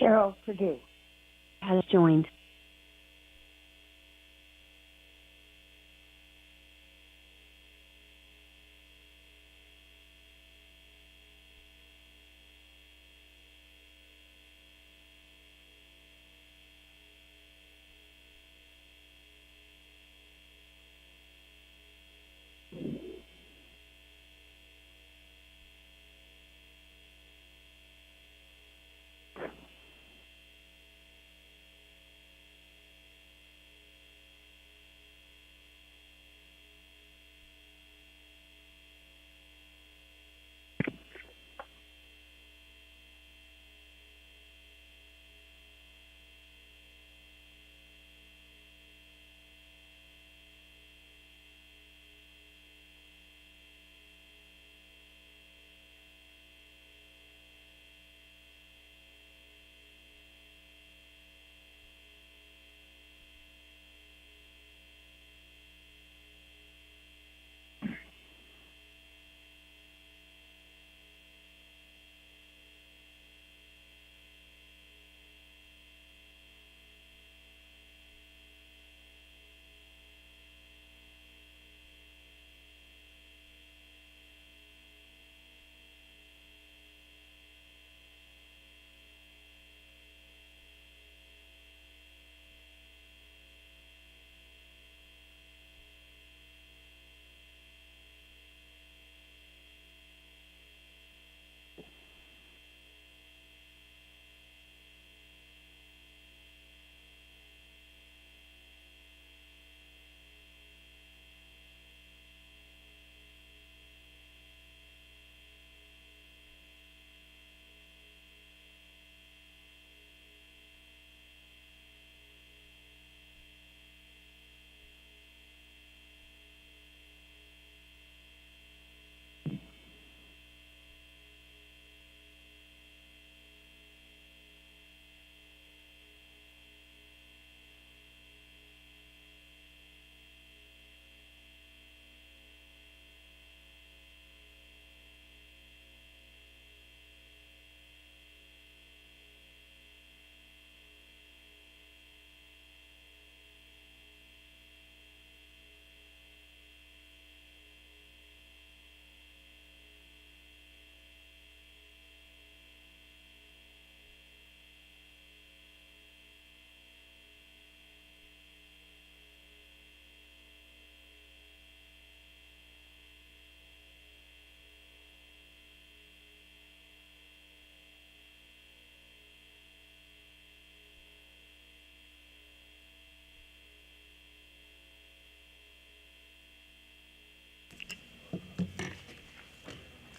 Cheryl Purdue has joined.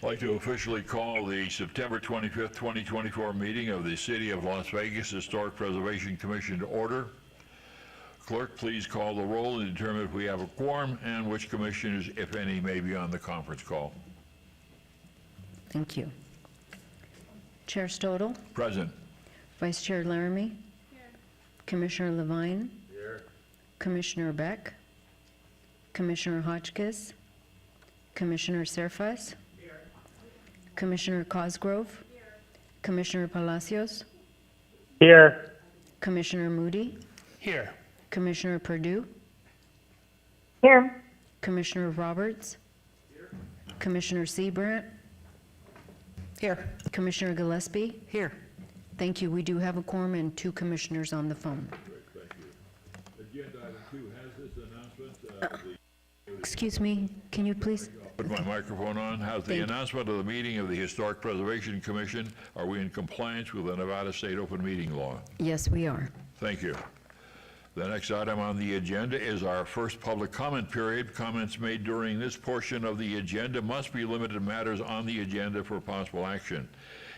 I'd like to officially call the September 25th, 2024 meeting of the City of Las Vegas Historic Preservation Commission to order. Clerk, please call the roll and determine if we have a quorum and which commissioners, if any, may be on the conference call. Thank you. Chair Stodel? Present. Vice Chair Laramie? Here. Commissioner Levine? Here. Commissioner Beck? Commissioner Hotchkiss? Commissioner Serfas? Here. Commissioner Cosgrove? Here. Commissioner Palacios? Here. Commissioner Moody? Here. Commissioner Purdue? Here. Commissioner Roberts? Here. Commissioner Seabrandt? Here. Commissioner Gillespie? Here. Thank you. We do have a quorum and 2 commissioners on the phone. Great, thank you. Agenda item 2 has this announcement. Excuse me, can you please? Put my microphone on. Has the Thank you. announcement of the meeting of the Historic Preservation Commission, are we in compliance with the Nevada State Open Meeting Law? Yes, we are. Thank you. The next item on the agenda is our first public comment period. Comments made during this portion of the agenda must be limited to matters on the agenda for possible action.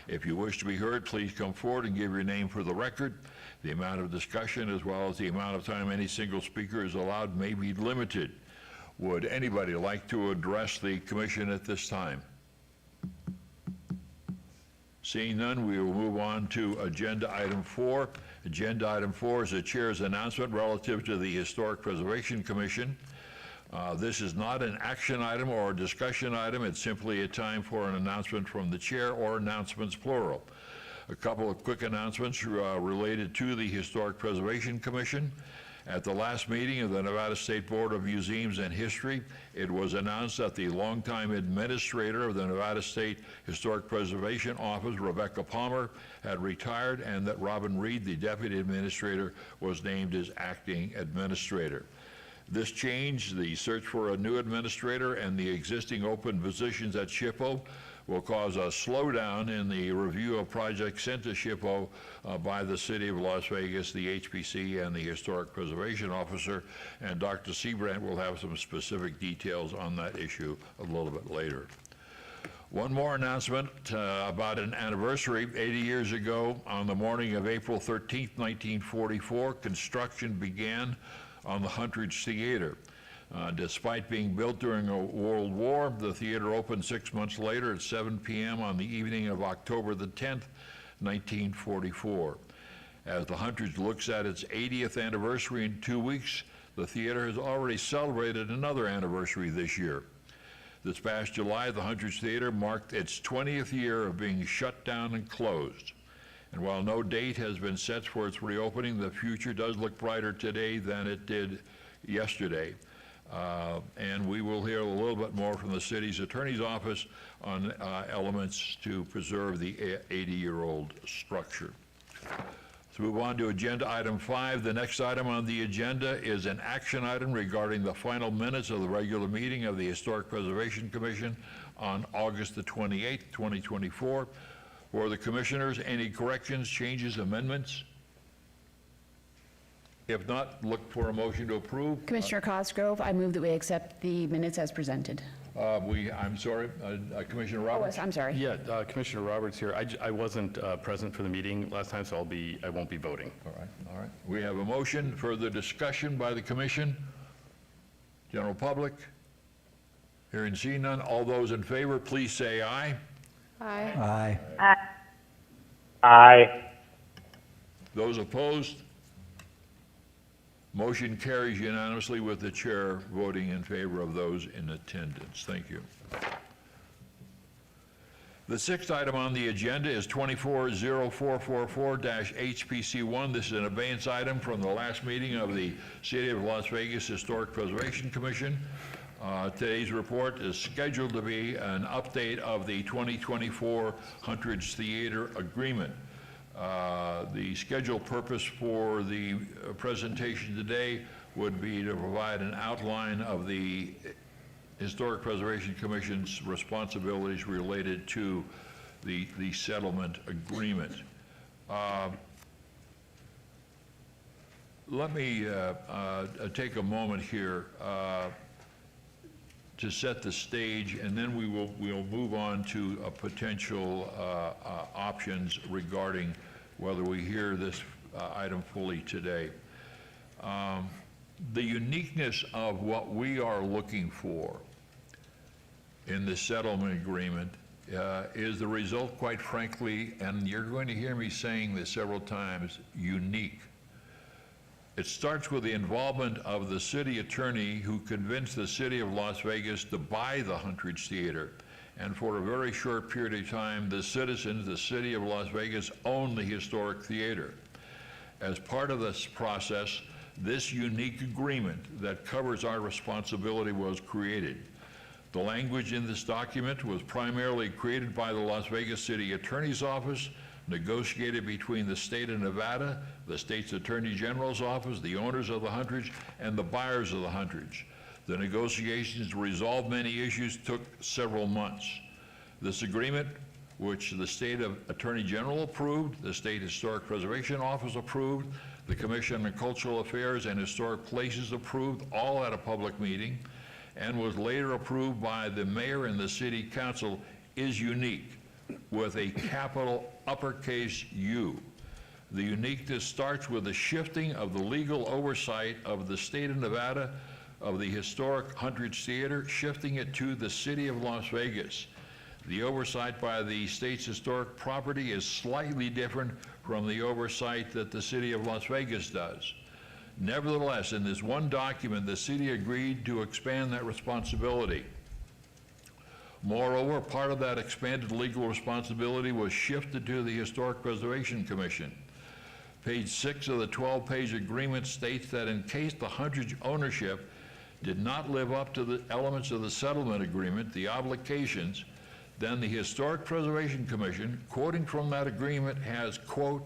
If you wish to be heard, please come forward and give your name for the record. The amount of discussion as well as the amount of time any single speaker is allowed may be limited. Would anybody like to address the commission at this time? Seeing none, we will move on to agenda item 4. Agenda item 4 is the chair's announcement relative to the Historic Preservation Commission. This is not an action item or a discussion item. It's simply a time for an announcement from the chair or announcements plural. A couple of quick announcements related to the Historic Preservation Commission. At the last meeting of the Nevada State Board of Museums and History, it was announced that the longtime administrator of the Nevada State Historic Preservation Office, Rebecca Palmer, had retired, and that Robin Reed, the deputy administrator, was named as acting administrator. This change, the search for a new administrator, and the existing open positions at SHPO will cause a slowdown in the review of projects sent to SHPO by the City of Las Vegas, the HPC, and the Historic Preservation Officer, and Dr. Seabrandt will have some specific details on that issue a little bit later. One more announcement about an anniversary. 80 years ago, on the morning of April 13th, 1944, construction began on the Huntridge Theater. Despite being built during a world war, the theater opened 6 months later at 7 p.m. on the evening of October the 10th, 1944. As the Huntridge looks at its 80th anniversary in 2 weeks, the theater has already celebrated another anniversary this year. This past July, the Huntridge Theater marked its 20th year of being shut down and closed. And while no date has been set for its reopening, the future does look brighter today than it did yesterday. And we will hear a little bit more from the city's attorney's office on elements to preserve the 80-year-old structure. Let's move on to agenda item 5. The next item on the agenda is an action item regarding the final minutes of the regular meeting of the Historic Preservation Commission on August the 28th, 2024. For the commissioners, any corrections, changes, amendments? If not, look for a motion to approve. Commissioner Cosgrove, I move that we accept the minutes as presented. I'm sorry, Commissioner Roberts? I'm sorry. Yeah, Commissioner Roberts here. I wasn't present for the meeting last time, so I won't be voting. All right. We have a motion. Further discussion by the commission? General public? Hearing and seeing none. All those in favor, please say aye. Aye. Aye. Aye. Those opposed? Motion carries unanimously with the chair voting in favor of those in attendance. Thank you. The sixth item on the agenda is 240444-HPC1. This is an abeyance item from the last meeting of the City of Las Vegas Historic Preservation Commission. Today's report is scheduled to be an update of the 2024 Huntridge Theater Agreement. The scheduled purpose for the presentation today would be to provide an outline of the Historic Preservation Commission's responsibilities related to the settlement agreement. Let me take a moment here to set the stage, and then we'll move on to potential options regarding whether we hear this item fully today. The uniqueness of what we are looking for in the settlement agreement is the result, quite frankly, and you're going to hear me saying this several times, unique. It starts with the involvement of the city attorney who convinced the City of Las Vegas to buy the Huntridge Theater. And for a very short period of time, the citizens, the City of Las Vegas, owned the historic theater. As part of this process, this unique agreement that covers our responsibility was created. The language in this document was primarily created by the Las Vegas City Attorney's Office, negotiated between the state of Nevada, the state's Attorney General's office, the owners of the Huntridge, and the buyers of the Huntridge. The negotiations to resolve many issues took several months. This agreement, which the state Attorney General approved, the State Historic Preservation Office approved, the Commission on Cultural Affairs and Historic Places approved, all at a public meeting, and was later approved by the mayor and the city council, is unique, with a capital uppercase U. The uniqueness starts with the shifting of the legal oversight of the state of Nevada of the historic Huntridge Theater, shifting it to the City of Las Vegas. The oversight by the state's historic property is slightly different from the oversight that the City of Las Vegas does. Nevertheless, in this one document, the city agreed to expand that responsibility. Moreover, part of that expanded legal responsibility was shifted to the Historic Preservation Commission. Page 6 of the 12-page agreement states that in case the hundred's ownership did not live up to the elements of the settlement agreement, the obligations, then the Historic Preservation Commission, quoting from that agreement, has, quote,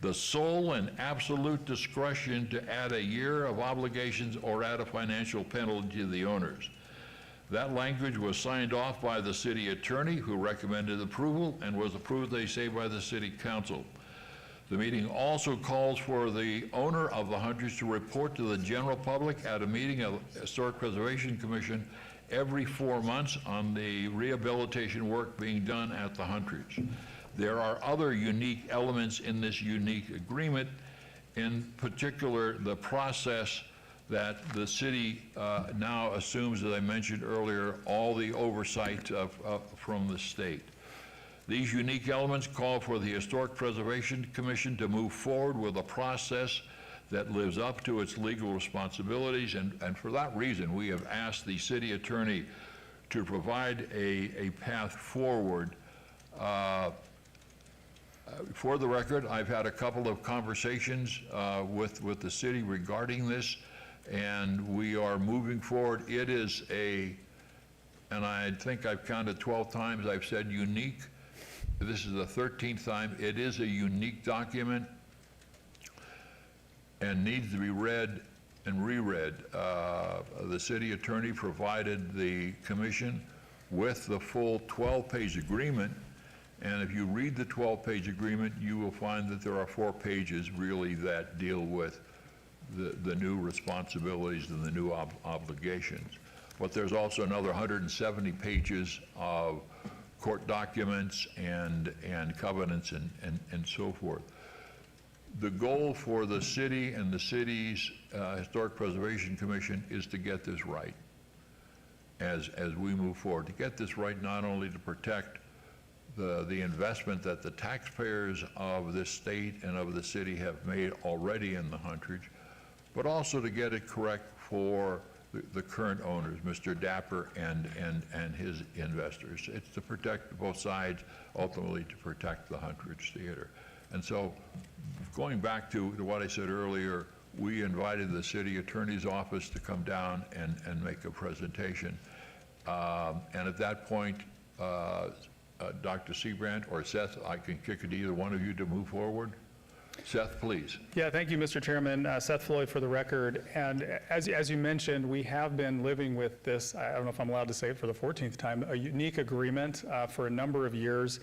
the sole and absolute discretion to add a year of obligations or add a financial penalty to the owners. That language was signed off by the city attorney, who recommended approval, and was approved, they say, by the city council. The meeting also calls for the owner of the hundreds to report to the general public at a meeting of the Historic Preservation Commission every 4 months on the rehabilitation work being done at the hundreds. There are other unique elements in this unique agreement, in particular the process that the city now assumes, as I mentioned earlier, all the oversight from the state. These unique elements call for the Historic Preservation Commission to move forward with a process that lives up to its legal responsibilities, and for that reason, we have asked the city attorney to provide a path forward. For the record, I've had a couple of conversations with the city regarding this, and we are moving forward. It is and I think I've counted 12 times I've said unique. This is the 13th time. It is a unique document and needs to be read and reread. The city attorney provided the commission with the full 12-page agreement, and if you read the 12-page agreement, you will find that there are 4 pages really that deal with the new responsibilities and the new obligations. But there's also another 170 pages of court documents and covenants and so forth. The goal for the city and the city's Historic Preservation Commission is to get this right as we move forward, to get this right not only to protect the investment that the taxpayers of this state and of the city have made already in the hundreds, but also to get it correct for the current owners, Mr. Dapper and his investors. It's to protect both sides, ultimately to protect the Hundreds Theater. And so, going back to what I said earlier, we invited the city attorney's office to come down and make a presentation. And at that point, Dr. Seabrand or Seth, I can kick it to either one of you to move forward. Seth, please. Yeah, thank you, Mr. Chairman. Seth Floyd for the record. And as you mentioned, we have been living with this, I don't know if I'm allowed to say it for the 14th time, a unique agreement for a number of years.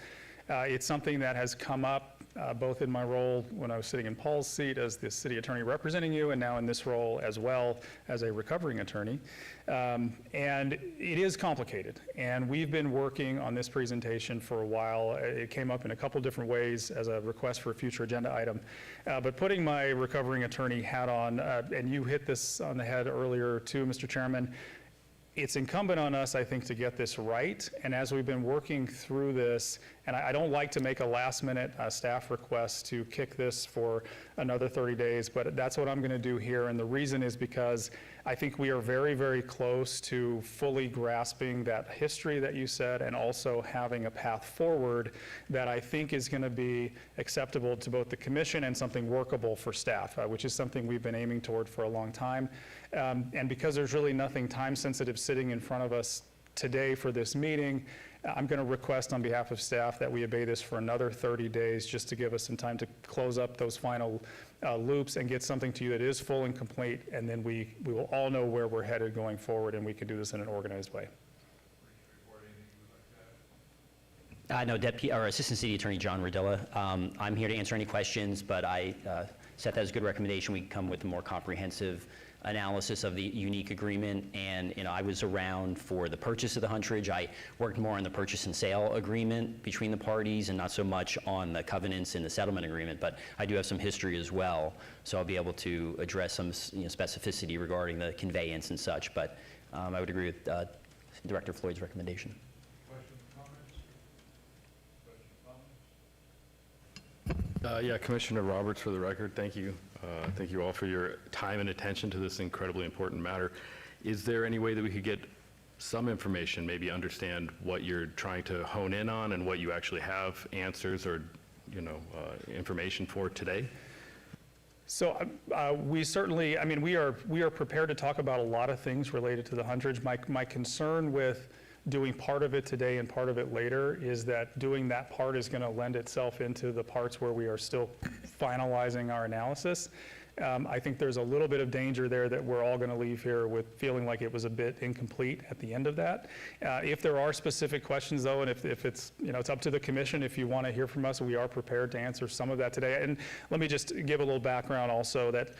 It's something that has come up both in my role when I was sitting in Paul's seat as the city attorney representing you, and now in this role as well as a recovering attorney. And it is complicated, and we've been working on this presentation for a while. It came up in a couple different ways as a request for a future agenda item. But putting my recovering attorney hat on, and you hit this on the head earlier too, Mr. Chairman, it's incumbent on us, I think, to get this right. And as we've been working through this, and I don't like to make a last-minute staff request to kick this for another 30 days, but that's what I'm going to do here. And the reason is because I think we are very, very close to fully grasping that history that you said, and also having a path forward that I think is going to be acceptable to both the commission and something workable for staff, which is something we've been aiming toward for a long time. And because there's really nothing time-sensitive sitting in front of us today for this meeting, I'm going to request on behalf of staff that we obey this for another 30 days just to give us some time to close up those final loops and get something to you that is full and complete, and then we will all know where we're headed going forward, and we can do this in an organized way. No, Assistant City Attorney John Rodilla. I'm here to answer any questions, but Seth has a good recommendation. We can come with a more comprehensive analysis of the unique agreement, and I was around for the purchase of the Huntridge. I worked more on the purchase and sale agreement between the parties and not so much on the covenants in the settlement agreement, but I do have some history as well, so I'll be able to address some specificity regarding the conveyance and such, but I would agree with Director Floyd's recommendation. Yeah, Commissioner Roberts, for the record, thank you. Thank you all for your time and attention to this incredibly important matter. Is there any way that we could get some information, maybe understand what you're trying to hone in on and what you actually have answers or, information for today? So we certainly, I mean, we are prepared to talk about a lot of things related to the hundreds. My concern with doing part of it today and part of it later is that doing that part is going to lend itself into the parts where we are still finalizing our analysis. I think there's a little bit of danger there that we're all going to leave here with feeling like it was a bit incomplete at the end of that. If there are specific questions, though, and if it's, it's up to the commission, if you want to hear from us, we are prepared to answer some of that today. And let me just give a little background also that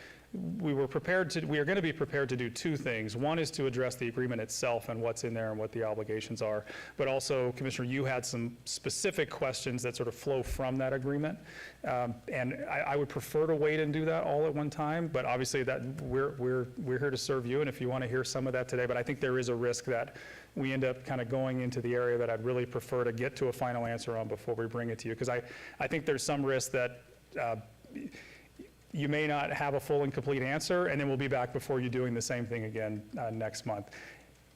we are going to be prepared to do two things. One is to address the agreement itself and what's in there and what the obligations are. But also, Commissioner, you had some specific questions that sort of flow from that agreement. And I would prefer to wait and do that all at one time, but obviously that we're here to serve you, and if you want to hear some of that today, but I think there is a risk that we end up kind of going into the area that I'd really prefer to get to a final answer on before we bring it to you, because I think there's some risk that you may not have a full and complete answer, and then we'll be back before you doing the same thing again next month.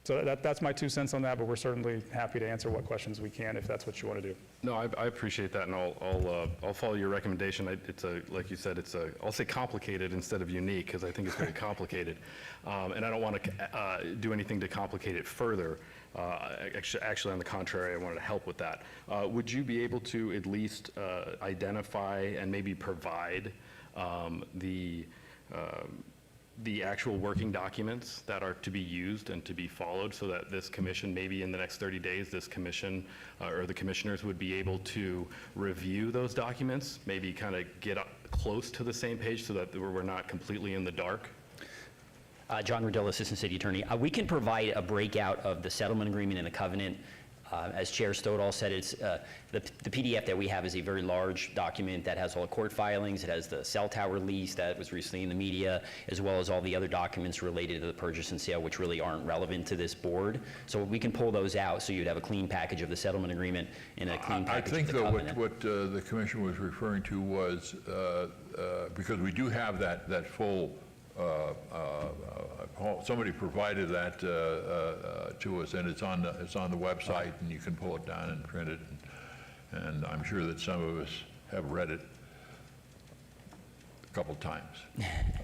So that's my 2 cents on that, but we're certainly happy to answer what questions we can if that's what you want to do. No, I appreciate that, and I'll follow your recommendation. It's like you said, I'll say complicated instead of unique, because I think it's very complicated. And I don't want to do anything to complicate it further. Actually, on the contrary, I wanted to help with that. Would you be able to at least identify and maybe provide the actual working documents that are to be used and to be followed, so that this commission, maybe in the next 30 days, this commission or the commissioners would be able to review those documents, maybe kind of get up close to the same page so that we're not completely in the dark? John Riddell, Assistant City Attorney. We can provide a breakout of the settlement agreement and the covenant. As Chair Stoddall said, it's the PDF that we have is a very large document that has all the court filings. It has the cell tower lease that was recently in the media, as well as all the other documents related to the purchase and sale, which really aren't relevant to this board. So we can pull those out, so you'd have a clean package of the settlement agreement and a clean package of the covenant. I think, though, what the commission was referring to was, because we do have that full, somebody provided that to us, and it's on the website, and you can pull it down and print it, and I'm sure that some of us have read it a couple times.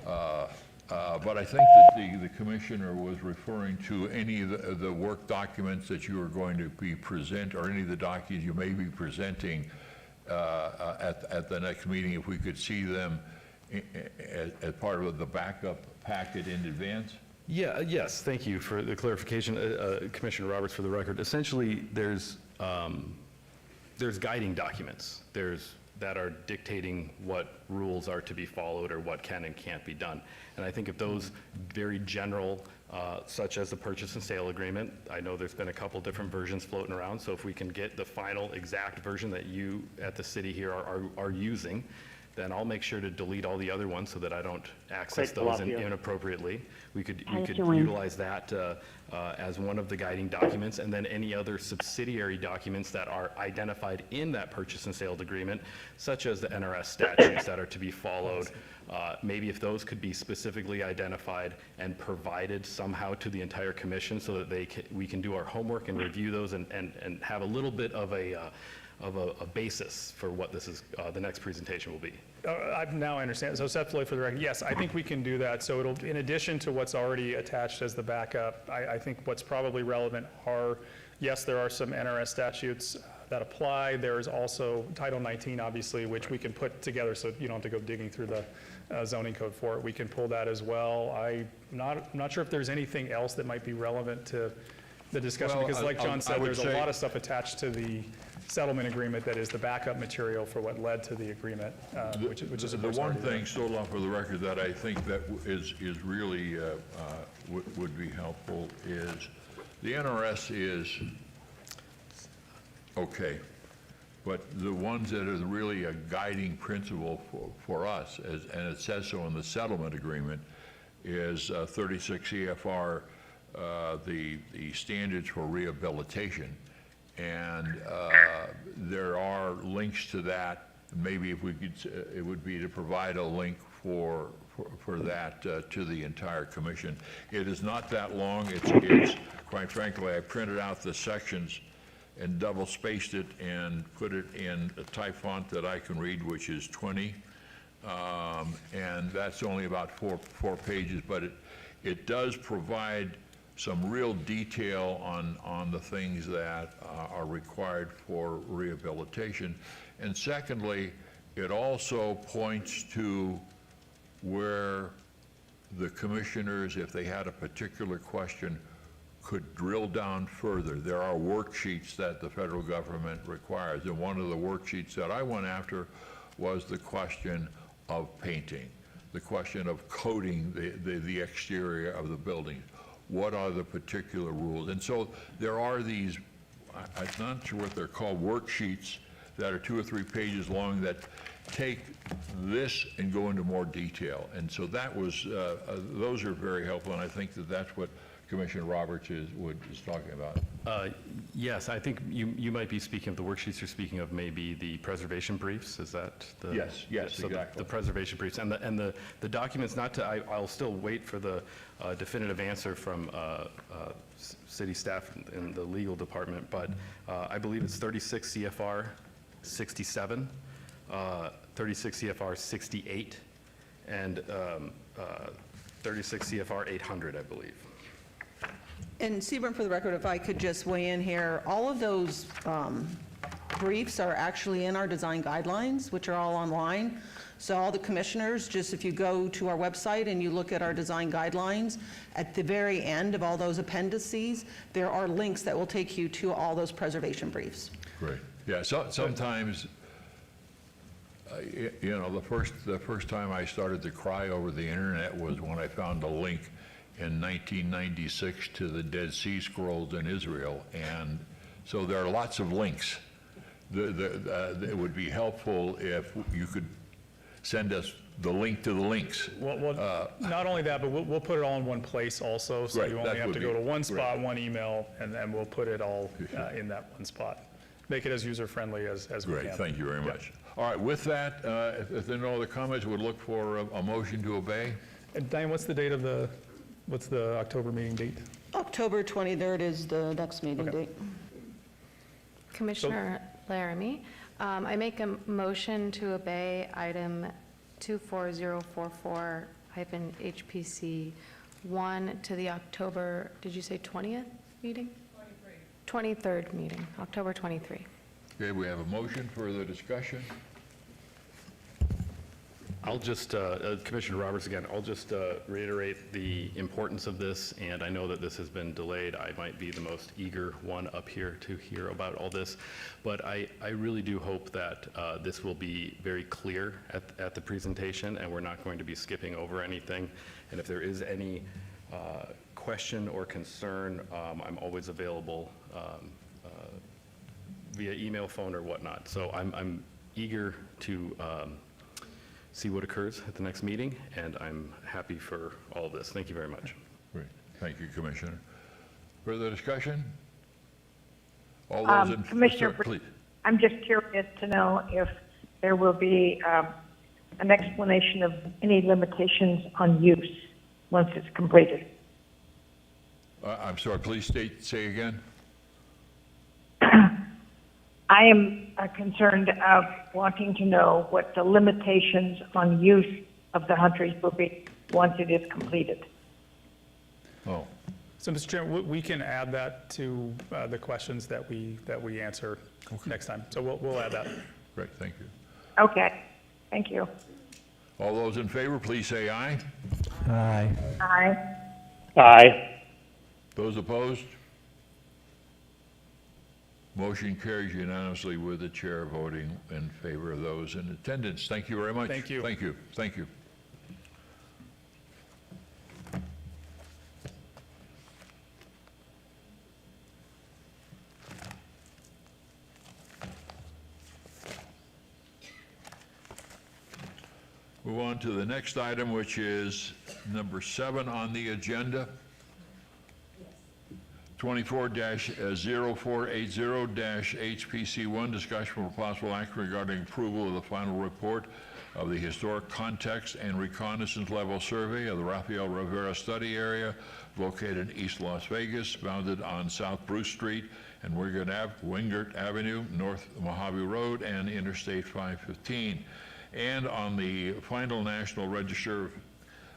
But I think that the commissioner was referring to any of the work documents that you are going to be or any of the documents you may be presenting at the next meeting, if we could see them as part of the backup packet in advance? Yeah, yes, thank you for the clarification, Commissioner Roberts, for the record. Essentially, there's guiding documents that are dictating what rules are to be followed or what can and can't be done. And I think if those very general, such as the purchase and sale agreement, I know there's been a couple different versions floating around, so if we can get the final exact version that you at the city here are using, then I'll make sure to delete all the other ones so that I don't access those inappropriately. We could utilize that as one of the guiding documents, and then any other subsidiary documents that are identified in that purchase and sale agreement, such as the NRS statutes that are to be followed. Maybe if those could be specifically identified and provided somehow to the entire commission, so that we can do our homework and review those and have a little bit of a basis for what this is, the next presentation will be. Now I understand. So Seth Floyd, for the record, yes, I think we can do that. So it'll, in addition to what's already attached as the backup, I think what's probably relevant are, yes, there are some NRS statutes that apply. There's also Title 19, obviously, which we can put together so you don't have to go digging through the zoning code for it. We can pull that as well. I'm not sure if there's anything else that might be relevant to the discussion, because like John said, there's a lot of stuff attached to the settlement agreement that is the backup material for what led to the agreement, which is of the course one already there. thing, still off for the record, that I think that is really would be helpful is the NRS is okay, but the ones that are really a guiding principle for us, and it says so in the settlement agreement, is 36 CFR, the standards for rehabilitation. And there are links to that. Maybe if we could, it would be to provide a link for for that to the entire commission. It is not that long. It's quite frankly, I printed out the sections and double spaced it and put it in a type font that I can read, which is 20. And that's only about four pages, but it does provide some real detail on the things that are required for rehabilitation. And secondly, it also points to where the commissioners, if they had a particular question, could drill down further. There are worksheets that the federal government requires, and one of the worksheets that I went after was the question of painting, the question of coating the exterior of the building. What are the particular rules? And so there are these, I'm not sure what they're called, worksheets that are 2 or 3 pages long that take this and go into more detail. And so that was, those are very helpful, and I think that that's what Commissioner Roberts is talking about. Yes, I think you might be speaking of the worksheets you're speaking of, maybe the preservation briefs, is that the? Yes, so exactly. The preservation briefs, and the documents, I'll still wait for the definitive answer from city staff in the legal department, but I believe it's 36 CFR 67, 36 CFR 68, and 36 CFR 800, I believe. And Seaborn, for the record, if I could just weigh in here, all of those briefs are actually in our design guidelines, which are all online. So all the commissioners, just if you go to our website and you look at our design guidelines, at the very end of all those appendices, there are links that will take you to all those preservation briefs. Great. Yeah, so sometimes, you know, the first time I started to cry over the internet was when I found a link in 1996 to the Dead Sea Scrolls in Israel, and so there are lots of links. It would be helpful if you could send us the link to the links. Well, not only that, but we'll put it all in one place also, so Right, you that only have would to be go to one spot, great. one email, and then we'll put it all in that one spot. Make it as user-friendly as we can. Great, thank you very much. All right, with that, if there are no other comments, we'd look for a motion to obey. And Diane, what's the October meeting date? October 23rd is the next meeting Okay. date. Commissioner Laramie, I make a motion to obey item 24044-HPC 1 to the October, did you say 20th meeting? 23rd meeting, October 23. Okay, we have a motion for the discussion. I'll just, Commissioner Roberts again, I'll just reiterate the importance of this, and I know that this has been delayed. I might be the most eager one up here to hear about all this, but I really do hope that this will be very clear at the presentation, and we're not going to be skipping over anything. And if there is any question or concern, I'm always available via email, phone, or whatnot. So I'm eager to see what occurs at the next meeting, and I'm happy for all of this. Thank you very much. Great, thank you, Commissioner. Further discussion? All those in, Commissioner, sir, please. I'm just curious to know if there will be an explanation of any limitations on use once it's completed. I'm sorry, please say again. I am concerned of wanting to know what the limitations on use of the Hunter's will be once it is completed. Oh, So, Mr. Chairman, we can add that to the questions that we answer next time. So we'll add that. great, thank you. Okay, thank you. All those in favor, please say aye. Aye. Aye. Those opposed? Motion carries unanimously with the chair voting in favor of those in attendance. Thank you very much. Thank you. Thank you, thank you. Move on to the next item, which is number 7 on the agenda. 24-0480-HPC1, discussion for possible action regarding approval of the final report of the historic context and reconnaissance level survey of the Rafael Rivera study area located in East Las Vegas, bounded on South Bruce Street and Wingert Avenue, North Mojave Road, and Interstate 515, and on the final National Register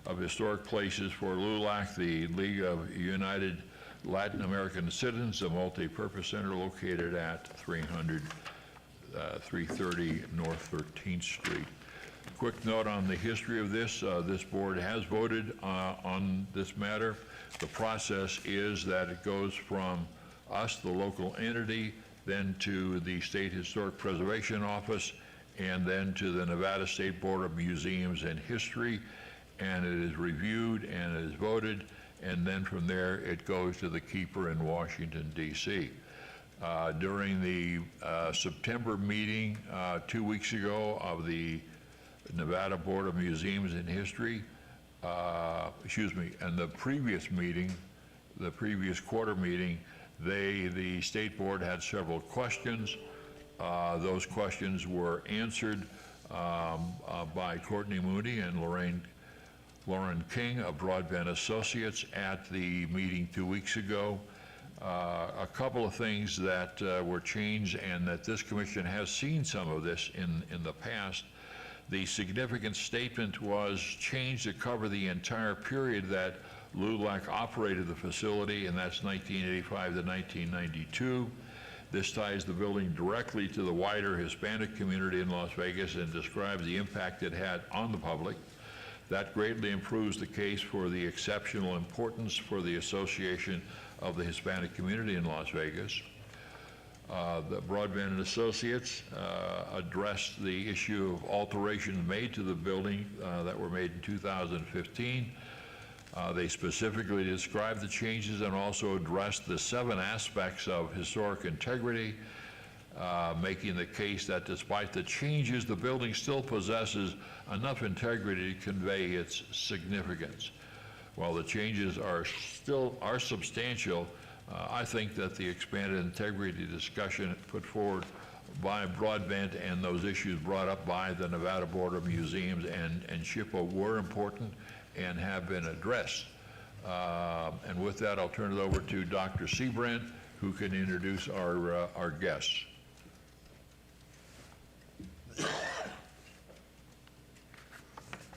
of Historic Places for LULAC, the League of United Latin American Citizens, a multi-purpose center located at 330 North 13th Street. Quick note on the history of this. This board has voted on this matter. The process is that it goes from us, the local entity, then to the State Historic Preservation Office, and then to the Nevada State Board of Museums and History, and it is reviewed and it is voted, and then from there it goes to the keeper in Washington, D.C. During the September meeting 2 weeks ago of the Nevada Board of Museums and History, and the previous meeting, the previous quarter meeting, the state board had several questions. Those questions were answered by Courtney Mooney and Lauren King of Broadbent Associates at the meeting 2 weeks ago. A couple of things that were changed, and that this commission has seen some of this in the past. The significant statement was changed to cover the entire period that LULAC operated the facility, and that's 1985 to 1992. This ties the building directly to the wider Hispanic community in Las Vegas and describes the impact it had on the public. That greatly improves the case for the exceptional importance for the association of the Hispanic community in Las Vegas. The Broadbent and Associates addressed the issue of alterations made to the building that were made in 2015. They specifically described the changes and also addressed the 7 aspects of historic integrity, making the case that despite the changes, the building still possesses enough integrity to convey its significance. While the changes are substantial, I think that the expanded integrity discussion put forward by Broadbent and those issues brought up by the Nevada Board of Museums and SHPO were important and have been addressed. And with that, I'll turn it over to Dr. Seabrand, who can introduce our guests.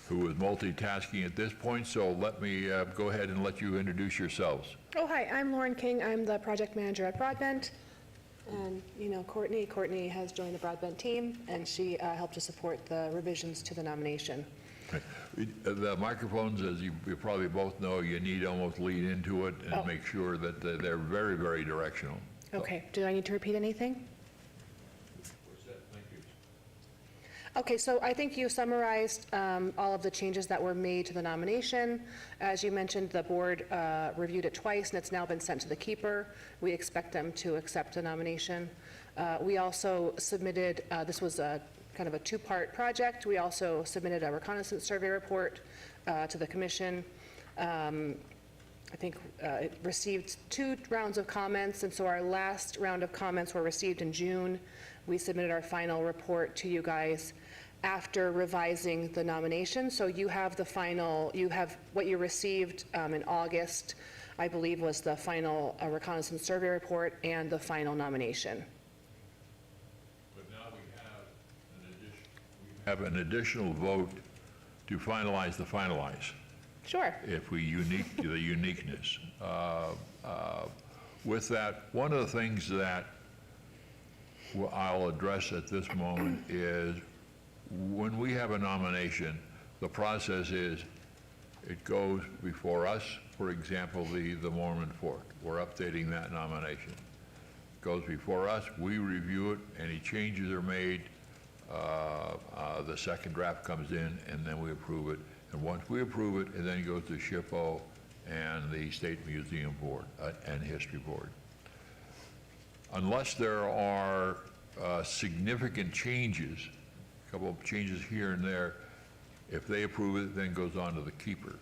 Who is multitasking at this point, so let me go ahead and let you introduce yourselves. Oh, hi, I'm Lauren King. I'm the project manager at Broadbent. And, you know, Courtney has joined the Broadbent team, and she helped to support the revisions to the nomination. Okay. The microphones, as you probably both know, you need almost lean into it and make sure that they're very, very directional. Okay, do I need to repeat anything? Thank you. Okay, so I think you summarized all of the changes that were made to the nomination. As you mentioned, the board reviewed it twice, and it's now been sent to the keeper. We expect them to accept the nomination. We also submitted, this was a kind of a 2-part project. We also submitted a reconnaissance survey report to the commission. I think it received 2 rounds of comments, and so our last round of comments were received in June. We submitted our final report to you guys after revising the nomination. So you have the final, you have what you received in August, I believe was the final reconnaissance survey report and the final nomination. But now we have an additional vote to finalize the finalize. Sure. If we the uniqueness. With that, one of the things that I'll address at this moment is when we have a nomination, the process is it goes before us, for example, the Mormon Fork. We're updating that nomination. It goes before us, we review it, any changes are made, the second draft comes in, and then we approve it. And once we approve it, it then goes to SHPO and the State Museum Board and History Board. Unless there are significant changes, a couple of changes here and there, if they approve it, it then goes on to the keeper.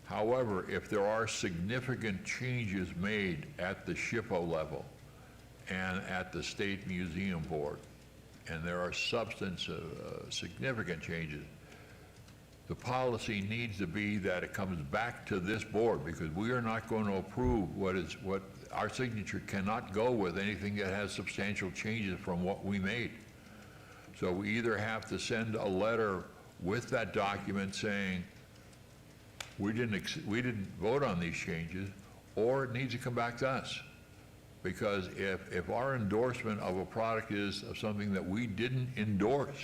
However, if there are significant changes made at the SHPO level and at the State Museum Board, and there are significant changes, the policy needs to be that it comes back to this board, because we are not going to approve what our signature cannot go with anything that has substantial changes from what we made. So we either have to send a letter with that document saying, we didn't vote on these changes, or it needs to come back to us. Because if our endorsement of a product is of something that we didn't endorse,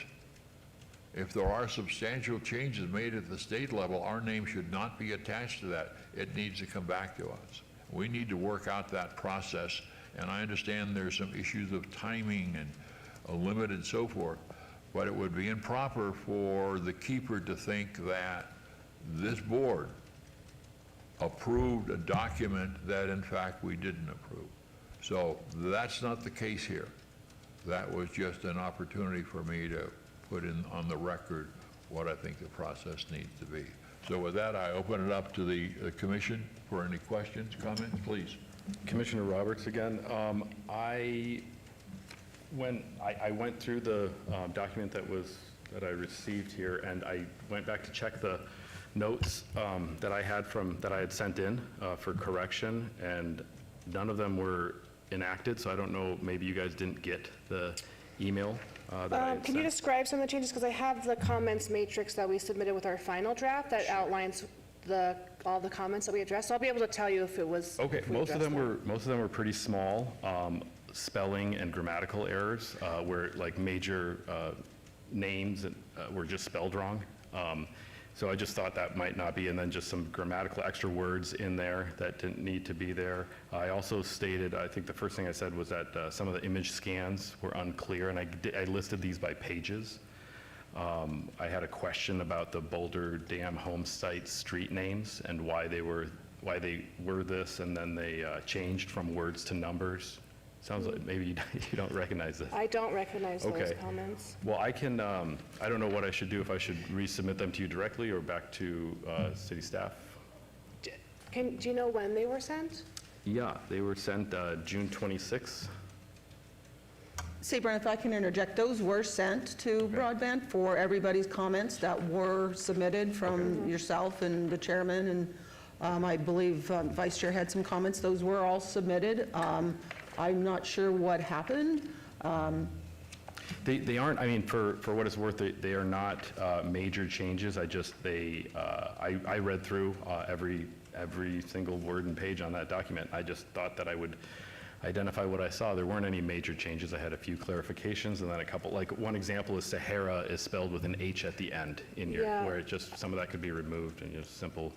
if there are substantial changes made at the state level, our name should not be attached to that. It needs to come back to us. We need to work out that process, and I understand there's some issues of timing and a limit and so forth, but it would be improper for the keeper to think that this board approved a document that in fact we didn't approve. So that's not the case here. That was just an opportunity for me to put in on the record what I think the process needs to be. So with that, I open it up to the commission for any questions, comments, please. Commissioner Roberts again. I went through the document that I received here, and I went back to check the notes that I had sent in for correction, and none of them were enacted, so I don't know, maybe you guys didn't get the email that I had Can you sent. describe some of the changes? Because I have the comments matrix that we submitted with our final draft that outlines all the comments that we addressed. So I'll be able to tell you if it was. Okay, if we most of addressed them were pretty small, spelling and grammatical errors, where like major names were just spelled wrong. So I just thought that might not be, and then just some grammatical extra words in there that didn't need to be there. I also stated, I think the first thing I said was that some of the image scans were unclear, and I listed these by pages. I had a question about the Boulder Dam home site street names and why they were this, and then they changed from words to numbers. Sounds like maybe you don't recognize this. I don't recognize those Okay. comments. Well, I can, I don't know what I should do, if I should resubmit them to you directly or back to city staff. Do you know when they were sent? Yeah, they were sent June 26th. See, Brent, if I can interject, those were sent to broadband for everybody's comments that were submitted from yourself and the chairman, and I believe Vice Chair had some comments. Those were all submitted. I'm not sure what happened. They aren't, I mean, for what it's worth, they are not major changes. I read through every single word and page on that document. I just thought that I would identify what I saw. There weren't any major changes. I had a few clarifications, and then a couple, like one example is Sahara is spelled with an H at the end in your, Yeah. where it just, some of that could be removed and just simple.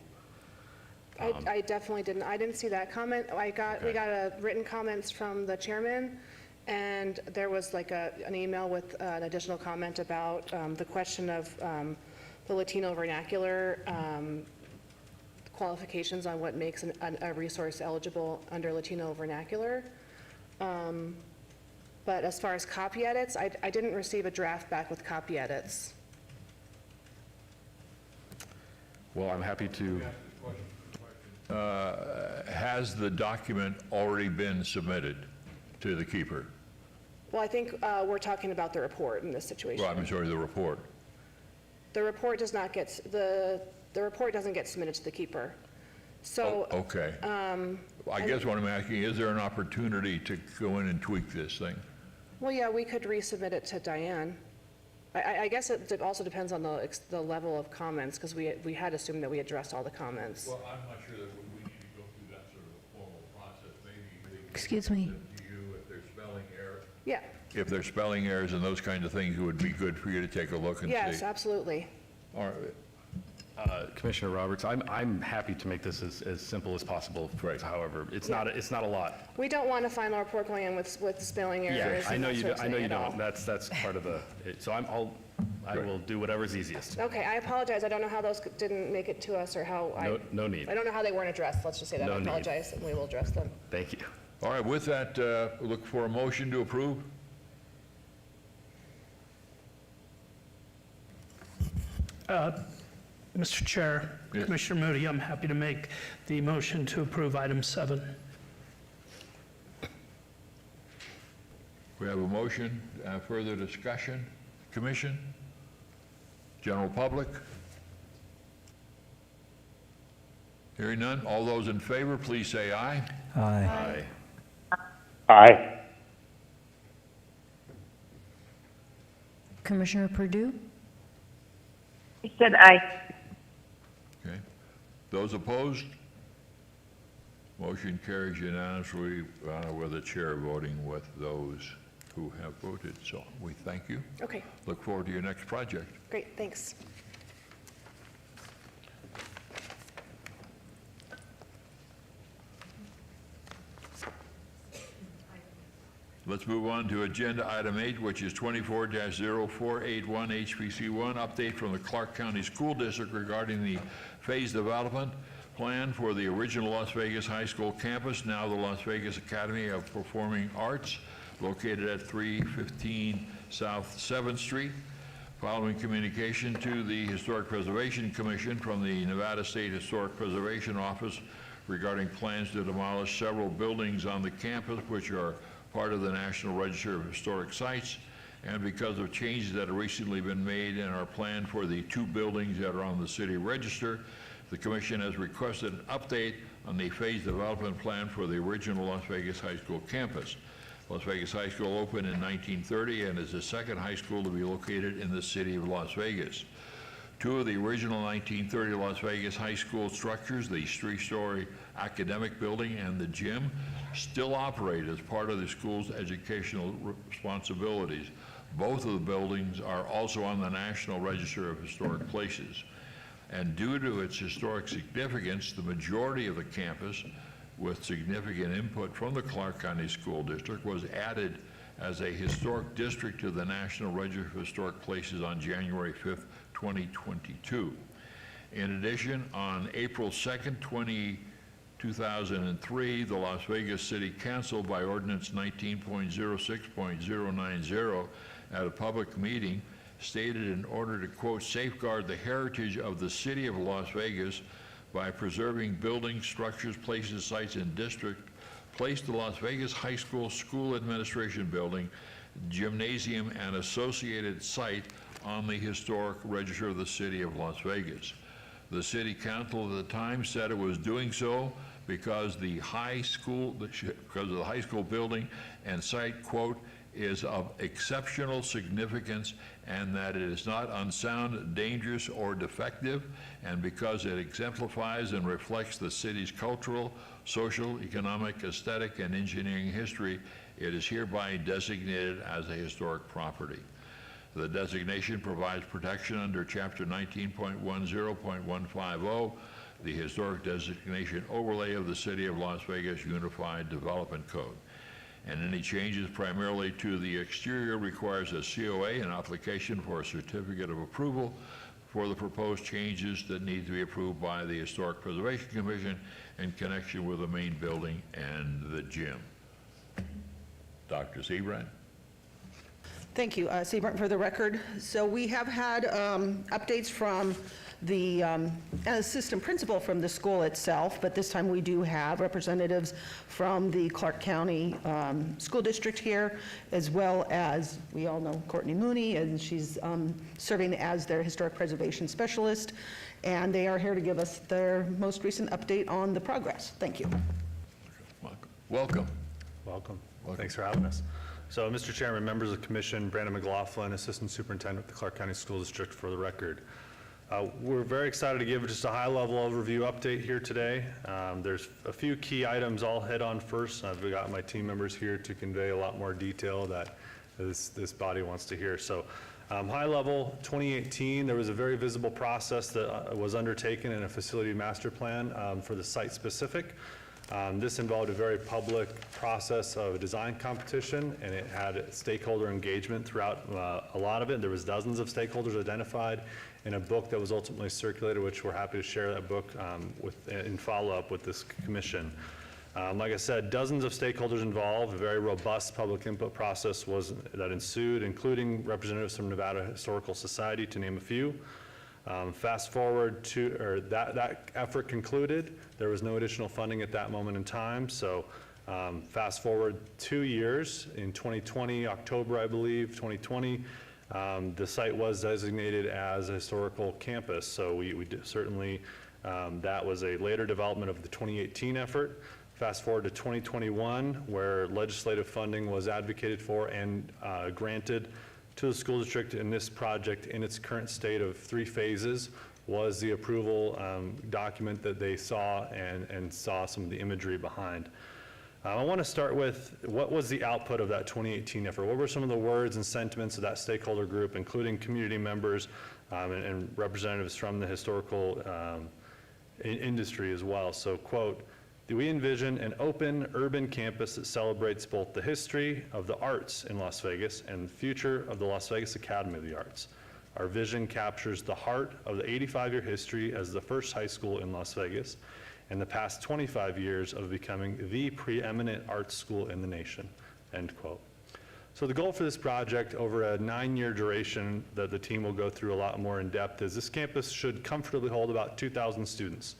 I definitely didn't. I didn't see that comment. We got a written comments from the chairman, and there was like an email with an additional comment about the question of the Latino vernacular qualifications on what makes a resource eligible under Latino vernacular. But as far as copy edits, I didn't receive a draft back with copy edits. Well, I'm happy to. Has the document already been submitted to the keeper? Well, I think we're talking about the report in this situation. Well, I'm sorry, the report. The report does not get, the report doesn't get submitted to the keeper. So, Okay. I guess what I'm asking, is there an opportunity to go in and tweak this thing? well, yeah, we could resubmit it to Diane. I guess it also depends on the level of comments, because we had assumed that we addressed all the comments. Well, I'm not sure that we need to go through that sort of a formal process. Maybe they Excuse me. can send to you if there's spelling errors. Yeah, If there's spelling errors and those kinds of things, it would be good for you to take a look and see. yes, absolutely. All right. Commissioner Roberts, I'm happy to make this as simple as possible. Great. However, it's not a lot. We don't want a final report going in with spelling errors. I and know that you. sort of I know thing you at all. don't. That's part of the. So I will do whatever's easiest. Okay, I apologize. I don't know how those didn't make it to us, or how No need. I don't know how they weren't addressed. Let's just say that. No I need. apologize, and we will address them. Thank you. All right, with that, look for a motion to approve. Mr. Chair, Yes. Commissioner Moody, I'm happy to make the motion to approve item 7. We have a motion. Further discussion? Commission? General public? Hearing none. All those in favor, please say aye. Aye. Aye. Commissioner Purdue? I said aye. Okay. Those opposed? Motion carries unanimously with the chair voting with those who have voted. So we thank you. Okay, Look forward to your next project. great, thanks. Let's move on to agenda item 8, which is 24-0481 HPC1, update from the Clark County School District regarding the phase development plan for the original Las Vegas High School campus, now the Las Vegas Academy of Performing Arts, located at 315 South 7th Street. Following communication to the Historic Preservation Commission from the Nevada State Historic Preservation Office regarding plans to demolish several buildings on the campus, which are part of the National Register of Historic Sites, and because of changes that have recently been made and are planned for the 2 buildings that are on the city register, the Commission has requested an update on the phase development plan for the original Las Vegas High School campus. Las Vegas High School opened in 1930 and is the second high school to be located in the city of Las Vegas. 2 of the original 1930 Las Vegas High School structures, the 3-story academic building and the gym, still operate as part of the school's educational responsibilities. Both of the buildings are also on the National Register of Historic Places. And due to its historic significance, the majority of the campus, with significant input from the Clark County School District, was added as a historic district to the National Register of Historic Places on January 5th, 2022. In addition, on April 2nd, 2003, the Las Vegas City Council, by Ordinance 19.06.090, at a public meeting, stated in order to, quote, safeguard the heritage of the city of Las Vegas by preserving buildings, structures, places, sites, and district, placed the Las Vegas High School School Administration Building, gymnasium, and associated site on the historic register of the city of Las Vegas. The city council at the time said it was doing so because the high school building and site, quote, is of exceptional significance and that it is not unsound, dangerous, or defective, and because it exemplifies and reflects the city's cultural, social, economic, aesthetic, and engineering history, it is hereby designated as a historic property. The designation provides protection under Chapter 19.10.150, the Historic Designation Overlay of the City of Las Vegas Unified Development Code. And any changes primarily to the exterior requires a COA, an application for a certificate of approval for the proposed changes that need to be approved by the Historic Preservation Commission in connection with the main building and the gym. Dr. Seabrand. Thank you. Seabrant for the record. So we have had updates from the assistant principal from the school itself, but this time we do have representatives from the Clark County School District here, as well as, we all know Courtney Mooney, and she's serving as their historic preservation specialist, and they are here to give us their most recent update on the progress. Thank you. Welcome. Welcome. Thanks for having us. So, Mr. Chairman, members of the Commission, Brandon McLaughlin, Assistant Superintendent of the Clark County School District, for the record. We're very excited to give just a high-level overview update here today. There's a few key items I'll hit on first. I've got my team members here to convey a lot more detail that this body wants to hear. So, high level, 2018, there was a very visible process that was undertaken in a facility master plan for the site specific. This involved a very public process of a design competition, and it had stakeholder engagement throughout a lot of it. There was dozens of stakeholders identified in a book that was ultimately circulated, which we're happy to share that book in follow-up with this commission. Like I said, dozens of stakeholders involved, a very robust public input process that ensued, including representatives from Nevada Historical Society, to name a few. Fast forward to, that effort concluded. There was no additional funding at that moment in time, so Fast forward 2 years, in 2020, October, I believe, 2020, the site was designated as a historical campus. So we certainly, that was a later development of the 2018 effort. Fast forward to 2021, where legislative funding was advocated for and granted to the school district, in this project in its current state of 3 phases was the approval document that they saw and saw some of the imagery behind. I want to start with what was the output of that 2018 effort? What were some of the words and sentiments of that stakeholder group, including community members and representatives from the historical industry as well? So, quote, "Do we envision an open urban campus that celebrates both the history of the arts in Las Vegas and the future of the Las Vegas Academy of the Arts? Our vision captures the heart of the 85-year history as the first high school in Las Vegas and the past 25 years of becoming the preeminent arts school in the nation," end quote. So the goal for this project over a 9-year duration that the team will go through a lot more in depth is this campus should comfortably hold about 2,000 students.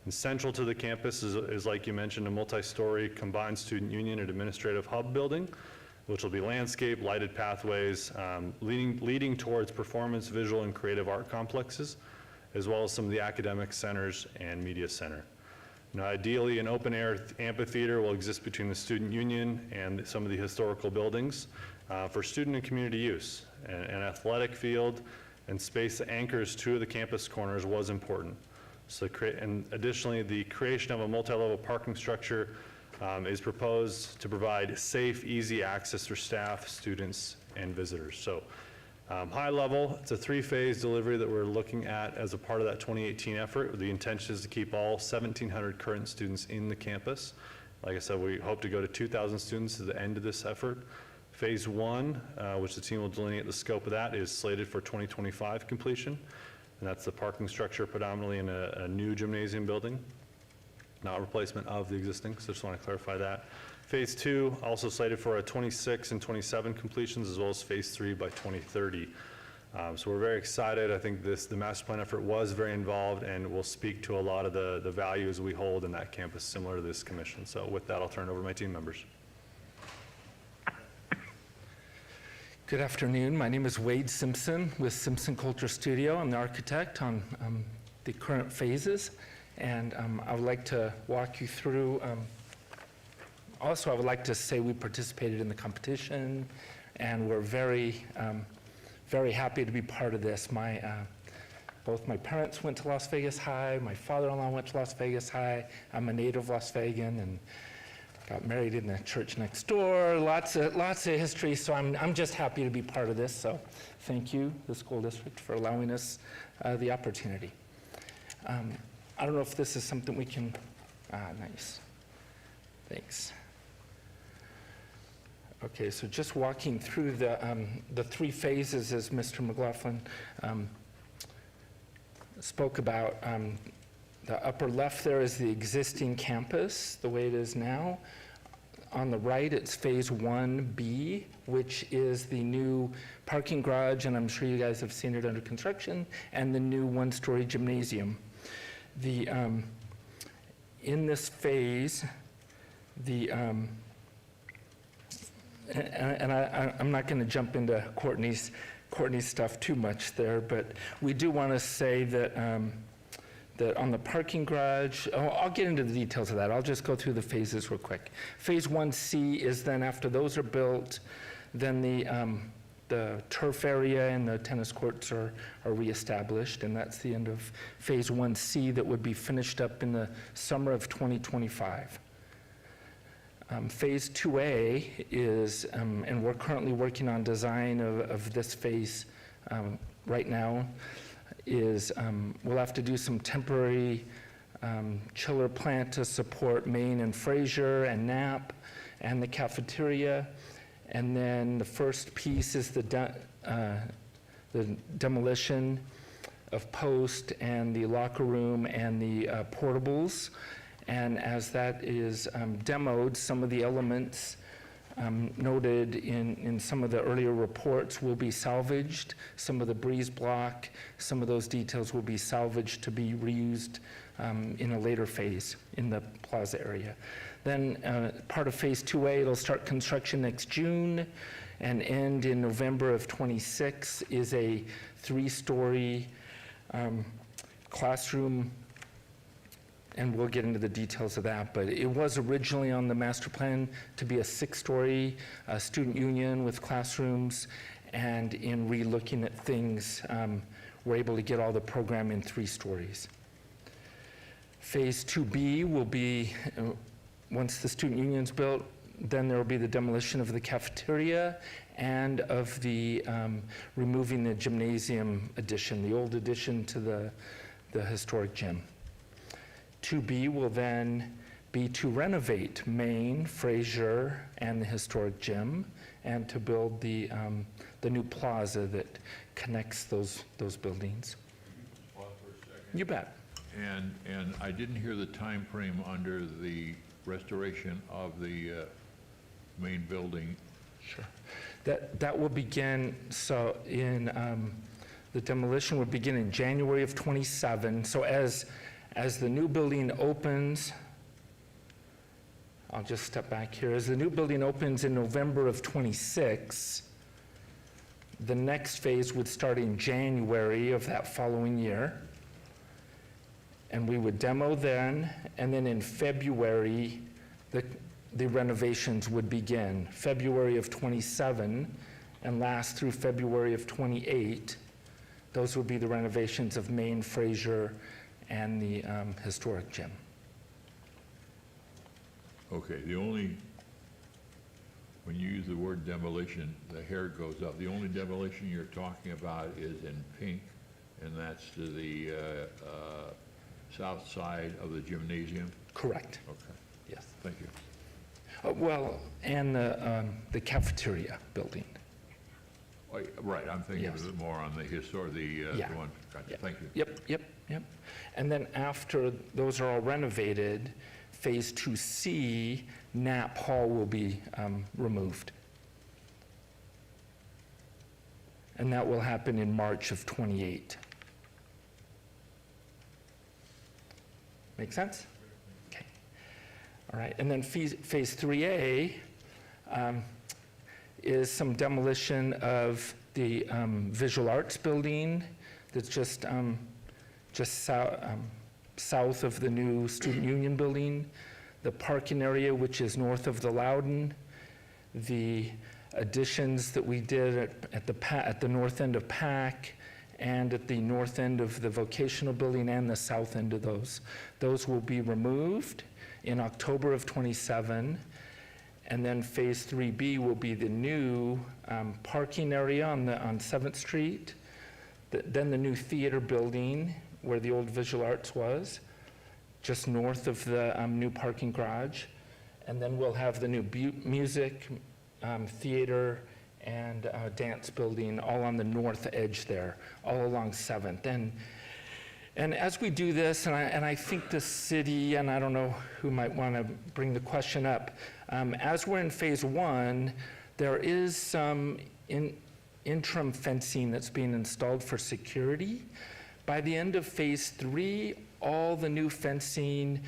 And central to the campus is, like you mentioned, a multi-story combined student union and administrative hub building, which will be landscape, lighted pathways, leading towards performance, visual, and creative art complexes, as well as some of the academic centers and media center. Now, ideally, an open-air amphitheater will exist between the student union and some of the historical buildings for student and community use. An athletic field and space that anchors 2 of the campus corners was important. So, and additionally, the creation of a multi-level parking structure is proposed to provide safe, easy access for staff, students, and visitors. So, high level, it's a 3-phase delivery that we're looking at as a part of that 2018 effort. The intention is to keep all 1,700 current students in the campus. Like I said, we hope to go to 2,000 students at the end of this effort. Phase 1, which the team will delineate the scope of that, is slated for 2025 completion. And that's the parking structure predominantly in a new gymnasium building, not replacement of the existing, so just want to clarify that. Phase 2 also slated for a 26 and 27 completions, as well as phase 3 by 2030. So we're very excited. I think the master plan effort was very involved and will speak to a lot of the values we hold in that campus similar to this commission. So with that, I'll turn it over to my team members. Good afternoon. My name is Wade Simpson with Simpson Culture Studio. I'm the architect on the current phases, and I would like to walk you through. Also, I would like to say we participated in the competition, and we're very, very happy to be part of this. Both my parents went to Las Vegas High. My father-in-law went to Las Vegas High. I'm a native Las Vegan, and got married in the church next door. Lots of history. So I'm just happy to be part of this. So thank you, the school district, for allowing us the opportunity. I don't know if this is something we can. Nice. Thanks. Okay, so just walking through the 3 phases, as Mr. McLaughlin spoke about. The upper left there is the existing campus, the way it is now. On the right, it's phase 1B, which is the new parking garage, and I'm sure you guys have seen it under construction, and the new 1-story gymnasium. In this phase, I'm not going to jump into Courtney's stuff too much there, but we do want to say that that on the parking garage, I'll get into the details of that. I'll just go through the phases real quick. Phase 1C is then after those are built, then the turf area and the tennis courts are reestablished, and that's the end of phase 1C that would be finished up in the summer of 2025. Phase 2A is, and we're currently working on design of this phase right now, is we'll have to do some temporary chiller plant to support Main and Fraser and Knapp and the cafeteria. And then the first piece is the demolition of post and the locker room and the portables. And as that is demoed, some of the elements noted in some of the earlier reports will be salvaged. Some of the breeze block, some of those details will be salvaged to be reused in a later phase in the plaza area. Then part of Phase 2A, it'll start construction next June and end in November of '26, is a 3-story classroom, and we'll get into the details of that, but it was originally on the master plan to be a 6-story student union with classrooms, and in re-looking at things, we're able to get all the program in 3 stories. Phase 2B will be, once the student union's built, then there will be the demolition of the cafeteria and of the removing the gymnasium addition, the old addition to the historic gym. 2B will then be to renovate Main, Fraser, and the historic gym, and to build the new plaza that connects those buildings. Pause for a second. You bet. And I didn't hear the time frame under the restoration of the main building. Sure. That will begin, so in, the demolition will begin in January of '27. So as the new building opens, I'll just step back here. As the new building opens in November of '26, the next phase would start in January of that following year. And we would demo then, and then in February, the renovations would begin. February of '27 and last through February of '28. Those would be the renovations of Main, Fraser, and the historic gym. Okay, when you use the word demolition, the hair goes up. The only demolition you're talking about is in pink, and that's to the south side of the gymnasium? Correct. Okay, Yes. thank you. Well, and the cafeteria building. Oh, right, I'm thinking Yes. of it more on the historic, the Yeah. one, gotcha, Yeah. thank you. Yep. And then after those are all renovated, Phase 2C, Knapp Hall will be removed. And that will happen in March of '28. Make sense? Okay. All right, and then Phase 3A is some demolition of the visual arts building that's just south of the new student union building, the parking area, which is north of the Loudon, the additions that we did at the north end of PAC, and at the north end of the vocational building and the south end of those. Those will be removed in October of '27. And then Phase 3B will be the new parking area on 7th Street, then the new theater building where the old visual arts was, just north of the new parking garage. And then we'll have the new music, theater, and dance building all on the north edge there, all along 7th. And as we do this, and I think the city, and I don't know who might want to bring the question up, as we're in Phase 1, there is some interim fencing that's being installed for security. By the end of Phase 3, all the new fencing,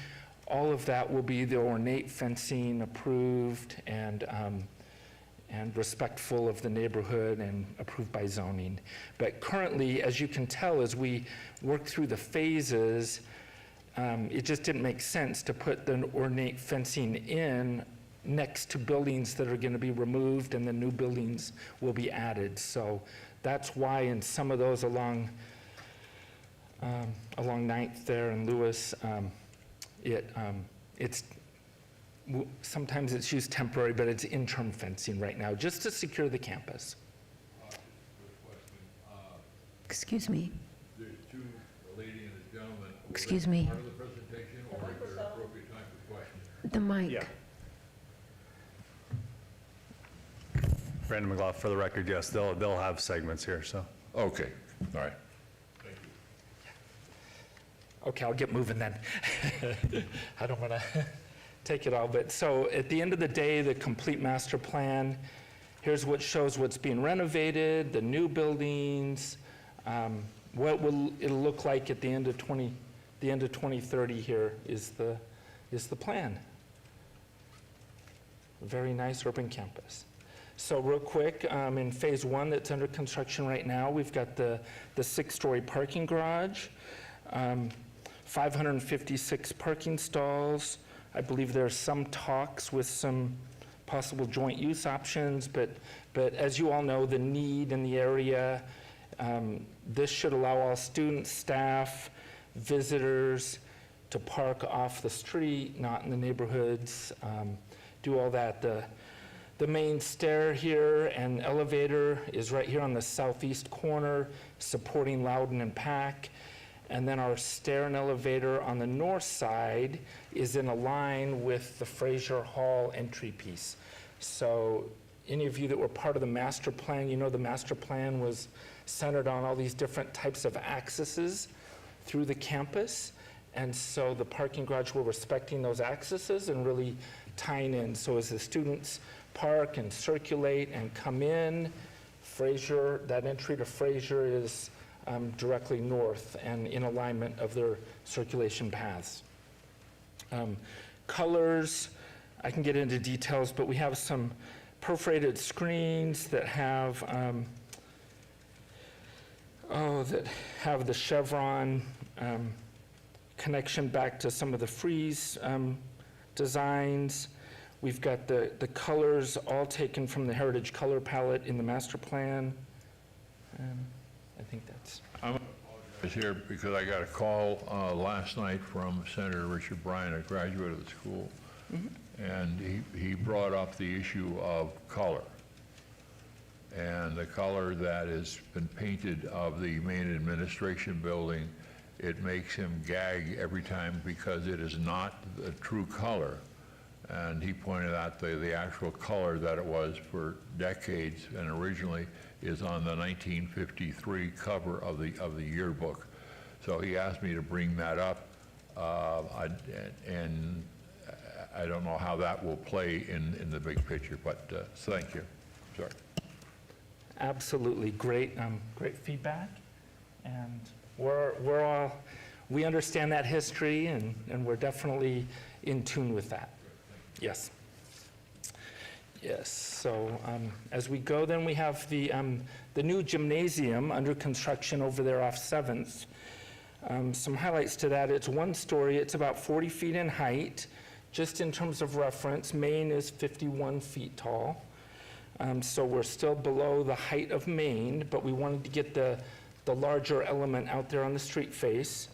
all of that will be the ornate fencing approved and respectful of the neighborhood and approved by zoning. But currently, as you can tell, as we work through the phases, it just didn't make sense to put the ornate fencing in next to buildings that are going to be removed and the new buildings will be added. So that's why in some of those along 9th there and Lewis, sometimes it's used temporary, but it's interim fencing right now, just to secure the campus. Excuse me. There's two, a lady and a gentleman. Excuse me. Part of the presentation, or is there appropriate time for questions? The mic. Brandon McLaughlin, for the record, yes, they'll have segments here, so. Okay, all right. Thank you. Okay, I'll get moving then. I don't want to take it all, but so at the end of the day, the complete master plan, here's what shows what's being renovated, the new buildings, what will it'll look like at the end of 2030 here is the plan. a very nice urban campus. So real quick, in phase one that's under construction right now, we've got the 6-story parking garage, 556 parking stalls. I believe there are some talks with some possible joint use options, but as you all know, the need in the area, this should allow all students, staff, visitors to park off the street, not in the neighborhoods, do all that. The main stair here and elevator is right here on the southeast corner, supporting Loudon and Pack. And then our stair and elevator on the north side is in a line with the Fraser Hall entry piece. So any of you that were part of the master plan, you know the master plan was centered on all these different types of accesses through the campus. And so the parking garage, we're respecting those accesses and really tying in. So as the students park and circulate and come in, Fraser, that entry to Fraser is directly north and in alignment of their circulation paths. Colors, I can get into details, but we have some perforated screens that have the chevron connection back to some of the frieze designs. We've got the colors all taken from the Heritage Color Palette in the master plan. I think that's... I'm here because I got a call last night from Senator Richard Bryan, a graduate of the school, and he brought up the issue of color. And the color that has been painted of the main administration building, it makes him gag every time because it is not the true color. And he pointed out the actual color that it was for decades and originally is on the 1953 cover of the yearbook. So he asked me to bring that up, and I don't know how that will play in the big picture, but thank you. Sorry. Absolutely great, great feedback, and we understand that history, and we're definitely in tune with that. Yes. Yes. So as we go, then we have the new gymnasium under construction over there off 7th. Some highlights to that: it's 1 story. It's about 40 feet in height. Just in terms of reference, Maine is 51 feet tall. So we're still below the height of Maine, but we wanted to get the larger element out there on the street face.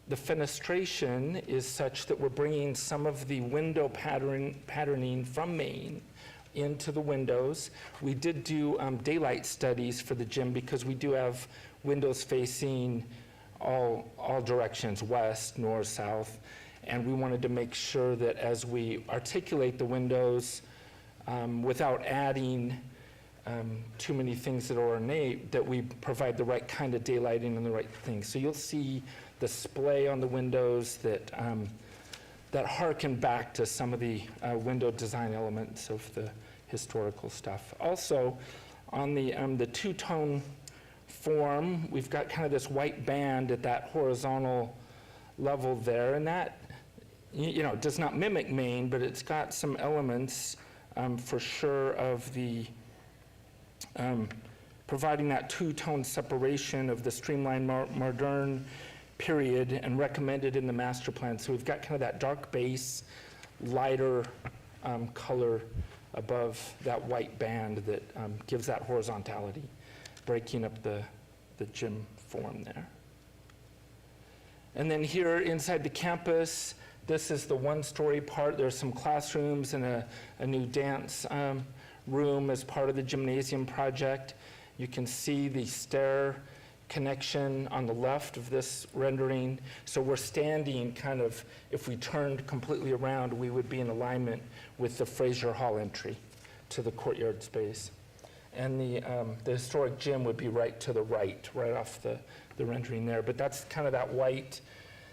The fenestration is such that we're bringing some of the window patterning from Maine into the windows. We did do daylight studies for the gym because we do have windows facing all directions, west, north, south, and we wanted to make sure that as we articulate the windows without adding too many things that are ornate, that we provide the right kind of daylighting and the right things. So you'll see display on the windows that harken back to some of the window design elements of the historical stuff. Also, on the two-tone form, we've got kind of this white band at that horizontal level there, and that does not mimic Maine, but it's got some elements for sure of the providing that two-tone separation of the streamlined modern period and recommended in the master plan. So we've got kind of that dark base, lighter color above that white band that gives that horizontality, breaking up the gym form there. And then here inside the campus, this is the 1-story part. There's some classrooms and a new dance room as part of the gymnasium project. You can see the stair connection on the left of this rendering. So we're standing kind of, if we turned completely around, we would be in alignment with the Fraser Hall entry to the courtyard space. And the historic gym would be right to the right off the rendering there. But that's kind of that white,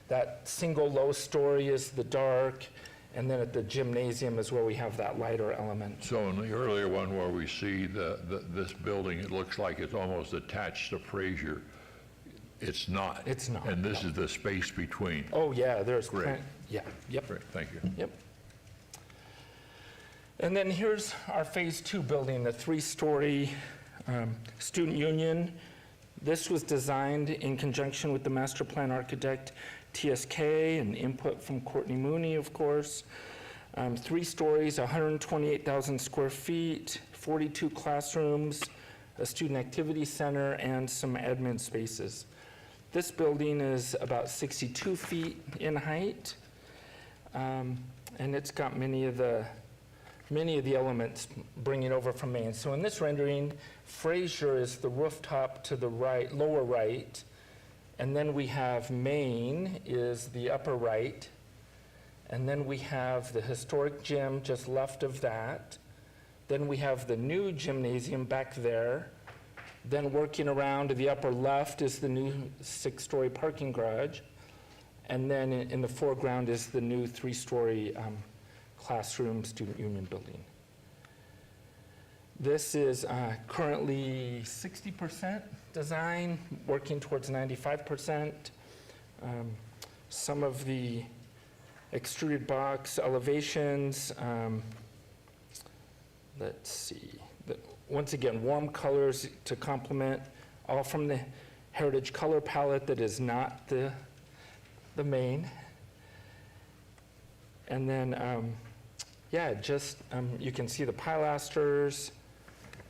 that single low story is the dark, and then at the gymnasium is where we have that lighter element. So in the earlier one where we see this building, it looks like it's almost attached to Fraser. It's not. It's not. And this is the space between. Oh, yeah, there's... Great. Yeah, yep. Great, thank you. Yep. And then here's our Phase 2 building, the 3-story student union. This was designed in conjunction with the master plan architect, TSK, and input from Courtney Mooney, of course. 3 stories, 128,000 square feet, 42 classrooms, a student activity center, and some admin spaces. This building is about 62 feet in height, and it's got many of the elements bringing over from Maine. So in this rendering, Fraser is the rooftop to the right, lower right, and then we have Maine is the upper right, and then we have the historic gym just left of that. Then we have the new gymnasium back there. Then working around to the upper left is the new 6-story parking garage. And then in the foreground is the new 3-story classroom student union building. This is currently 60% design, working towards 95%. Some of the extruded box elevations, let's see. Once again, warm colors to complement, all from the Heritage color palette that is not the main. And then, yeah, just you can see the pilasters.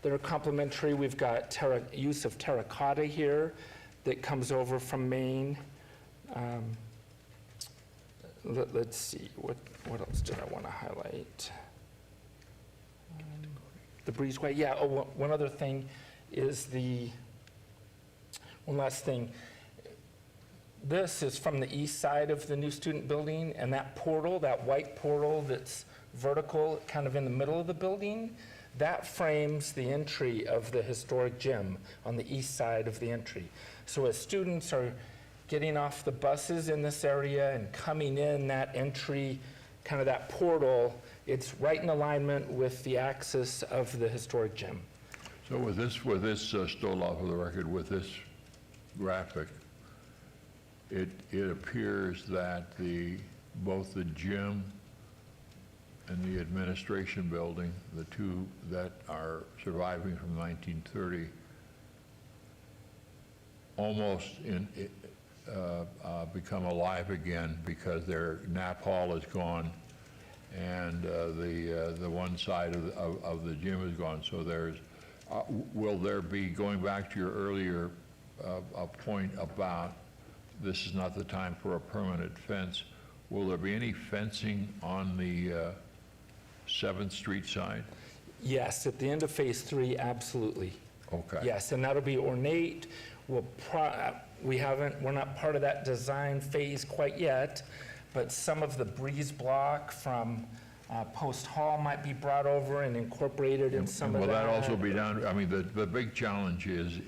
They're complementary. We've got use of terracotta here that comes over from Maine. Let's see, what else did I want to highlight? The breezeway, yeah, oh, one other thing is one last thing. This is from the east side of the new student building, and that portal, that white portal that's vertical, kind of in the middle of the building, that frames the entry of the historic gym on the east side of the entry. So as students are getting off the buses in this area and coming in that entry, kind of that portal, it's right in alignment with the axis of the historic gym. So with this Stoloff for the record, with this graphic, it appears that both the gym and the administration building, the two that are surviving from 1930, almost become alive again because their nap hall is gone and the one side of the gym is gone. So will there be, going back to your earlier point about this is not the time for a permanent fence, will there be any fencing on the 7th Street side? Yes, at the end of Phase 3, absolutely. Okay. Yes, and that'll be ornate. We're not part of that design phase quite yet, but some of the breeze block from Post Hall might be brought over and incorporated in some of that. Will that also be done? I mean, the big challenge is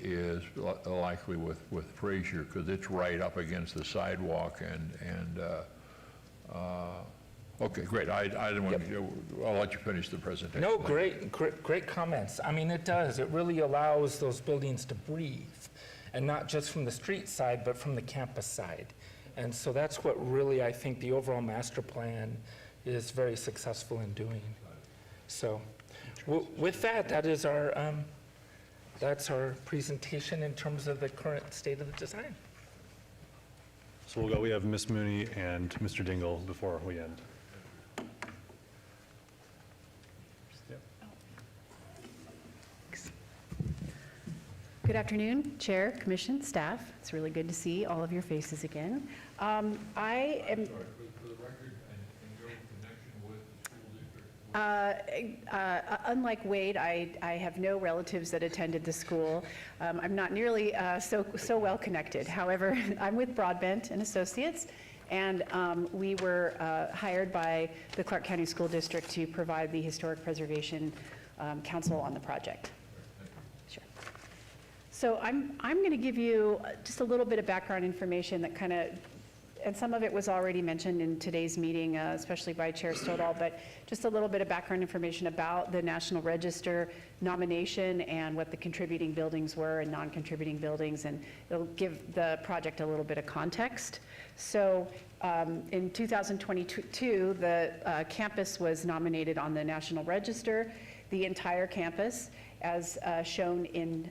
likely with Fraser because it's right up against the sidewalk and okay, great. I didn't want to. I'll let you finish the presentation. No, great comments. I mean, it does. It really allows those buildings to breathe, and not just from the street side, but from the campus side. And so that's what really I think the overall master plan is very successful in doing. So, with that, that's our presentation in terms of the current state of the design. So we have Ms. Mooney and Mr. Dingle before we end. Good afternoon, Chair, Commission, staff. It's really good to see all of your faces again. I am... For the record, and your connection with the school district? Unlike Wade, I have no relatives that attended the school. I'm not nearly so well connected. However, I'm with Broadbent and Associates, and we were hired by the Clark County School District to provide the Historic Preservation Council on the project. Sure. So I'm going to give you just a little bit of background information that kind of and some of it was already mentioned in today's meeting, especially by Chair Stoddall, but just a little bit of background information about the National Register nomination and what the contributing buildings were and non-contributing buildings, and it'll give the project a little bit of context. So in 2022, the campus was nominated on the National Register, the entire campus, as shown in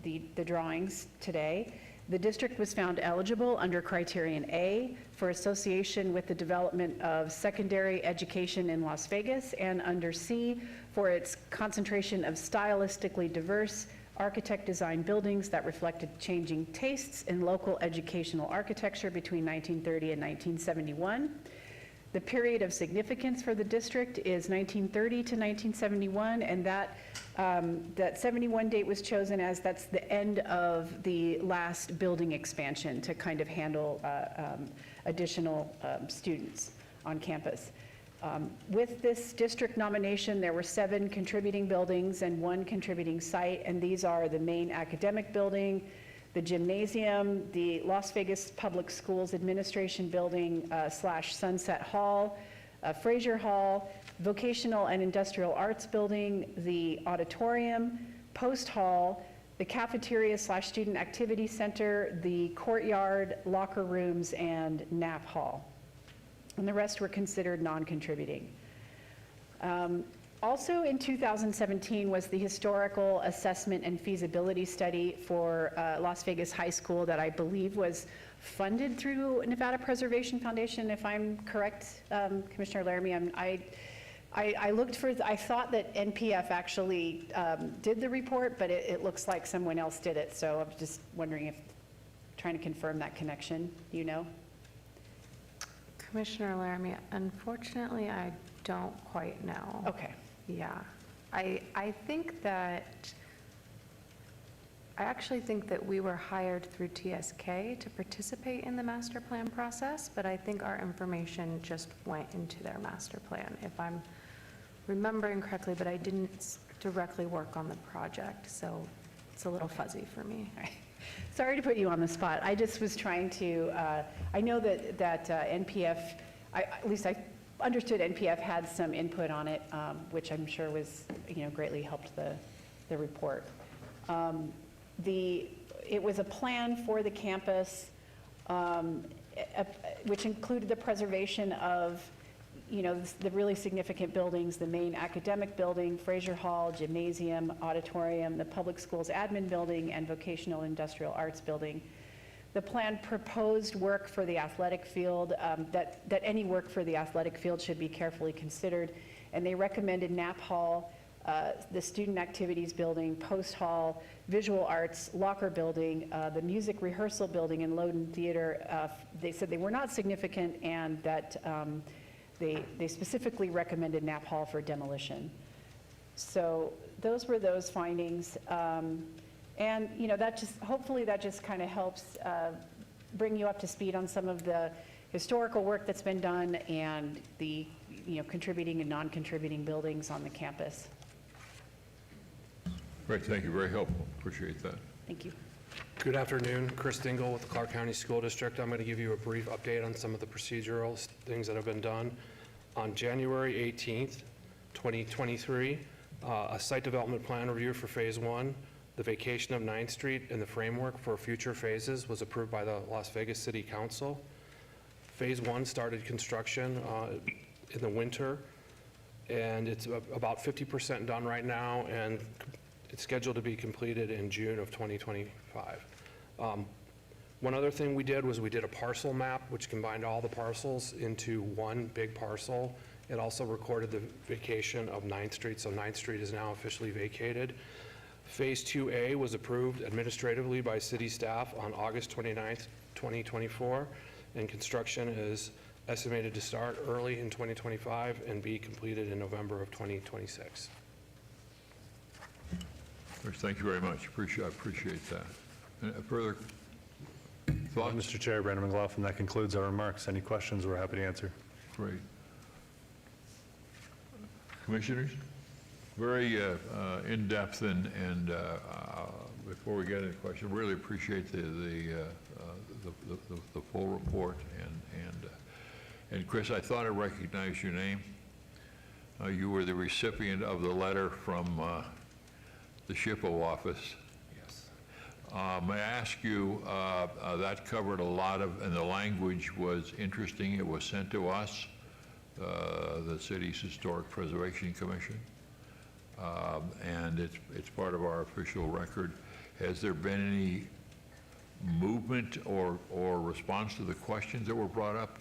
the drawings today. The district was found eligible under criterion A for association with the development of secondary education in Las Vegas, and under C for its concentration of stylistically diverse architect-designed buildings that reflected changing tastes in local educational architecture between 1930 and 1971. The period of significance for the district is 1930 to 1971, and that 71 date was chosen as that's the end of the last building expansion to kind of handle additional students on campus. With this district nomination, there were 7 contributing buildings and 1 contributing site, and these are the main academic building, the gymnasium, the Las Vegas Public Schools Administration Building / Sunset Hall, Frazier Hall, Vocational and Industrial Arts Building, the auditorium, Post Hall, the cafeteria / Student Activity Center, the courtyard, locker rooms, and Knapp Hall. And the rest were considered non-contributing. Also in 2017 was the historical assessment and feasibility study for Las Vegas High School that I believe was funded through Nevada Preservation Foundation, if I'm correct, Commissioner Laramie. I looked for, I thought that NPF actually did the report, but it looks like someone else did it. So I'm just wondering if, trying to confirm that connection, you know? Commissioner Laramie, unfortunately, I don't quite know. Okay. Yeah. I think that, I actually think that we were hired through TSK to participate in the master plan process, but I think our information just went into their master plan, if I'm remembering correctly, but I didn't directly work on the project, so it's a little fuzzy for me. Sorry to put you on the spot. I just was trying to, I know that NPF, at least I understood NPF had some input on it, which I'm sure was, greatly helped the report. It was a plan for the campus, which included the preservation of, the really significant buildings, the main academic building, Frazier Hall, gymnasium, auditorium, the public schools admin building, and vocational industrial arts building. The plan proposed work for the athletic field, that any work for the athletic field should be carefully considered, and they recommended Knapp Hall, the student activities building, Post Hall, visual arts, locker building, the music rehearsal building, and Loden Theater. They said they were not significant, and that they specifically recommended Knapp Hall for demolition. So those were those findings. And that just, hopefully that just kind of helps bring you up to speed on some of the historical work that's been done and the contributing and non-contributing buildings on the campus. Great, thank you, very helpful, appreciate that. Thank you. Good afternoon, Chris Dingle with the Clark County School District. I'm going to give you a brief update on some of the procedural things that have been done. On January 18th, 2023, a site development plan review for Phase 1, the vacation of 9th Street, and the framework for future phases was approved by the Las Vegas City Council. Phase 1 started construction in the winter, and it's about 50% done right now, and it's scheduled to be completed in June of 2025. One other thing we did was we did a parcel map, which combined all the parcels into one big parcel. It also recorded the vacation of 9th Street, so 9th Street is now officially vacated. Phase 2A was approved administratively by city staff on August 29th, 2024, and construction is estimated to start early in 2025 and be completed in November of 2026. Thank you very much, I appreciate that. Further thoughts? Mr. Chair, Brandon McLaughlin, that concludes our remarks. Any questions, we're happy to answer. Great. Commissioners, very in-depth, and before we get into the question, really appreciate the the full report. And Chris, I thought I recognized your name. You were the recipient of the letter from the SHPO office. Yes. May I ask you, that covered a lot of, and the language was interesting. It was sent to us, the city's Historic Preservation Commission, and it's part of our official record. Has there been any movement or response to the questions that were brought up?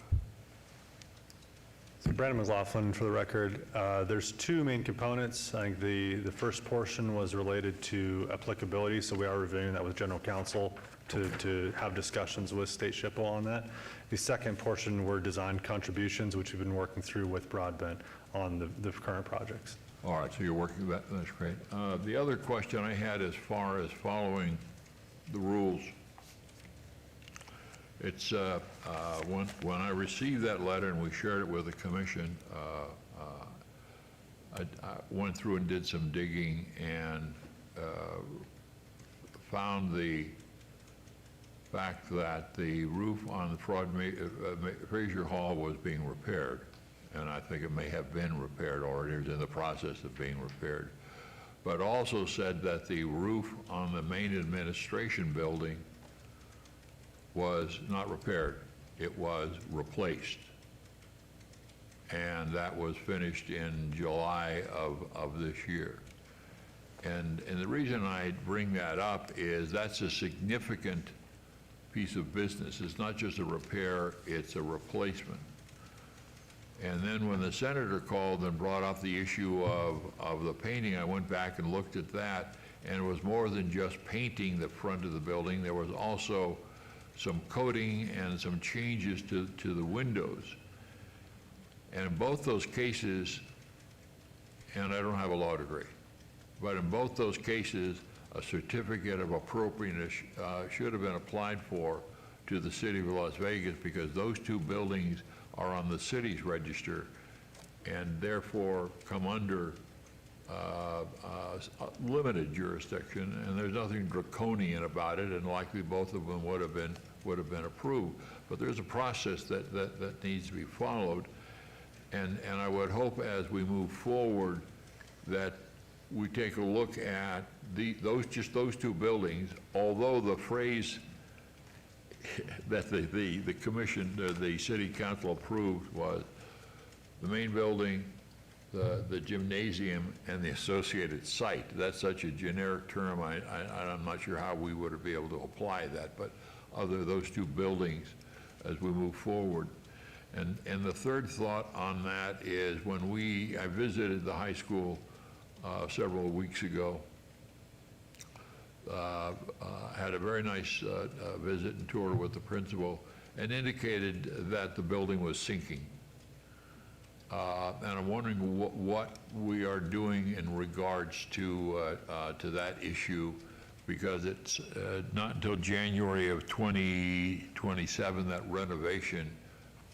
So Brandon McLaughlin, for the record, there's two main components. I think the first portion was related to applicability, so we are reviewing that with general counsel to have discussions with State SHPO on that. The second portion were design contributions, which we've been working through with Broadbent on the current projects. All right, so you're working that, that's great. The other question I had as far as following the rules, it's, when I received that letter and we shared it with the commission, I went through and did some digging and found the fact that the roof on the Fraser Hall was being repaired. And I think it may have been repaired already, it's in the process of being repaired. But also said that the roof on the main administration building was not repaired, it was replaced. And that was finished in July of this year. And the reason I bring that up is that's a significant piece of business. It's not just a repair, it's a replacement. And then when the senator called and brought up the issue of the painting, I went back and looked at that, and it was more than just painting the front of the building. There was also some coating and some changes to the windows. And in both those cases, and I don't have a law degree, but in both those cases, a certificate of appropriateness should have been applied for to the city of Las Vegas, because those two buildings are on the city's register and therefore come under limited jurisdiction, and there's nothing draconian about it, and likely both of them would have been approved. But there's a process that needs to be followed, and I would hope as we move forward that we take a look at those two buildings, although the phrase that the commission, the city council approved was the main building, the gymnasium, and the associated site. That's such a generic term, I'm not sure how we would be able to apply that, but other those two buildings as we move forward. And the third thought on that is when I visited the high school several weeks ago, had a very nice visit and tour with the principal, and indicated that the building was sinking. And I'm wondering what we are doing in regards to that issue, because it's not until January of 2027 that renovation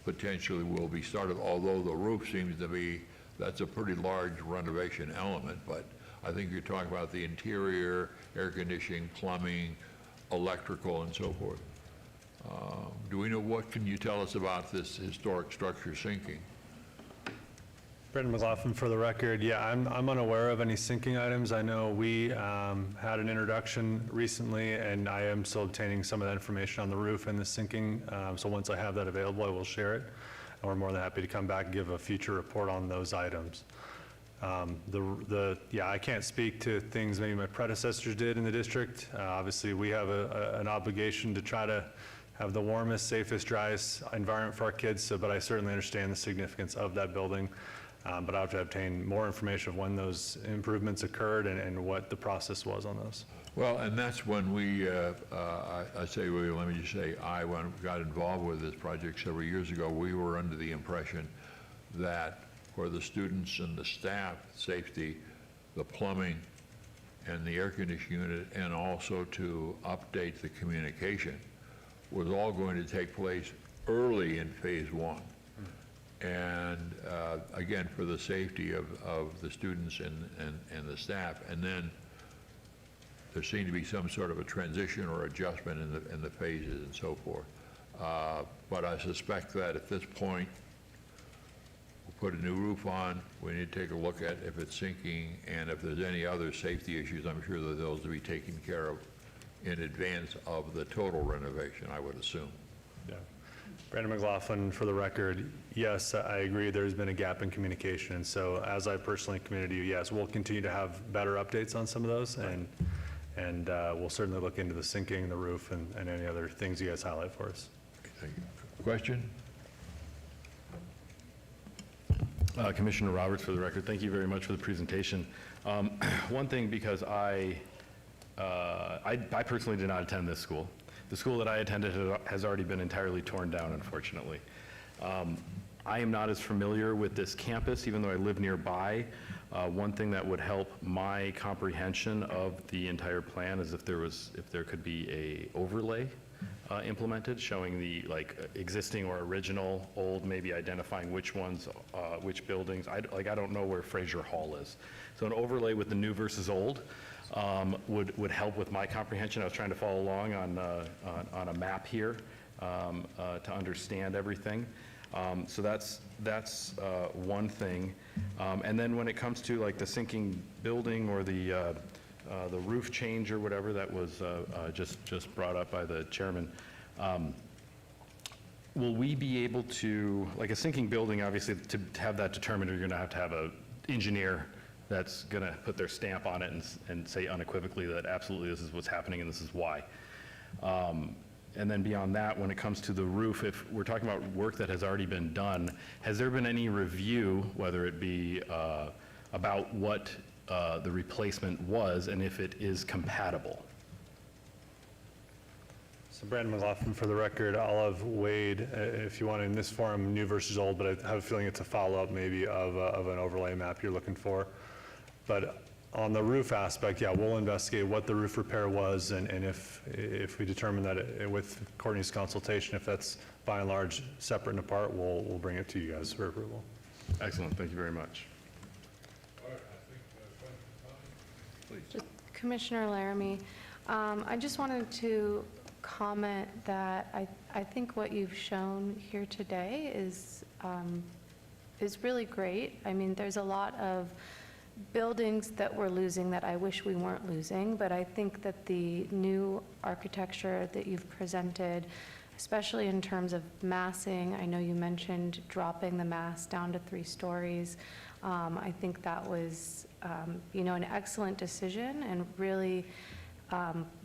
potentially will be started, although the roof seems to be, that's a pretty large renovation element, but I think you're talking about the interior, air conditioning, plumbing, electrical, and so forth. Do we know, what can you tell us about this historic structure sinking? Brendan McLaughlin, for the record, yeah, I'm unaware of any sinking items. I know we had an introduction recently, and I am still obtaining some of that information on the roof and the sinking. So once I have that available, I will share it. And we're more than happy to come back and give a future report on those items. Yeah, I can't speak to things maybe my predecessors did in the district. Obviously, we have an obligation to try to have the warmest, safest, driest environment for our kids, but I certainly understand the significance of that building. But I'll have to obtain more information of when those improvements occurred and what the process was on those. Well, and that's when we, I say we, let me just say, when we got involved with this project several years ago, we were under the impression that for the students and the staff safety, the plumbing and the air conditioning unit, and also to update the communication, was all going to take place early in phase one. And again, for the safety of the students and the staff. And then there seemed to be some sort of a transition or adjustment in the phases and so forth. But I suspect that at this point, we'll put a new roof on, we need to take a look at if it's sinking, and if there's any other safety issues, I'm sure that those will be taken care of in advance of the total renovation, I would assume. Yeah. Brandon McLaughlin, for the record, yes, I agree, there's been a gap in communication, and so as I personally committed to you, yes, we'll continue to have better updates on some of those, and we'll certainly look into the sinking, the roof, and any other things you guys highlight for us. Thank you. Question? Commissioner Roberts, for the record, thank you very much for the presentation. One thing, because I personally did not attend this school. The school that I attended has already been entirely torn down, unfortunately. I am not as familiar with this campus, even though I live nearby. One thing that would help my comprehension of the entire plan is if there could be a overlay implemented, showing the existing or original, old, maybe identifying which ones, which buildings. I don't know where Fraser Hall is. So an overlay with the new versus old would help with my comprehension. I was trying to follow along on a map here to understand everything. So that's one thing. And then when it comes to like the sinking building or the roof change or whatever that was just brought up by the chairman, will we be able to, like a sinking building, obviously to have that determined, you're going to have an engineer that's going to put their stamp on it and say unequivocally that absolutely this is what's happening and this is why. And then beyond that, when it comes to the roof, if we're talking about work that has already been done, has there been any review, whether it be about what the replacement was and if it is compatible? So Brandon McLaughlin, for the record, I'll have Wade, if you want in this forum, new versus old, but I have a feeling it's a follow-up maybe of an overlay map you're looking for. But on the roof aspect, yeah, we'll investigate what the roof repair was, and if we determine that with Courtney's consultation, if that's by and large separate and apart, we'll bring it to you guys for approval. Excellent, thank you very much. Commissioner Laramie, I just wanted to comment that I think what you've shown here today is really great. I mean, there's a lot of buildings that we're losing that I wish we weren't losing, but I think that the new architecture that you've presented, especially in terms of massing, I know you mentioned dropping the mass down to 3 stories. I think that was, an excellent decision, and really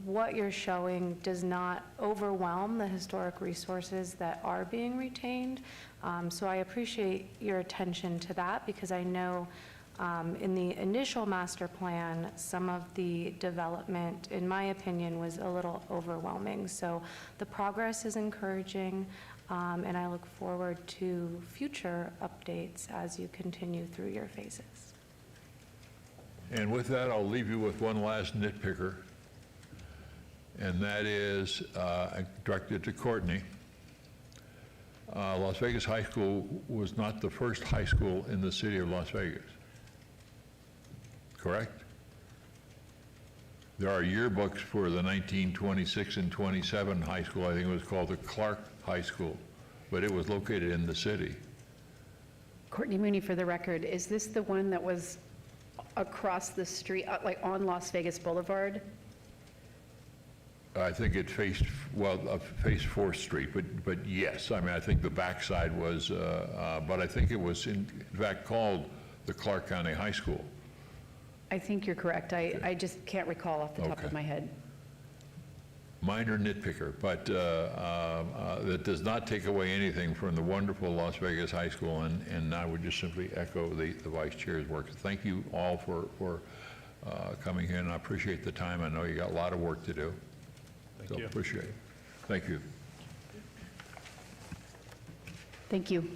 what you're showing does not overwhelm the historic resources that are being retained. So I appreciate your attention to that, because I know in the initial master plan, some of the development, in my opinion, was a little overwhelming. So the progress is encouraging, and I look forward to future updates as you continue through your phases. And with that, I'll leave you with one last nitpicker, and that is directed to Courtney. Las Vegas High School was not the first high school in the city of Las Vegas. Correct? There are yearbooks for the 1926 and 27 high school. I think it was called the Clark High School, but it was located in the city. Courtney Mooney, for the record, is this the one that was across the street, like on Las Vegas Boulevard? I think it faced 4th Street, but yes, I mean, I think the backside was, but I think it was in fact called the Clark County High School. I think you're correct. I just can't recall off the top Okay. of my head. Minor nitpicker, but that does not take away anything from the wonderful Las Vegas High School, and I would just simply echo the Vice Chair's work. Thank you all for coming here, and I appreciate the time. I know you got a lot of work to do. Thank you. Appreciate it. Thank you. Thank you.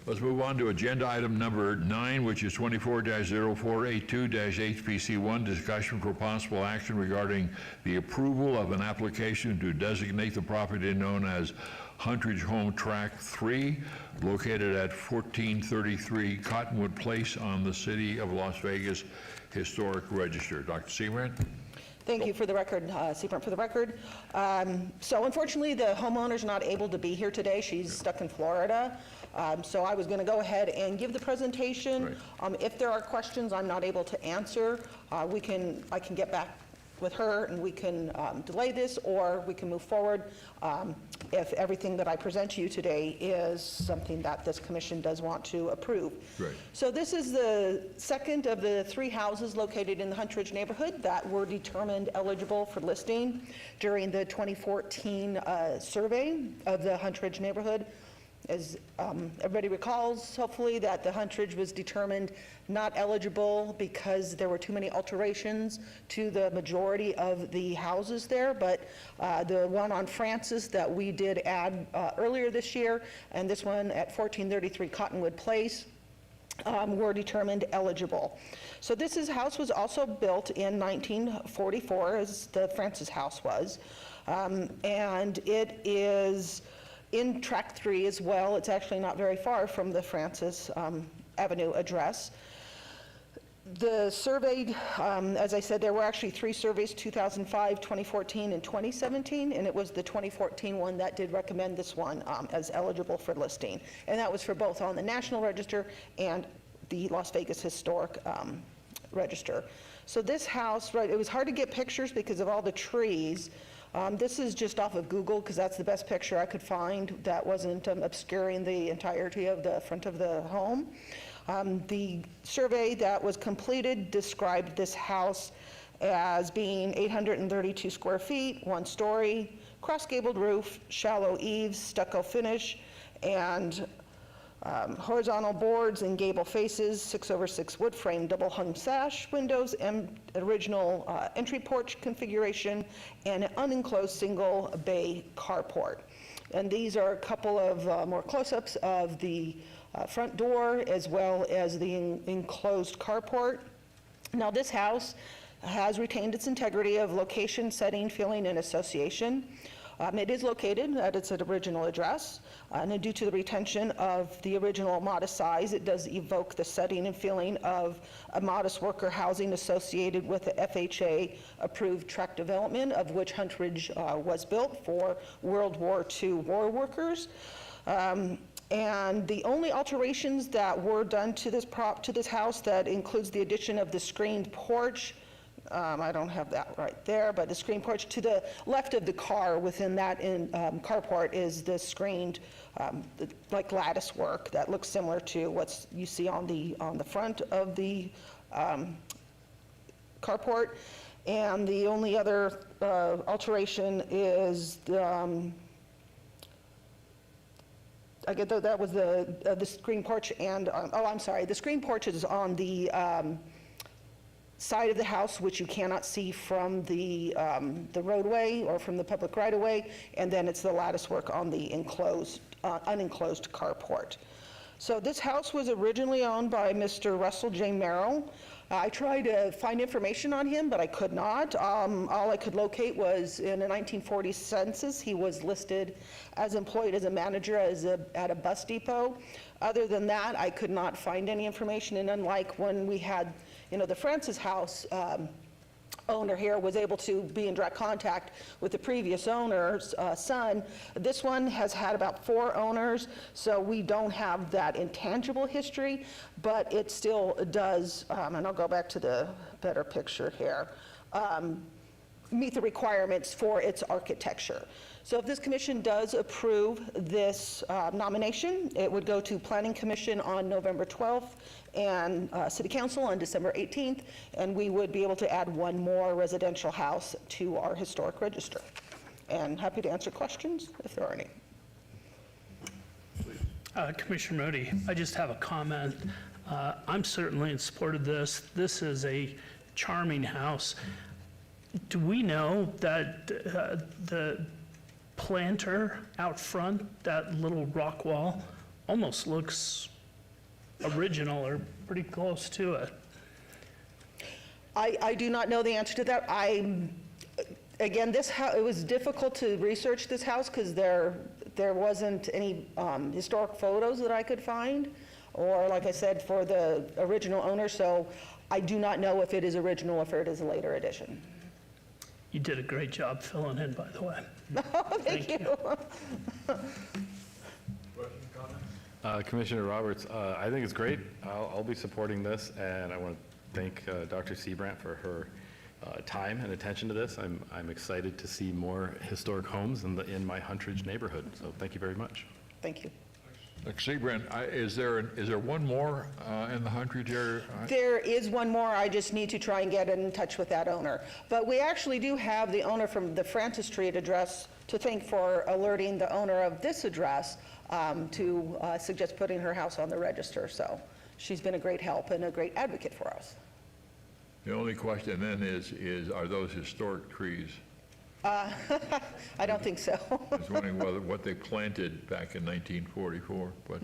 Let's move on to agenda item number 9, which is 24-0482-HPC1, discussion for possible action regarding the approval of an application to designate the property known as Huntridge Home Tract 3, located at 1433 Cottonwood Place on the City of Las Vegas Historic Register. Dr. Seabrand? Thank you for the record, Seabrand for the record. So unfortunately, the homeowner's not able to be here today. She's stuck in Florida. So I was going to go ahead and give the presentation. If there are questions I'm not able to answer, I can get back with her and we can delay this, or we can move forward if everything that I present to you today is something that this commission does want to approve. Right. So this is the second of the 3 houses located in the Huntridge neighborhood that were determined eligible for listing during the 2014 survey of the Huntridge neighborhood. As everybody recalls, hopefully, that the Huntridge was determined not eligible because there were too many alterations to the majority of the houses there, but the one on Francis that we did add earlier this year, and this one at 1433 Cottonwood Place, were determined eligible. So this house was also built in 1944, as the Francis house was, and it is in Tract 3 as well. It's actually not very far from the Francis Avenue address. The survey, as I said, there were actually 3 surveys, 2005, 2014, and 2017, and it was the 2014 one that did recommend this one as eligible for listing. And that was for both on the National Register and the Las Vegas Historic Register. So this house, right, it was hard to get pictures because of all the trees. This is just off of Google because that's the best picture I could find that wasn't obscuring the entirety of the front of the home. The survey that was completed described this house as being 832 square feet, 1 story, cross-gabled roof, shallow eaves, stucco finish, and horizontal boards and gable faces, 6/6 wood frame double hung sash windows, and original entry porch configuration, and an unenclosed single bay carport. And these are a couple of more close-ups of the front door as well as the enclosed carport. Now this house has retained its integrity of location, setting, feeling, and association. It is located at its original address, and due to the retention of the original modest size, it does evoke the setting and feeling of a modest worker housing associated with the FHA-approved tract development, of which Huntridge was built for World War II war workers. And the only alterations that were done to this house, that includes the addition of the screened porch. I don't have that right there, but the screen porch to the left of the car within that carport is the screened like lattice work that looks similar to what you see on the front of the carport. And the only other alteration is I get that was the screen porch, and oh, I'm sorry, the screen porch is on the side of the house, which you cannot see from the roadway or from the public right-of-way, and then it's the lattice work on the unenclosed carport. So this house was originally owned by Mr. Russell J. Merrill. I tried to find information on him, but I could not. All I could locate was in a 1940 census, he was listed as employed as a manager at a bus depot. Other than that, I could not find any information, and unlike when we had the Francis house owner here was able to be in direct contact with the previous owner's son. This one has had about 4 owners, so we don't have that intangible history, but it still does, and I'll go back to the better picture here, meet the requirements for its architecture. So if this commission does approve this nomination, it would go to Planning Commission on November 12th and City Council on December 18th, and we would be able to add 1 more residential house to our historic register. And happy to answer questions if there are any. Commissioner Moody, I just have a comment. I'm certainly in support of this. This is a charming house. Do we know that the planter out front, that little rock wall, almost looks original or pretty close to it? I do not know the answer to that. Again, it was difficult to research this house because there there wasn't any historic photos that I could find, or like I said, for the original owner, so I do not know if it is original or if it is a later edition. You did a great job filling in, by the way. Thank you. Commissioner Roberts, I think it's great. I'll be supporting this, and I want to thank Dr. Seabrandt for her time and attention to this. I'm excited to see more historic homes in my Huntridge neighborhood, so thank you very much. Thank you. Dr. Seabrandt, is there one more in the Huntridge area? There is one more, I just need to try and get in touch with that owner. But we actually do have the owner from the Francis Street address to thank for alerting the owner of this address to suggest putting her house on the register. So she's been a great help and a great advocate for us. The only question then is are those historic trees? I don't think so. I was wondering what they planted back in 1944, but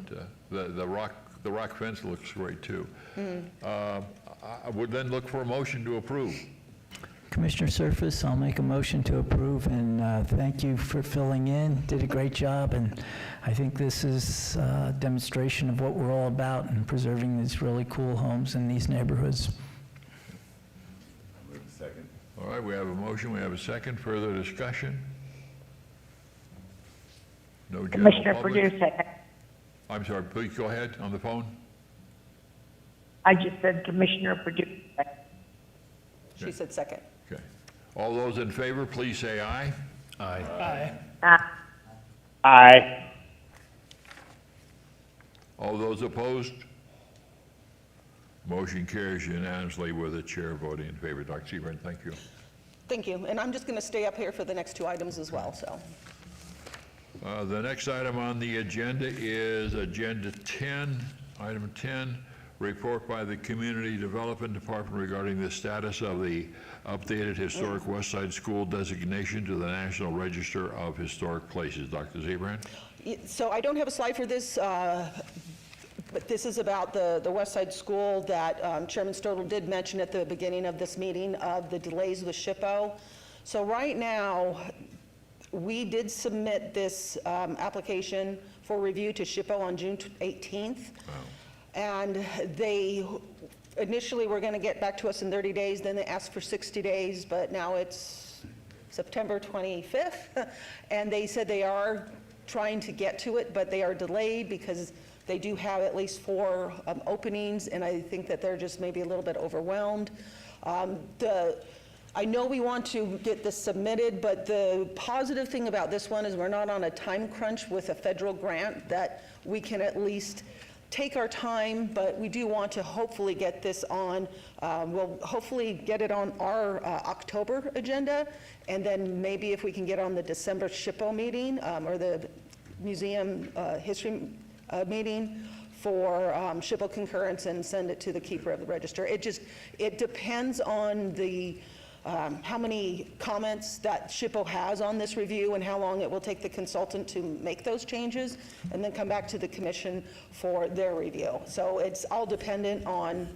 the rock fence looks great too. I would then look for a motion to approve. Commissioner Surface, I'll make a motion to approve, and thank you for filling in. Did a great job, and I think this is a demonstration of what we're all about in preserving these really cool homes in these neighborhoods. Second. All right, we have a motion, we have a second. Further discussion? No general Commissioner public? Purdue, second. I'm sorry, please go ahead on the phone. I just said Commissioner Purdue, second. She said second. Okay. All those in favor, please say aye. Aye. Aye. All those opposed? Motion carries unanimously with the chair voting in favor. Dr. Seabrandt, thank you. Thank you. And I'm just going to stay up here for the next two items as well, so. The next item on the agenda is Agenda 10, Item 10, report by the Community Development Department regarding the status of the updated historic West Side School designation to the National Register of Historic Places. Dr. Seabrandt? So I don't have a slide for this, but this is about the West Side School that Chairman Stodel did mention at the beginning of this meeting of the delays with SHPO. So right now, we did submit this application for review to SHPO on June 18th. Wow. And they initially were going to get back to us in 30 days, then they asked for 60 days, but now it's September 25th. And they said they are trying to get to it, but they are delayed because they do have at least 4 openings, and I think that they're just maybe a little bit overwhelmed. I know we want to get this submitted, but the positive thing about this one is we're not on a time crunch with a federal grant, that we can at least take our time, but we do want to hopefully get this on, we'll hopefully get it on our October agenda, and then maybe if we can get on the December SHPO meeting, or the museum history meeting for SHPO concurrence and send it to the keeper of the register. It depends on the how many comments that SHPO has on this review and how long it will take the consultant to make those changes and then come back to the commission for their review. So it's all dependent on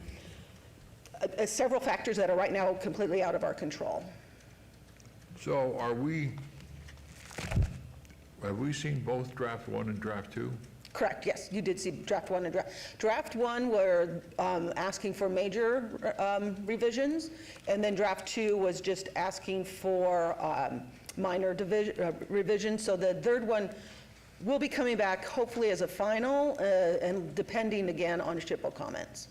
several factors that are right now completely out of our control. So have we seen both draft 1 and draft 2? Correct, yes, you did see draft 1 and draft 1 were asking for major revisions, and then draft 2 was just asking for minor revisions. So the third one will be coming back hopefully as a final, and depending again on SHPO comments.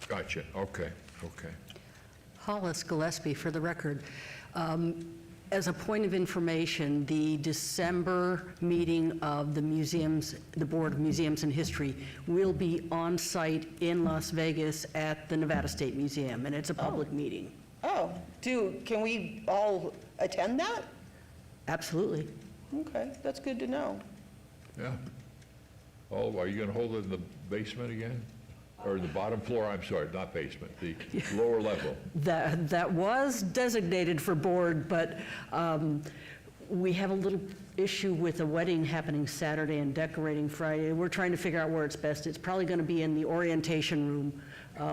Gotcha, okay. Hollis Gillespie, for the record. As a point of information, the December meeting of the museums, the Board of Museums and History, will be on site in Las Vegas at the Nevada State Museum, and it's a public meeting. Oh, can we all attend that? Absolutely. Okay, that's good to know. Yeah. Oh, are you going to hold it in the basement again? Or the bottom floor, I'm sorry, not basement, the lower level. That was designated for board, but we have a little issue with a wedding happening Saturday and decorating Friday. We're trying to figure out where it's best. It's probably going to be in the orientation room,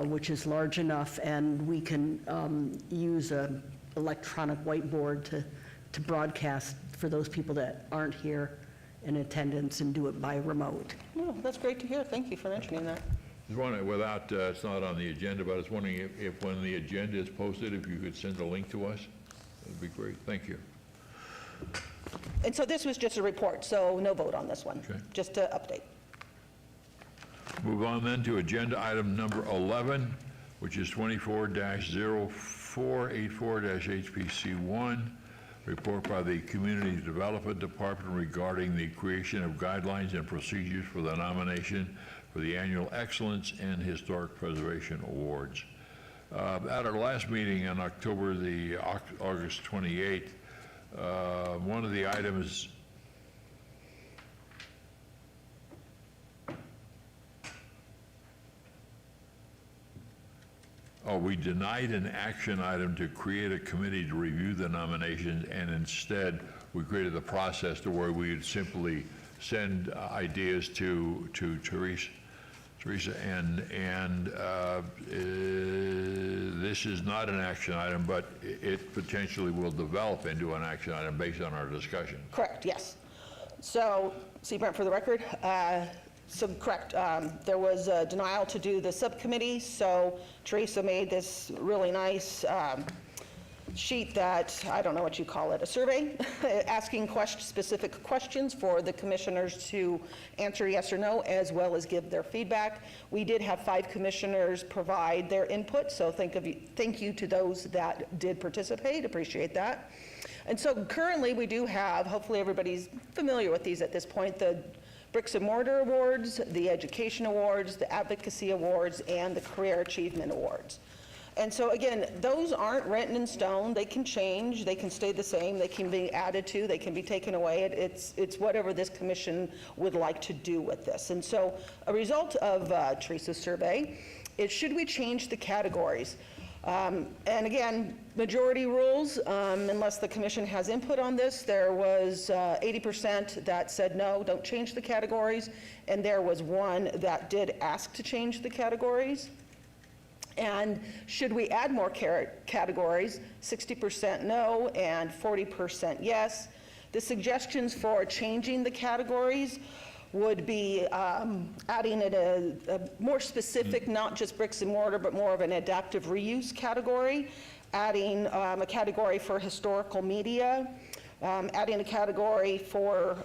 which is large enough, and we can use an electronic whiteboard to broadcast for those people that aren't here in attendance and do it by remote. Oh, that's great to hear. Thank you for mentioning that. Just wondering, without, it's not on the agenda, but I was wondering if when the agenda is posted, if you could send a link to us, that'd be great. Thank you. And so this was just a report, so no vote on this one, Okay. just to update. Move on then to agenda item number 11, which is 24-0484-HPC1, report by the Community Development Department regarding the creation of guidelines and procedures for the nomination for the Annual Excellence and Historic Preservation Awards. At our last meeting on August 28th, one of the items we denied an action item to create a committee to review the nominations, and instead we created the process to where we would simply send ideas to Teresa, and this is not an action item, but it potentially will develop into an action item based on our discussion. Correct, yes. So, see, Brent, for the record, so correct, there was a denial to do the subcommittee, so Teresa made this really nice sheet that, I don't know what you call it, a survey, asking specific questions for the commissioners to answer yes or no, as well as give their feedback. We did have 5 commissioners provide their input, so thank you to those that did participate, appreciate that. And so currently we do have, hopefully everybody's familiar with these at this point, the Bricks and Mortar Awards, the Education Awards, the Advocacy Awards, and the Career Achievement Awards. And so again, those aren't written in stone. They can change, they can stay the same, they can be added to, they can be taken away. It's whatever this commission would like to do with this. And so a result of Teresa's survey is, should we change the categories? And again, majority rules, unless the commission has input on this, there was 80% that said no, don't change the categories, and there was 1 that did ask to change the categories. And should we add more categories? 60% no and 40% yes. The suggestions for changing the categories would be adding a more specific, not just bricks and mortar, but more of an adaptive reuse category, adding a category for historical media, adding a category for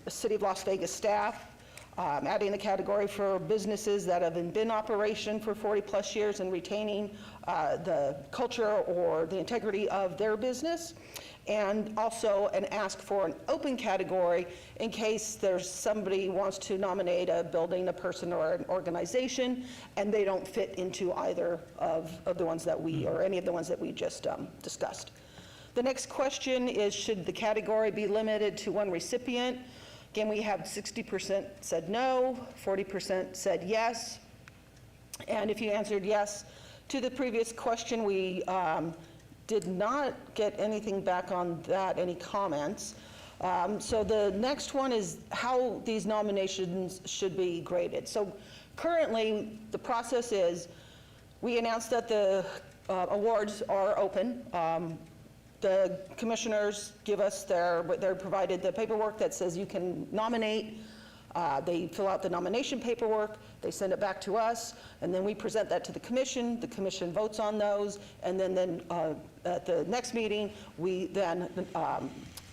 City of Las Vegas staff, adding a category for businesses that have been in operation for 40+ years and retaining the culture or the integrity of their business, and also an ask for an open category in case there's somebody who wants to nominate a building, a person, or an organization, and they don't fit into either of the ones that we, or any of the ones that we just discussed. The next question is, should the category be limited to 1 recipient? Again, we have 60% said no, 40% said yes. And if you answered yes to the previous question, we did not get anything back on that, any comments. So the next one is how these nominations should be graded. So currently, the process is, we announced that the awards are open. The commissioners give us they're provided the paperwork that says you can nominate. They fill out the nomination paperwork, they send it back to us, and then we present that to the commission votes on those, and then at the next meeting, we then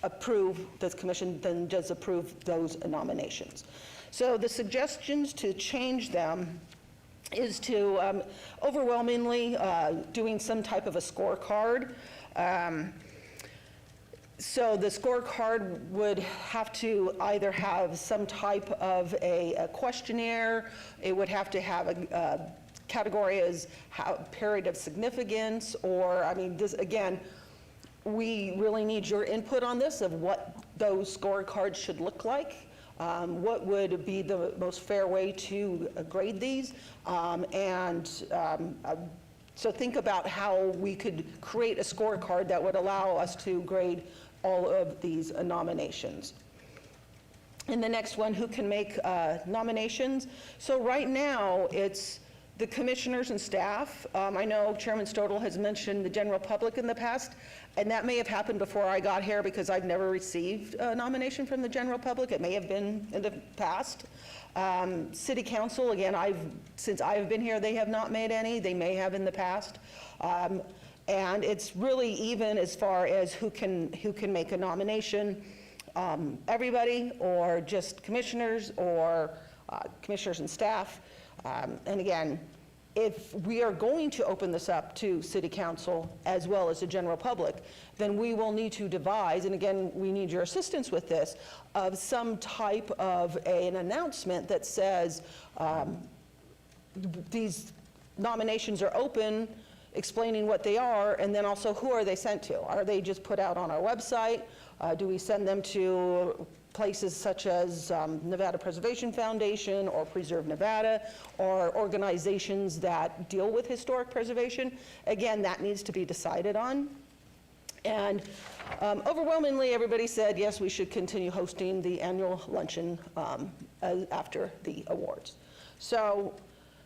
approve, the commission then does approve those nominations. So the suggestions to change them is to overwhelmingly doing some type of a scorecard. So the scorecard would have to either have some type of a questionnaire, it would have to have a category as period of significance, or, I mean, this, again, we really need your input on this, of what those scorecards should look like. What would be the most fair way to grade these, so think about how we could create a scorecard that would allow us to grade all of these nominations. And the next one, who can make nominations? So right now, it's the commissioners and staff. I know Chairman Stodel has mentioned the general public in the past, and that may have happened before I got here because I've never received a nomination from the general public. It may have been in the past. City council, again, since I've been here, they have not made any. They may have in the past. And it's really even as far as who can make a nomination. Everybody, or just commissioners, or commissioners and staff. And again, if we are going to open this up to city council as well as the general public, then we will need to devise, and again, we need your assistance with this, of some type of an announcement that says these nominations are open, explaining what they are, and then also who are they sent to? Are they just put out on our website? Do we send them to places such as Nevada Preservation Foundation or Preserve Nevada, or organizations that deal with historic preservation? Again, that needs to be decided on. And overwhelmingly, everybody said, yes, we should continue hosting the annual luncheon after the awards. So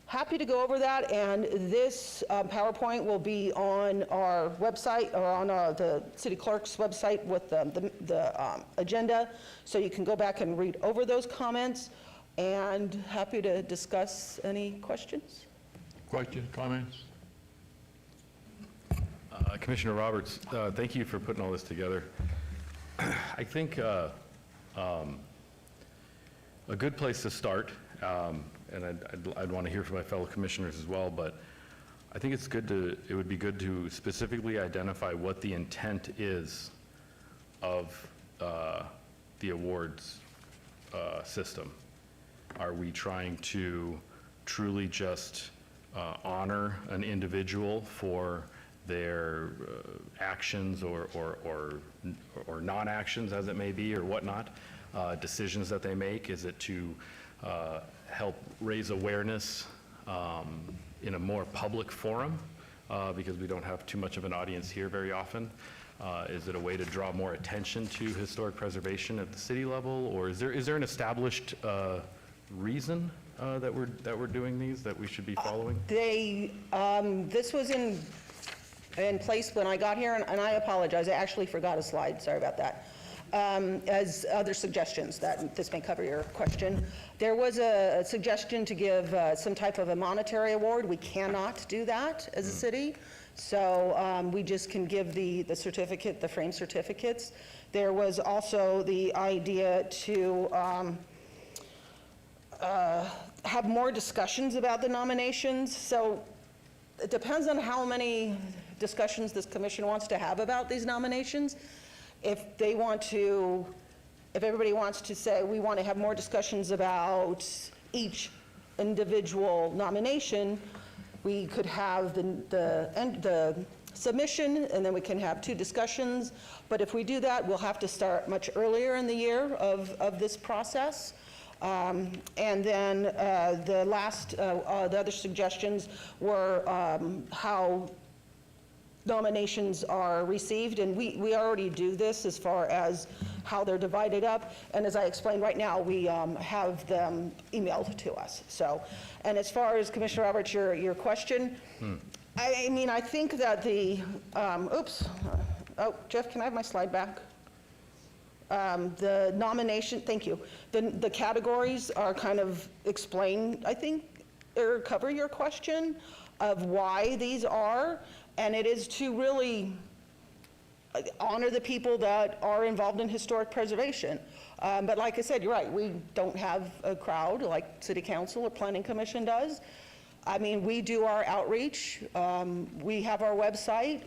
happy to go over that, and this PowerPoint will be on our website, or on the city clerk's website with the agenda, so you can go back and read over those comments, and happy to discuss any questions. Questions, comments? Commissioner Roberts, thank you for putting all this together. I think a good place to start, and I'd want to hear from my fellow commissioners as well, but I think it would be good to specifically identify what the intent is of the awards system. Are we trying to truly just honor an individual for their actions or non-actions, as it may be, or whatnot, decisions that they make? Is it to help raise awareness in a more public forum, because we don't have too much of an audience here very often? Is it a way to draw more attention to historic preservation at the city level, or is there an established reason that we're doing these, that we should be following? This was in place when I got here, and I apologize, I actually forgot a slide, sorry about that. As other suggestions, that this may cover your question. There was a suggestion to give some type of a monetary award. We cannot do that as a city, so we just can give the certificate, the frame certificates. There was also the idea to have more discussions about the nominations. So it depends on how many discussions this commission wants to have about these nominations. If everybody wants to say, we want to have more discussions about each individual nomination, we could have the submission, and then we can have 2 discussions. But if we do that, we'll have to start much earlier in the year of this process. And then the other suggestions were how nominations are received, and we already do this as far as how they're divided up, and as I explained right now, we have them emailed to us. So, and as far as Commissioner Roberts, your question, I mean, I think that Jeff, can I have my slide back? The nomination, thank you. The categories are kind of explain, I think, or cover your question of why these are. And it is to really honor the people that are involved in historic preservation. But like I said, you're right, we don't have a crowd like City Council or Planning Commission does. I mean, we do our outreach. We have our website.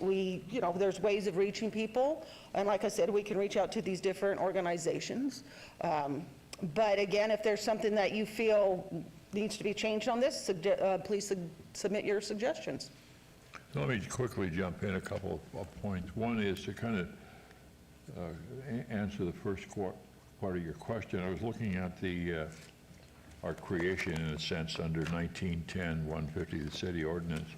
There's ways of reaching people. And like I said, we can reach out to these different organizations. But again, if there's something that you feel needs to be changed on this, please submit your suggestions. Let me quickly jump in a couple of points. One is to kind of answer the first part of your question. I was looking at our creation, in a sense, under 1910-150, the city ordinance.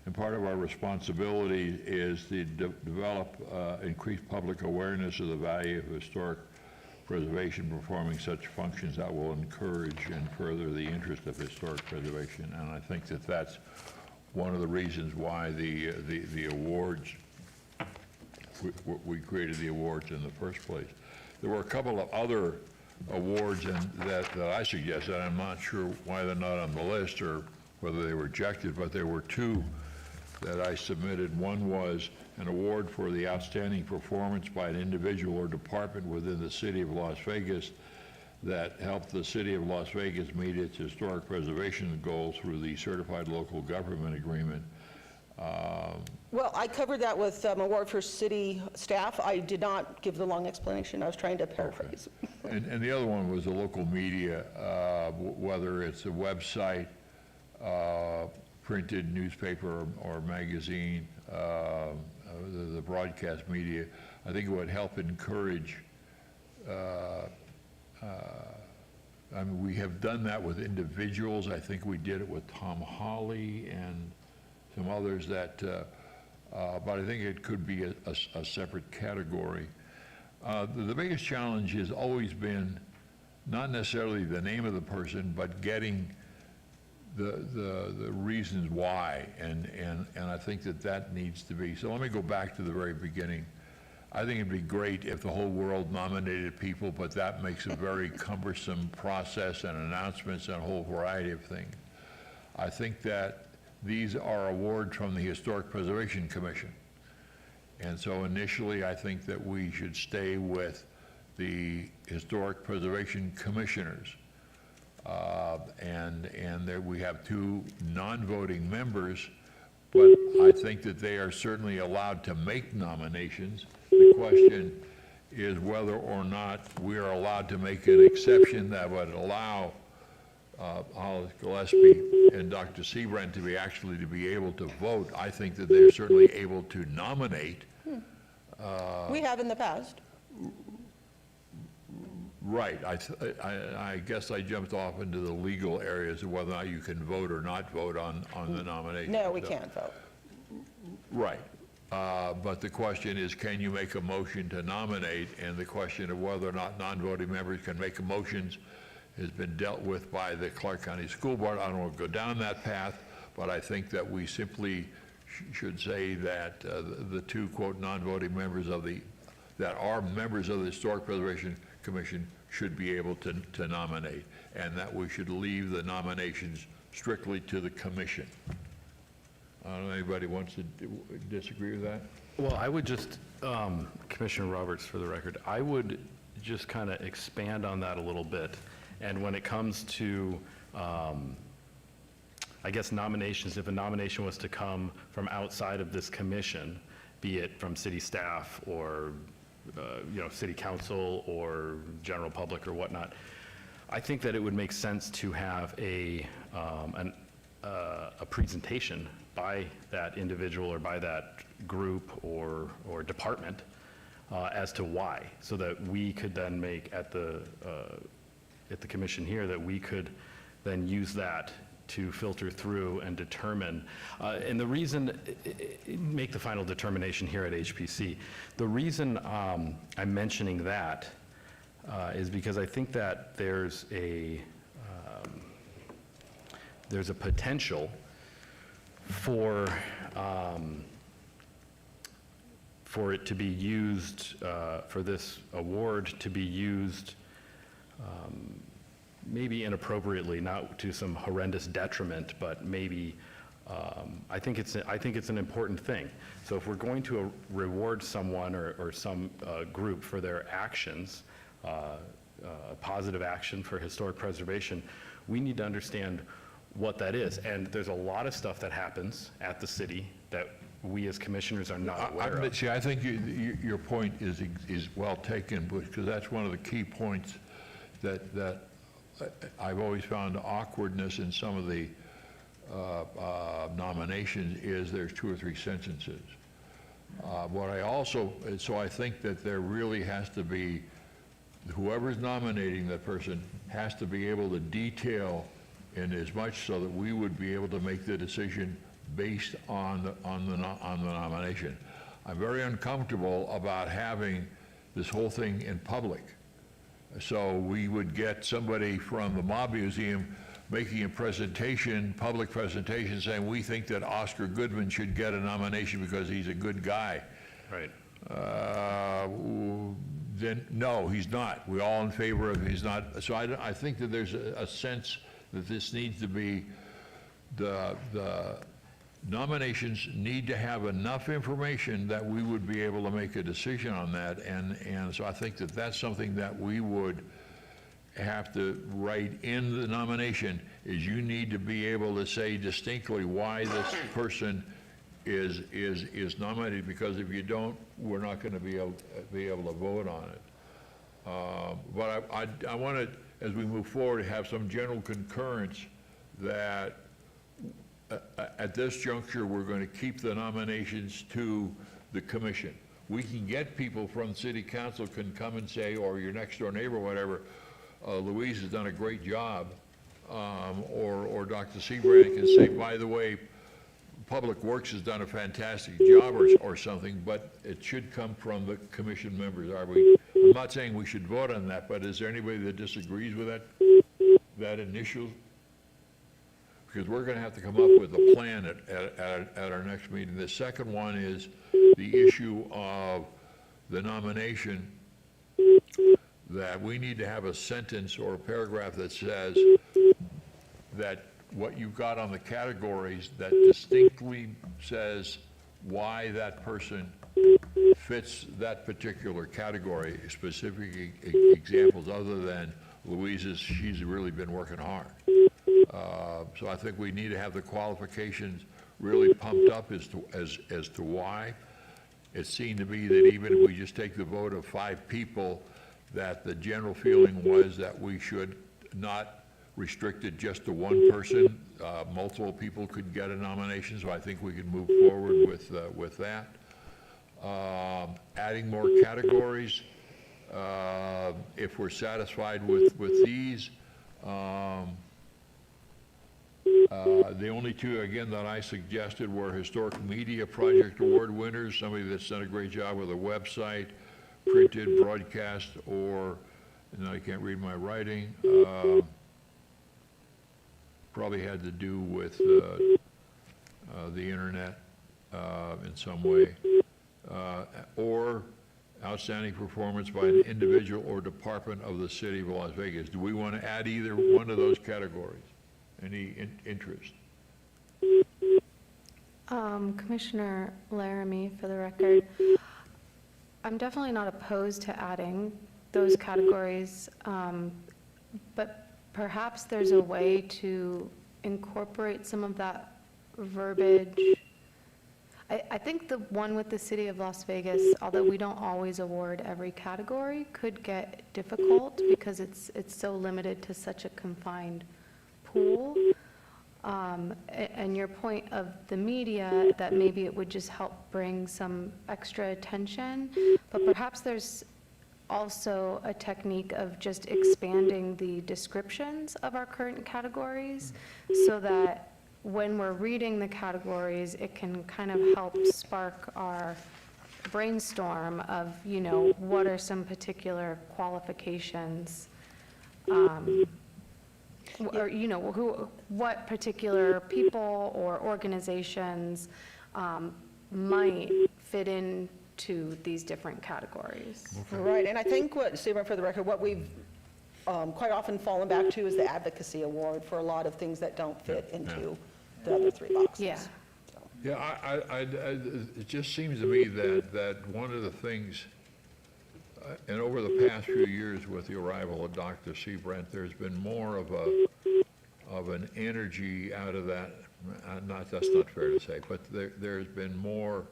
And part of our responsibility is to develop increased public awareness of the value of historic preservation performing such functions that will encourage and further the interest of historic preservation. And I think that that's one of the reasons why the awards, we created the awards in the first place. There were a couple of other awards that I suggested. I'm not sure why they're not on the list or whether they were rejected, but there were two that I submitted. One was an award for the outstanding performance by an individual or department within the city of Las Vegas that helped the city of Las Vegas meet its historic preservation goals through the Certified Local Government Agreement. Well, I covered that with award for city staff. I did not give the long explanation. I was trying to paraphrase. Okay. And the other one was the local media, whether it's a website, printed newspaper or magazine, the broadcast media. I think it would help encourage, I mean, we have done that with individuals. I think we did it with Tom Holly and some others that, but I think it could be a separate category. The biggest challenge has always been not necessarily the name of the person, but getting the reasons why, and I think that needs to be. So let me go back to the very beginning. I think it'd be great if the whole world nominated people, but that makes a very cumbersome process and announcements and a whole variety of things. I think that these are awards from the Historic Preservation Commission. And so initially, I think that we should stay with the Historic Preservation Commissioners. And there we have two non-voting members, but I think that they are certainly allowed to make nominations. The question is whether or not we are allowed to make an exception that would allow Hollis Gillespie and Dr. Seabrand to be able to vote. I think that they're certainly able to nominate. We have in the past. Right. I guess I jumped off into the legal areas of whether or not you can vote or not vote on the nomination. No, we can't vote. Right. But the question is, can you make a motion to nominate? And the question of whether or not non-voting members can make motions has been dealt with by the Clark County School Board. I don't want to go down that path, but I think that we simply should say that the two, quote, non-voting members that are members of the Historic Preservation Commission should be able to nominate, and that we should leave the nominations strictly to the commission. I don't know, anybody wants to disagree with that? Well, I would just, Commissioner Roberts, for the record, I would just kind of expand on that a little bit. And when it comes to, I guess, nominations, if a nomination was to come from outside of this commission, be it from city staff or city council or general public or whatnot, I think that it would make sense to have a presentation by that individual or by that group or department as to why, so that we could then make at the commission here, that we could then use that to filter through and determine, and the reason, make the final determination here at HPC. The reason I'm mentioning that is because I think that there's a potential for it to be used, for this award to be used maybe inappropriately, not to some horrendous detriment, but maybe, I think it's an important thing. So if we're going to reward someone or some group for their actions, positive action for historic preservation, we need to understand what that is. And there's a lot of stuff that happens at the city that we as commissioners are not aware of. See, I think your point is well taken, because that's one of the key points that I've always found awkwardness in some of the nominations is there's 2 or 3 sentences. So I think that there really has to be, whoever's nominating that person has to be able to detail in as much so that we would be able to make the decision based on the nomination. I'm very uncomfortable about having this whole thing in public. So we would get somebody from the Mob Museum making a presentation, public presentation, saying, we think that Oscar Goodman should get a nomination because he's a good guy. Right. Then, no, he's not. We're all in favor of he's not. So I think that there's a sense that this needs to be, the nominations need to have enough information that we would be able to make a decision on that. And so I think that that's something that we would have to write in the nomination, is you need to be able to say distinctly why this person is nominated, because if you don't, we're not going to be able to vote on it. But I want to, as we move forward, have some general concurrence that at this juncture, we're going to keep the nominations to the commission. We can get people from city council can come and say, or your next door neighbor, whatever, Louise has done a great job, or Dr. Seabrand can say, by the way, Public Works has done a fantastic job, or something, but it should come from the commission members. I'm not saying we should vote on that, but is there anybody that disagrees with that initial? Because we're going to have to come up with a plan at our next meeting. The second one is the issue of the nomination, that we need to have a sentence or a paragraph that says that what you've got on the categories that distinctly says why that person fits that particular category, specific examples other than Louise's, she's really been working hard. So I think we need to have the qualifications really pumped up as to why. It seemed to be that even if we just take the vote of 5 people, that the general feeling was that we should not restrict it just to one person. Multiple people could get a nomination, so I think we can move forward with that. Adding more categories, if we're satisfied with these. The only two, again, that I suggested were Historic Media Project Award winners, somebody that's done a great job with a website, printed, broadcast, or, and I can't read my writing, probably had to do with the internet in some way, or outstanding performance by an individual or department of the city of Las Vegas. Do we want to add either one of those categories? Any interest? Commissioner Laramie, for the record, I'm definitely not opposed to adding those categories, but perhaps there's a way to incorporate some of that verbiage. I think the one with the City of Las Vegas, although we don't always award every category, could get difficult because it's so limited to such a confined pool. And your point of the media, that maybe it would just help bring some extra attention, but perhaps there's also a technique of just expanding the descriptions of our current categories so that when we're reading the categories, it can kind of help spark our brainstorm of, you know, what are some particular qualifications, or, you know, what particular people or organizations might fit into these different categories. Right, and I think what, Stephen, for the record, what we've quite often fallen back to is the advocacy award for a lot of things that don't fit into the other 3 boxes. Yeah. Yeah, it just seems to me that one of the things, and over the past few years with the arrival of Dr. Seabrand, there's been more of an energy out of that. That's not fair to say, but there's been more.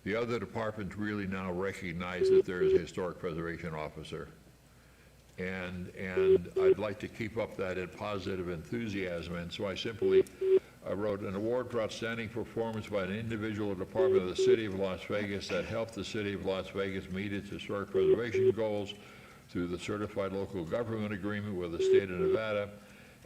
The other departments really now recognize that there is a historic preservation officer. And I'd like to keep up that positive enthusiasm, and so I wrote an award for outstanding performance by an individual or department of the City of Las Vegas that helped the City of Las Vegas meet its historic preservation goals through the Certified Local Government Agreement with the State of Nevada,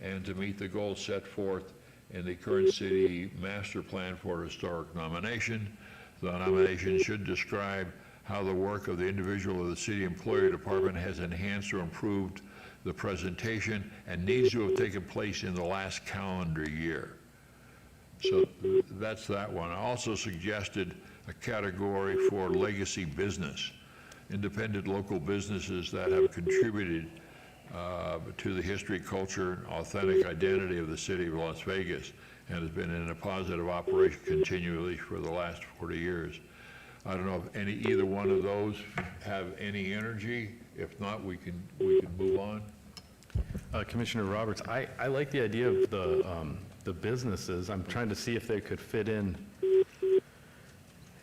and to meet the goals set forth in the current city master plan for historic nomination. The nomination should describe how the work of the individual or the city employer department has enhanced or improved the presentation and needs to have taken place in the last calendar year. So that's that one. I also suggested a category for legacy business, independent local businesses that have contributed to the history, culture, and authentic identity of the city of Las Vegas and has been in a positive operation continually for the last 40 years. I don't know if either one of those have any energy. If not, we can move on. Commissioner Roberts, I like the idea of the businesses. I'm trying to see if they could fit in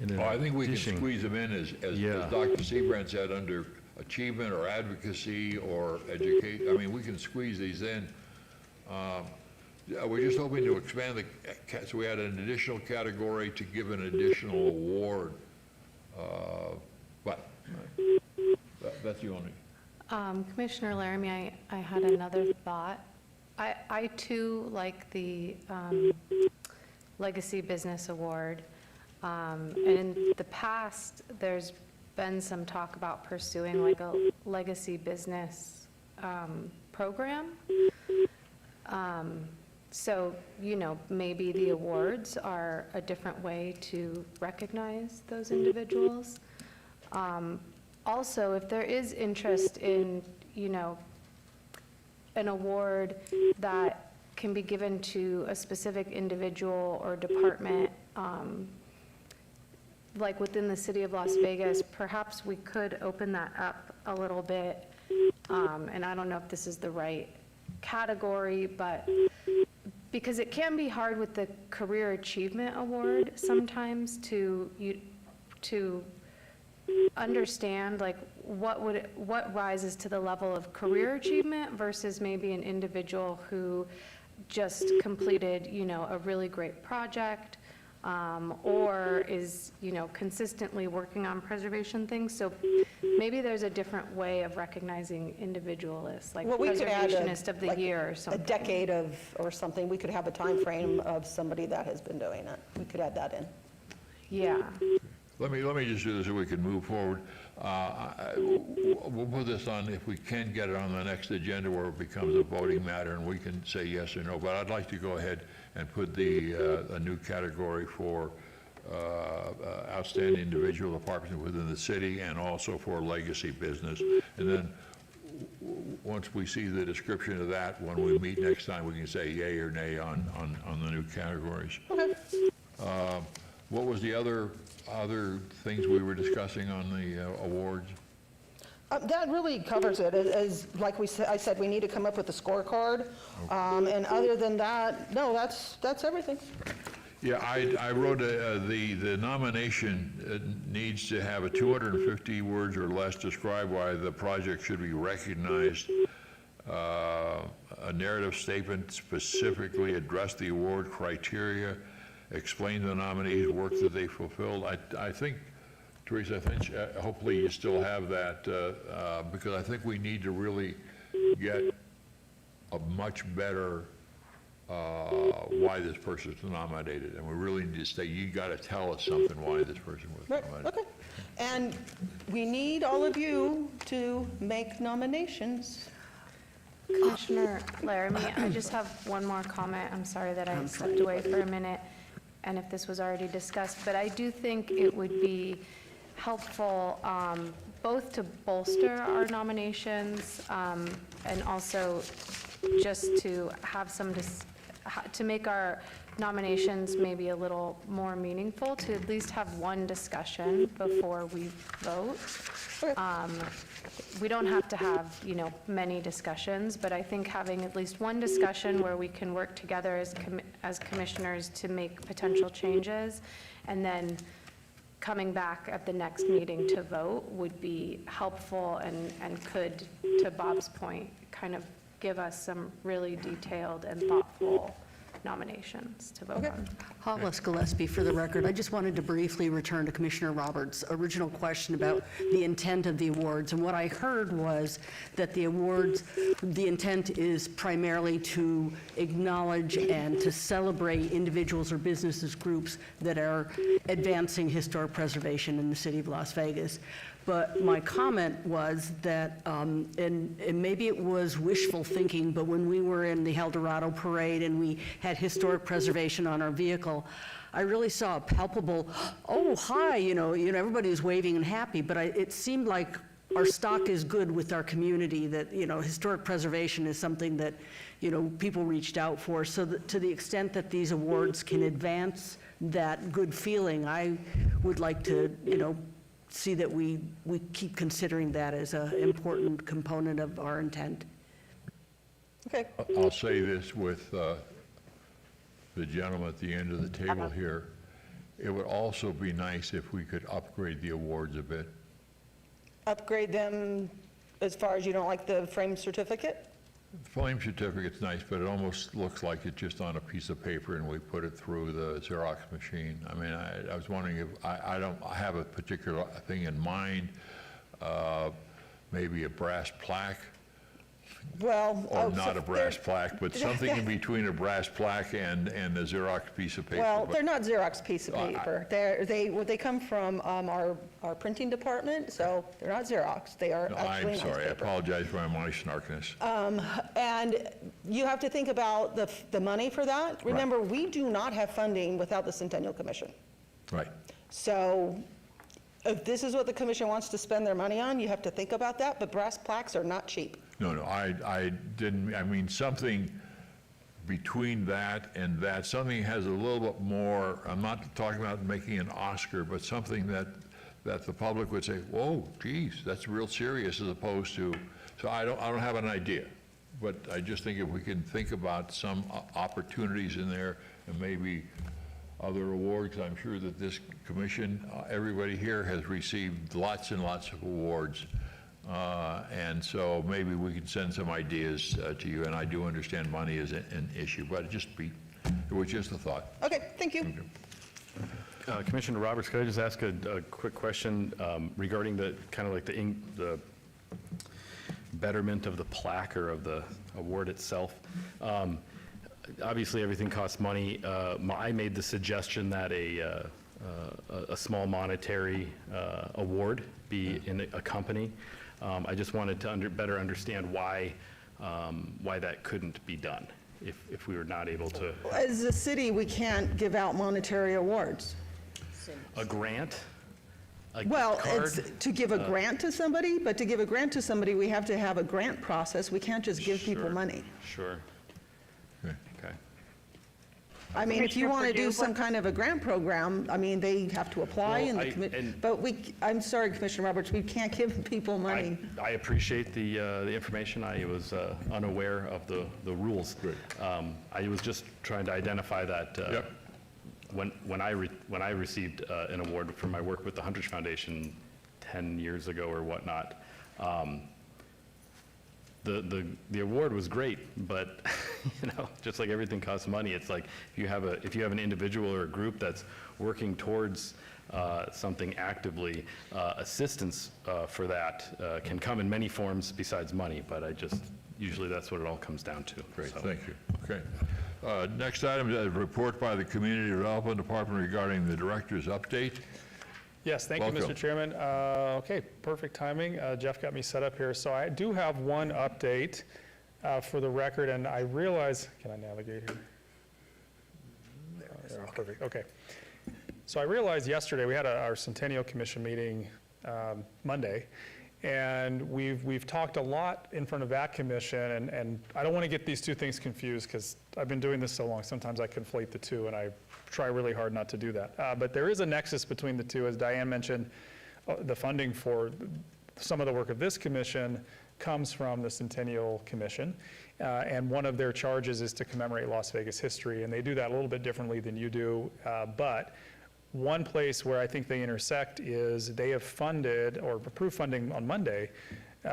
an Well, I think we can addition. squeeze them in, as Yeah. Dr. Seabrand said, under achievement or advocacy or educate. I mean, we can squeeze these in. We're just hoping to expand so we had an additional category to give an additional award. But that's the only. Commissioner Laramie, I had another thought. I too like the Legacy Business Award. And in the past, there's been some talk about pursuing like a legacy business program. So, you know, maybe the awards are a different way to recognize those individuals. Also, if there is interest in, you know, an award that can be given to a specific individual or department, like within the city of Las Vegas, perhaps we could open that up a little bit. And I don't know if this is the right category, but because it can be hard with the Career Achievement Award sometimes to understand like what rises to the level of career achievement versus maybe an individual who just completed, you know, a really great project, or is, you know, consistently working on preservation things. So maybe there's a different way of recognizing individualists, like Well, we could add preservationist of the year or a something. decade of, or something, we could have a time frame of somebody that has been doing it. We could add that in. Yeah. Let me just do this so we can move forward. We'll put this on, if we can get it on the next agenda where it becomes a voting matter and we can say yes or no. But I'd like to go ahead and put a new category for outstanding individual departments within the city and also for legacy business. And then once we see the description of that, when we meet next time, we can say yay or nay on the new categories. What was the other things we were discussing on the awards? That really covers it. As like I said, we need to come up with a scorecard. And other than that, no, that's everything. Yeah, I wrote the nomination needs to have 250 words or less describe why the project should be recognized. A narrative statement specifically address the award criteria, explain the nominees' work that they fulfilled. I think, Teresa, hopefully you still have that, because I think we need to really get a much better why this person's nominated, and we really need to say, you got to tell us something why this person was nominated. Okay. And we need all of you to make nominations. Commissioner Laramie, I just have one more comment. I'm sorry that I stepped away for a minute, and if this was already discussed, but I do think it would be helpful both to bolster our nominations and also just to have to make our nominations maybe a little more meaningful, to at least have one discussion before we vote. We don't have to have, you know, many discussions, but I think having at least one discussion where we can work together as commissioners to make potential changes, and then coming back at the next meeting to vote would be helpful and could, to Bob's point, kind of give us some really detailed and thoughtful nominations to vote on. Hollis Gillespie, for the record. I just wanted to briefly return to Commissioner Roberts' original question about the intent of the awards. And what I heard was that the awards, the intent is primarily to acknowledge and to celebrate individuals or businesses, groups that are advancing historic preservation in the city of Las Vegas. But my comment was that, and maybe it was wishful thinking, but when we were in the El Dorado Parade and we had historic preservation on our vehicle, I really saw a palpable, oh, hi, everybody was waving and happy, but it seemed like our stock is good with our community, that, historic preservation is something that, people reached out for. So that to the extent that these awards can advance that good feeling, I would like to, see that we keep considering that as an important component of our intent. Okay. I'll say this with the gentleman at the end of the table here. It would also be nice if we could upgrade the awards a bit. Upgrade them as far as you don't like the frame certificate? Flame certificate's nice, but it almost looks like it's just on a piece of paper and we put it through the Xerox machine. I mean, I was wondering if, I don't have a particular thing in mind, maybe a brass plaque, Well, or not a brass plaque, but something in between a brass plaque and a Xerox piece of paper. Well, But- they're not Xerox piece of paper. They come from our printing department, so they're not Xerox. They are No, actually I'm nice sorry, I paper. apologize for my snarkiness. And you have to think about the money for that. Remember, we do not have funding without the Centennial Commission. Right. So if this is what the commission wants to spend their money on, you have to think about that, but brass plaques are not cheap. No, I didn't, I mean, something between that and that, something has a little bit more, I'm not talking about making an Oscar, but something that the public would say, whoa, geez, that's real serious, as opposed to, so I don't have an idea. But I just think if we can think about some opportunities in there and maybe other awards, I'm sure that this commission, everybody here has received lots and lots of awards. And so maybe we can send some ideas to you, and I do understand money is an issue, but it was just a thought. Okay, thank you. Commissioner Roberts, could I just ask a quick question regarding the kind of like the betterment of the plaque or of the award itself? Obviously, everything costs money. I made the suggestion that a small monetary award be in a company. I just wanted to better understand why that couldn't be done if we were not able to. As a city, we can't give out monetary awards. A grant? A Well, gift card? it's to give a grant to somebody, but to give a grant to somebody, we have to have a grant process. We can't just give people Sure. money. Sure. Okay. I mean, if you Commissioner want to do Perdue, some what- kind of a grant program, I mean, they have to apply Well, but I'm sorry, Commissioner Roberts, we can't give people money. I appreciate the information. I was unaware of the rules. I was just trying to identify that Yep. when I received an award for my work with the Hunters Foundation 10 years ago or whatnot, the award was great, but just like everything costs money, it's like if you have an individual or a group that's working towards something actively, assistance for that can come in many forms besides money, but usually that's what it all comes down to. Great, So. thank you. Okay. Next item is a report by the Community Development Department regarding the director's update. Yes, thank you, Welcome. Mr. Chairman. Okay, perfect timing. Jeff got me set up here. So I do have one update for the record, and I realize, can I navigate here? There, perfect, okay. So I realized yesterday, we had our Centennial Commission meeting Monday, and we've talked a lot in front of that commission, and I don't want to get these two things confused, because I've been doing this so long, sometimes I conflate the two, and I try really hard not to do that. But there is a nexus between the two. As Diane mentioned, the funding for some of the work of this commission comes from the Centennial Commission, and one of their charges is to commemorate Las Vegas history, and they do that a little bit differently than you do, but one place where I think they intersect is they have funded or approved funding on Monday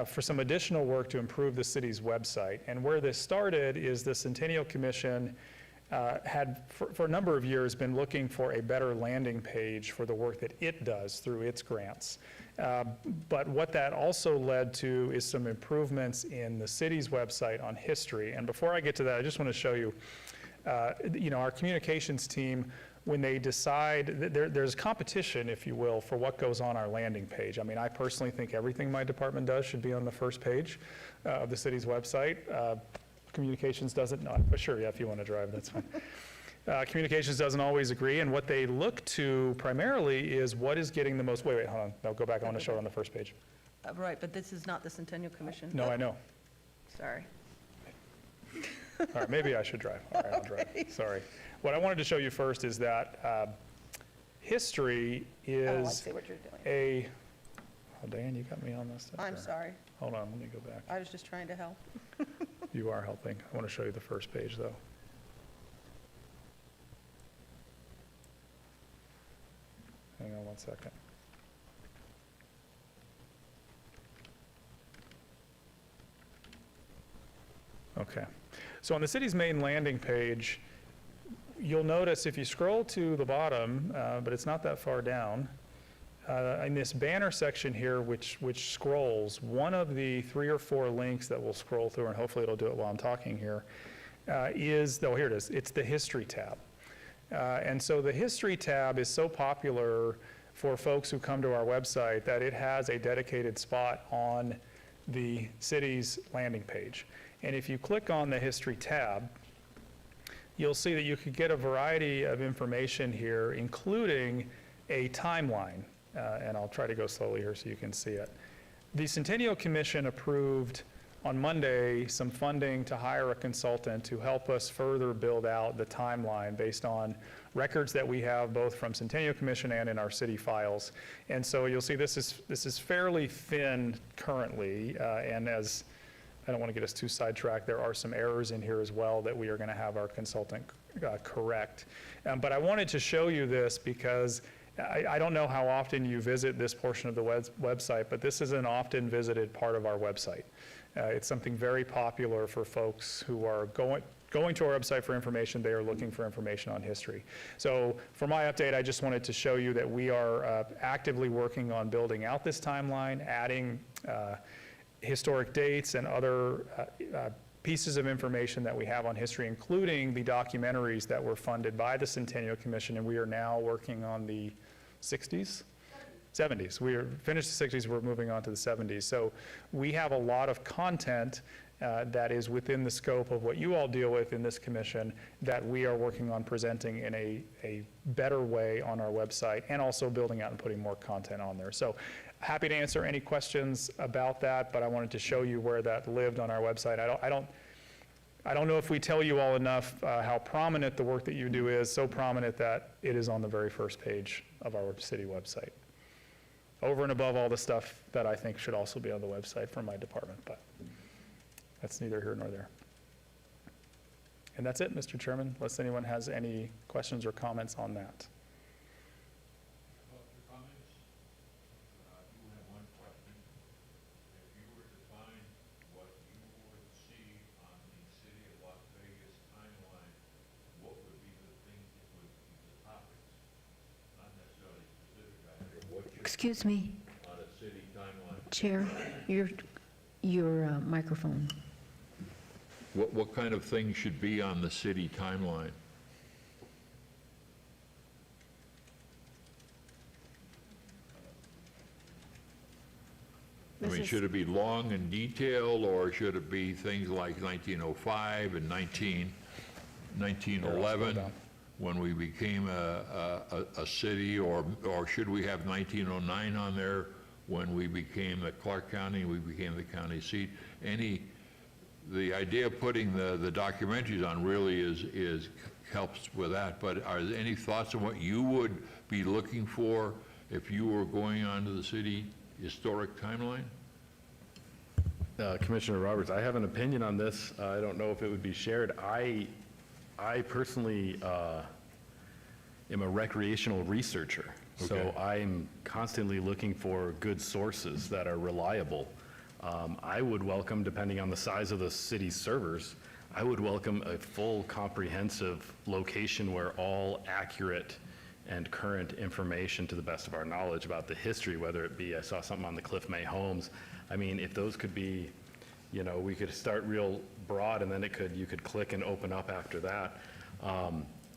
for some additional work to improve the city's website. And where this started is the Centennial Commission had, for a number of years, been looking for a better landing page for the work that it does through its grants. But what that also led to is some improvements in the city's website on history. And before I get to that, I just want to show you, our communications team, when they decide, there's competition, if you will, for what goes on our landing page. I mean, I personally think everything my department does should be on the first page of the city's website. Communications doesn't, no, but sure, yeah, if you want to drive, that's fine. Communications doesn't always agree, and what they look to primarily is what is getting the most, wait, hold on, no, go back, I want to show it on the first page. Right, but this is not the Centennial Commission. No, I know. Sorry. All right, maybe I should drive. All right, I'll drive. Sorry. What I wanted to show you first is that history is Oh, I see what you're doing. Oh, Dan, you got me on this. I'm sorry. Hold on, let me go back. I was just trying to help. You are helping. I want to show you the first page, though. Hang on one second. Okay. So on the city's main landing page, you'll notice if you scroll to the bottom, but it's not that far down, in this banner section here, which scrolls, one of the 3 or 4 links that we'll scroll through, and hopefully it'll do it while I'm talking here, here it is. It's the History tab. And so the History tab is so popular for folks who come to our website that it has a dedicated spot on the city's landing page. And if you click on the History tab, you'll see that you could get a variety of information here, including a timeline. And I'll try to go slowly here so you can see it. The Centennial Commission approved on Monday some funding to hire a consultant to help us further build out the timeline based on records that we have both from Centennial Commission and in our city files. And so you'll see this is fairly thin currently, and as I don't want to get us too sidetracked, there are some errors in here as well that we are going to have our consultant correct. But I wanted to show you this because I don't know how often you visit this portion of the website, but this is an often visited part of our website. It's something very popular for folks who are going to our website for information. They are looking for information on history. So for my update, I just wanted to show you that we are actively working on building out this timeline, adding historic dates and other pieces of information that we have on history, including the documentaries that were funded by the Centennial Commission, and we are now working on the 60s? 70s. We are finished the 60s, we're moving on to the 70s. So we have a lot of content that is within the scope of what you all deal with in this commission that we are working on presenting in a better way on our website, and also building out and putting more content on there. So happy to answer any questions about that, but I wanted to show you where that lived on our website. I don't know if we tell you all enough how prominent the work that you do is, so prominent that it is on the very first page of our city website. Over and above all the stuff that I think should also be on the website from my department, but that's neither here nor there. And that's it, Mr. Chairman, unless anyone has any questions or comments on that. Excuse me, On a city timeline. Chair, your microphone. What kind of things should be on the city timeline? I mean, should it be long and detailed, or should it be things like 1905 and 1911, when we became a city, or should we have 1909 on there, when we became the Clark County, we became the county seat? The idea of putting the documentaries on really helps with that, but are there any thoughts on what you would be looking for if you were going onto the city historic timeline? Commissioner Roberts, I have an opinion on this. I don't know if it would be shared. I personally am a recreational researcher, so I'm constantly looking for good sources that are reliable. I would welcome, depending on the size of the city's servers, I would welcome a full comprehensive location where all accurate and current information to the best of our knowledge about the history, whether it be, I saw something on the Cliff May homes. I mean, if those could be, you know, we could start real broad and then you could click and open up after that.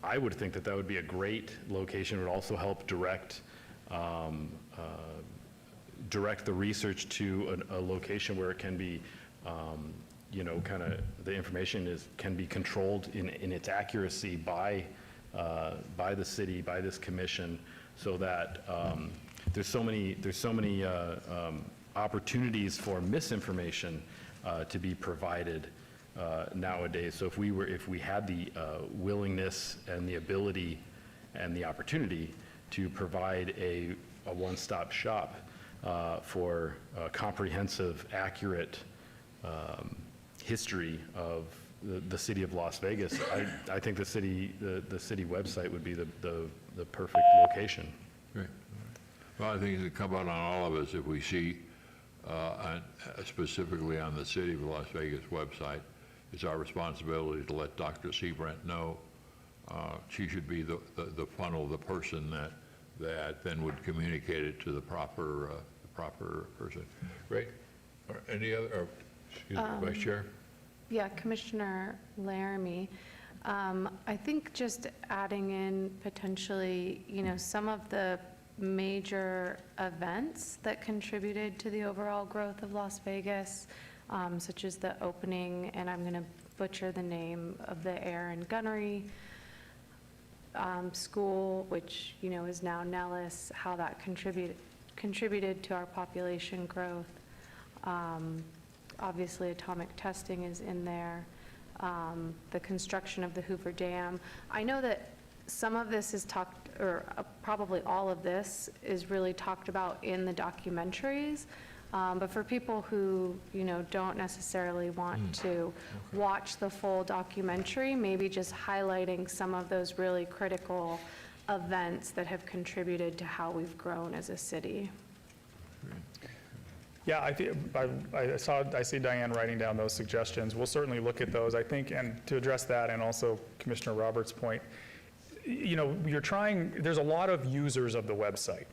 I would think that that would be a great location. It would also help direct the research to a location where it can be, you know, kind of the information can be controlled in its accuracy by the city, by this commission, so that there's so many opportunities for misinformation to be provided nowadays. So if we had the willingness and the ability and the opportunity to provide a one-stop shop for comprehensive, accurate history of the city of Las Vegas, I think the city website would be the perfect location. Great. Well, I think it come out on all of us if we see, specifically on the City of Las Vegas website, it's our responsibility to let Dr. Seabrant know. She should be the funnel, the person that then would communicate it to the proper person. Great. Any other, excuse me, Vice Chair? Yeah, Commissioner Laramie, I think just adding in potentially, you know, some of the major events that contributed to the overall growth of Las Vegas, such as the opening, and I'm going to butcher the name of the Air and Gunnery School, which, you know, is now Nellis, how that contributed to our population growth. Obviously, atomic testing is in there. The construction of the Hoover Dam. I know that some of this is talked, or probably all of this is really talked about in the documentaries. But for people who, you know, don't necessarily want to watch the full documentary, maybe just highlighting some of those really critical events that have contributed to how we've grown as a city. Yeah, I see Diane writing down those suggestions. We'll certainly look at those, I think, and to address that, and also Commissioner Roberts' point, you know, there's a lot of users of the website,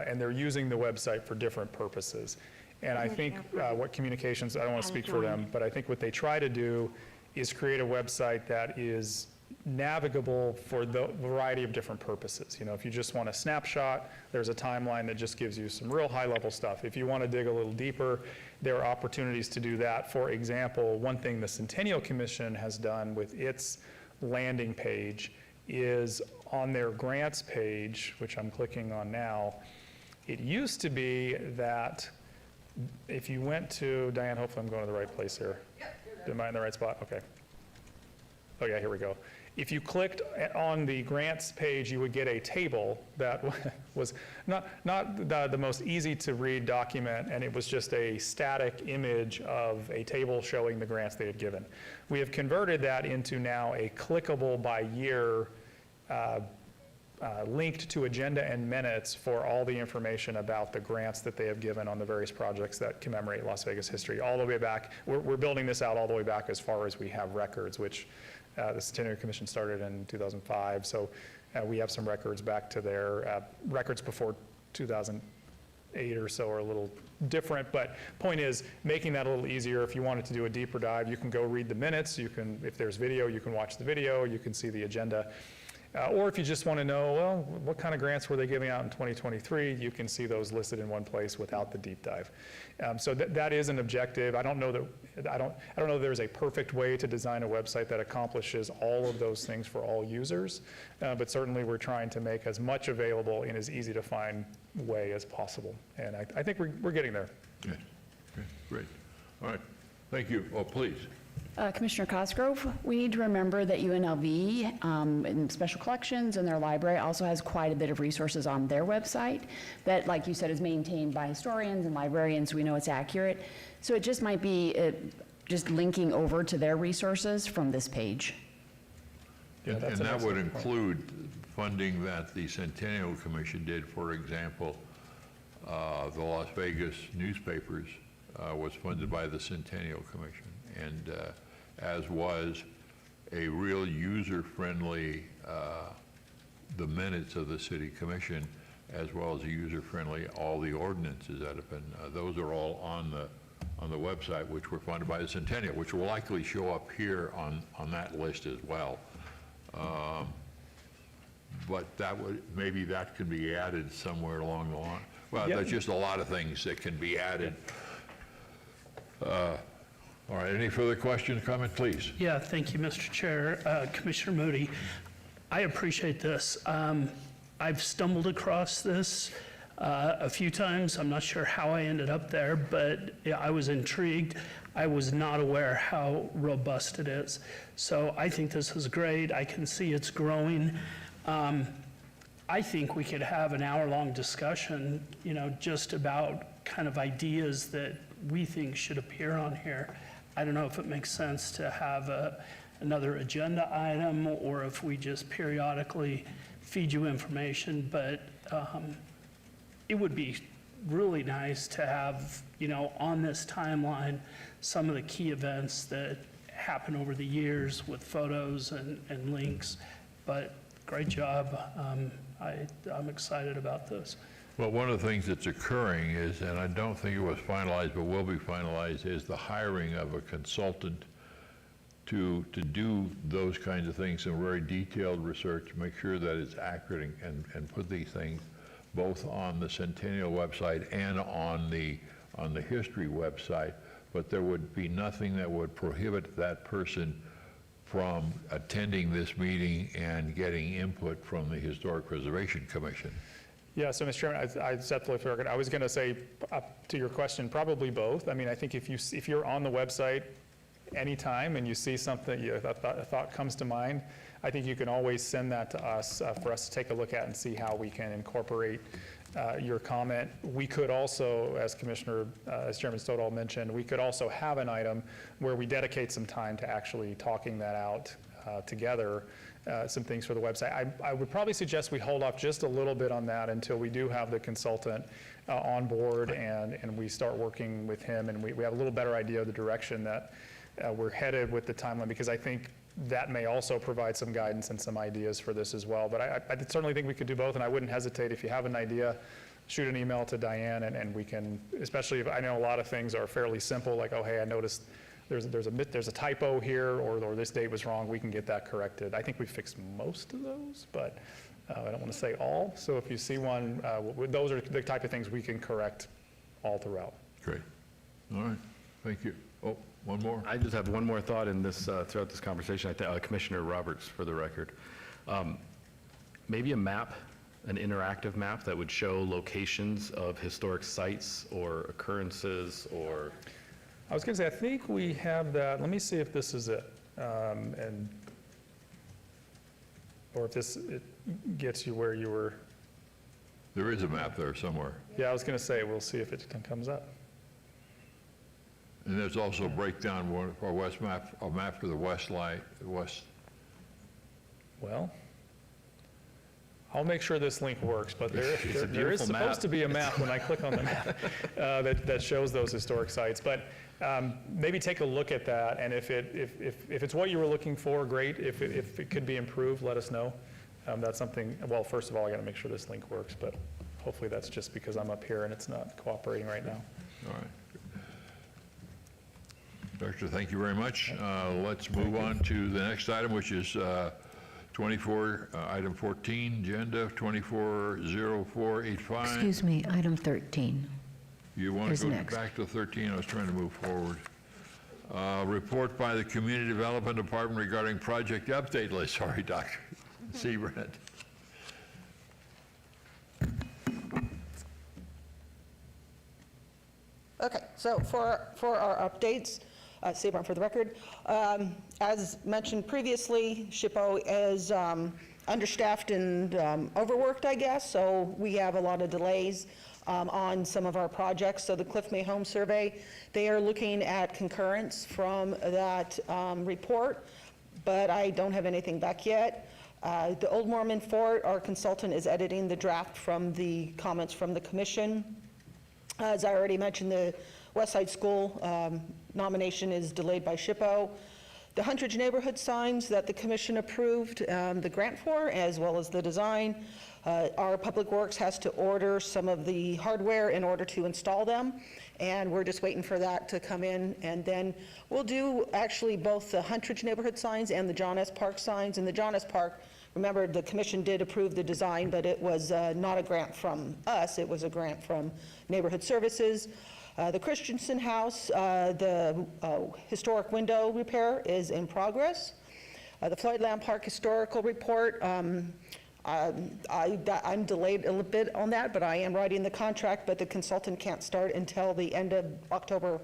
and they're using the website for different purposes. And I think what communications, I don't want to speak for them, but I think what they try to do is create a website that is navigable for the variety of different purposes. You know, if you just want a snapshot, there's a timeline that just gives you some real high-level stuff. If you want to dig a little deeper, there are opportunities to do that. For example, one thing the Centennial Commission has done with its landing page is on their grants page, which I'm clicking on now, it used to be that if you went to, Diane, hopefully I'm going to the right place here. Am I in the right spot? Okay. Oh yeah, here we go. If you clicked on the grants page, you would get a table that was not the most easy to read document, and it was just a static image of a table showing the grants they had given. We have converted that into now a clickable by year linked to agenda and minutes for all the information about the grants that they have given on the various projects that commemorate Las Vegas history, all the way back. We're building this out all the way back as far as we have records, which the Centennial Commission started in 2005, so we have some records back to their records before 2008 or so are a little different, but point is making that a little easier. If you wanted to do a deeper dive, you can go read the minutes, you can, if there's video, you can watch the video, you can see the agenda. Or if you just want to know, well, what kind of grants were they giving out in 2023, you can see those listed in one place without the deep dive. So that is an objective. I don't know that there's a perfect way to design a website that accomplishes all of those things for all users, but certainly we're trying to make as much available in as easy to find way as possible. And I think we're getting there. Yes. Okay. Great. All right. Thank you. Oh, please. Commissioner Cosgrove, we need to remember that UNLV in special collections and their library also has quite a bit of resources on their website that, like you said, is maintained by historians and librarians, so we know it's accurate. So it just might be just linking over to their resources from this page. Yeah, and that would include funding that the Centennial Commission did. For example, the Las Vegas newspapers was funded by the Centennial Commission. And as was a real user-friendly, the minutes of the city commission, as well as a user-friendly, all the ordinances that have been, those are all on the website, which were funded by the Centennial, which will likely show up here on that list as well. But that would, maybe that could be added somewhere along the line. Well, Yeah. there's just a lot of things that can be added. All right, any further questions, comment, please? Yeah, thank you, Mr. Chair. Commissioner Moody, I appreciate this. I've stumbled across this a few times. I'm not sure how I ended up there, but yeah, I was intrigued. I was not aware how robust it is. So I think this is great. I can see it's growing. I think we could have an hour-long discussion, just about kind of ideas that we think should appear on here. I don't know if it makes sense to have another agenda item or if we just periodically feed you information, but it would be really nice to have, on this timeline, some of the key events that happen over the years with photos and links. But great job. I'm excited about this. Well, one of the things that's occurring is, and I don't think it was finalized, but will be finalized, is the hiring of a consultant to do those kinds of things, some very detailed research, make sure that it's accurate and put these things both on the Centennial website and on the history website. But there would be nothing that would prohibit that person from attending this meeting and getting input from the Historic Preservation Commission. Yeah, so Mr. Chairman, I said for the record, I was going to say, to your question, probably both. I mean, I think if you're on the website anytime and you see something, a thought comes to mind, I think you can always send that to us for us to take a look at and see how we can incorporate your comment. We could also, as Chairman Stoddall mentioned, we could also have an item where we dedicate some time to actually talking that out together, some things for the website. I would probably suggest we hold off just a little bit on that until we do have the consultant on board and we start working with him and we have a little better idea of the direction that we're headed with the timeline, because I think that may also provide some guidance and some ideas for this as well. But I certainly think we could do both, and I wouldn't hesitate if you have an idea, shoot an email to Diane and we can, especially if I know a lot of things are fairly simple, like, oh, hey, I noticed there's a typo here or this date was wrong, we can get that corrected. I think we fixed most of those, but I don't want to say all. So if you see one, those are the type of things we can correct all throughout. Great. All right. Thank you. Oh, one more. I just have one more thought in this, throughout this conversation. Commissioner Roberts, for the record. Maybe a map, an interactive map that would show locations of historic sites or occurrences or... I was going to say, I think we have that. Let me see if this is it. Or if it gets you where you were. There is a map there somewhere. Yeah, I was going to say, we'll see if it comes up. And there's also a breakdown for a map for the west. Well, I'll make sure this link works, but there is supposed map. to be a map when I click on the map that shows those historic sites. But maybe take a look at that, and if it's what you were looking for, great. If it could be improved, let us know. That's something, well, first of all, I got to make sure this link works, but hopefully that's just because I'm up here and it's not cooperating right now. All right. Director, thank you very much. Let's move on to the next item, which is item 14, agenda 240485. Excuse me, item 13. You want is to go next. back to 13? I was trying to move forward. Report by the Community Development Department regarding project update list. Sorry, Dr. Seabrand. Okay, so for our updates, Seaborn for the record, as mentioned previously, SHPO is understaffed and overworked, I guess, so we have a lot of delays on some of our projects. So the Cliff May Home Survey, they are looking at concurrence from that report, but I don't have anything back yet. The Old Mormon Fort, our consultant is editing the draft from the comments from the commission. As I already mentioned, the West Side School nomination is delayed by SHPO. The Huntridge neighborhood signs that the commission approved the grant for, as well as the design. Our Public Works has to order some of the hardware in order to install them, and we're just waiting for that to come in. And then we'll do actually both the Huntridge neighborhood signs and the John S. Park signs. And the John S. Park, remember, the commission did approve the design, but it was not a grant from us, it was a grant from Neighborhood Services. The Christensen House, the historic window repair is in progress. The Floydland Park Historical Report, I'm delayed a little bit on that, but I am writing the contract, but the consultant can't start until the end of October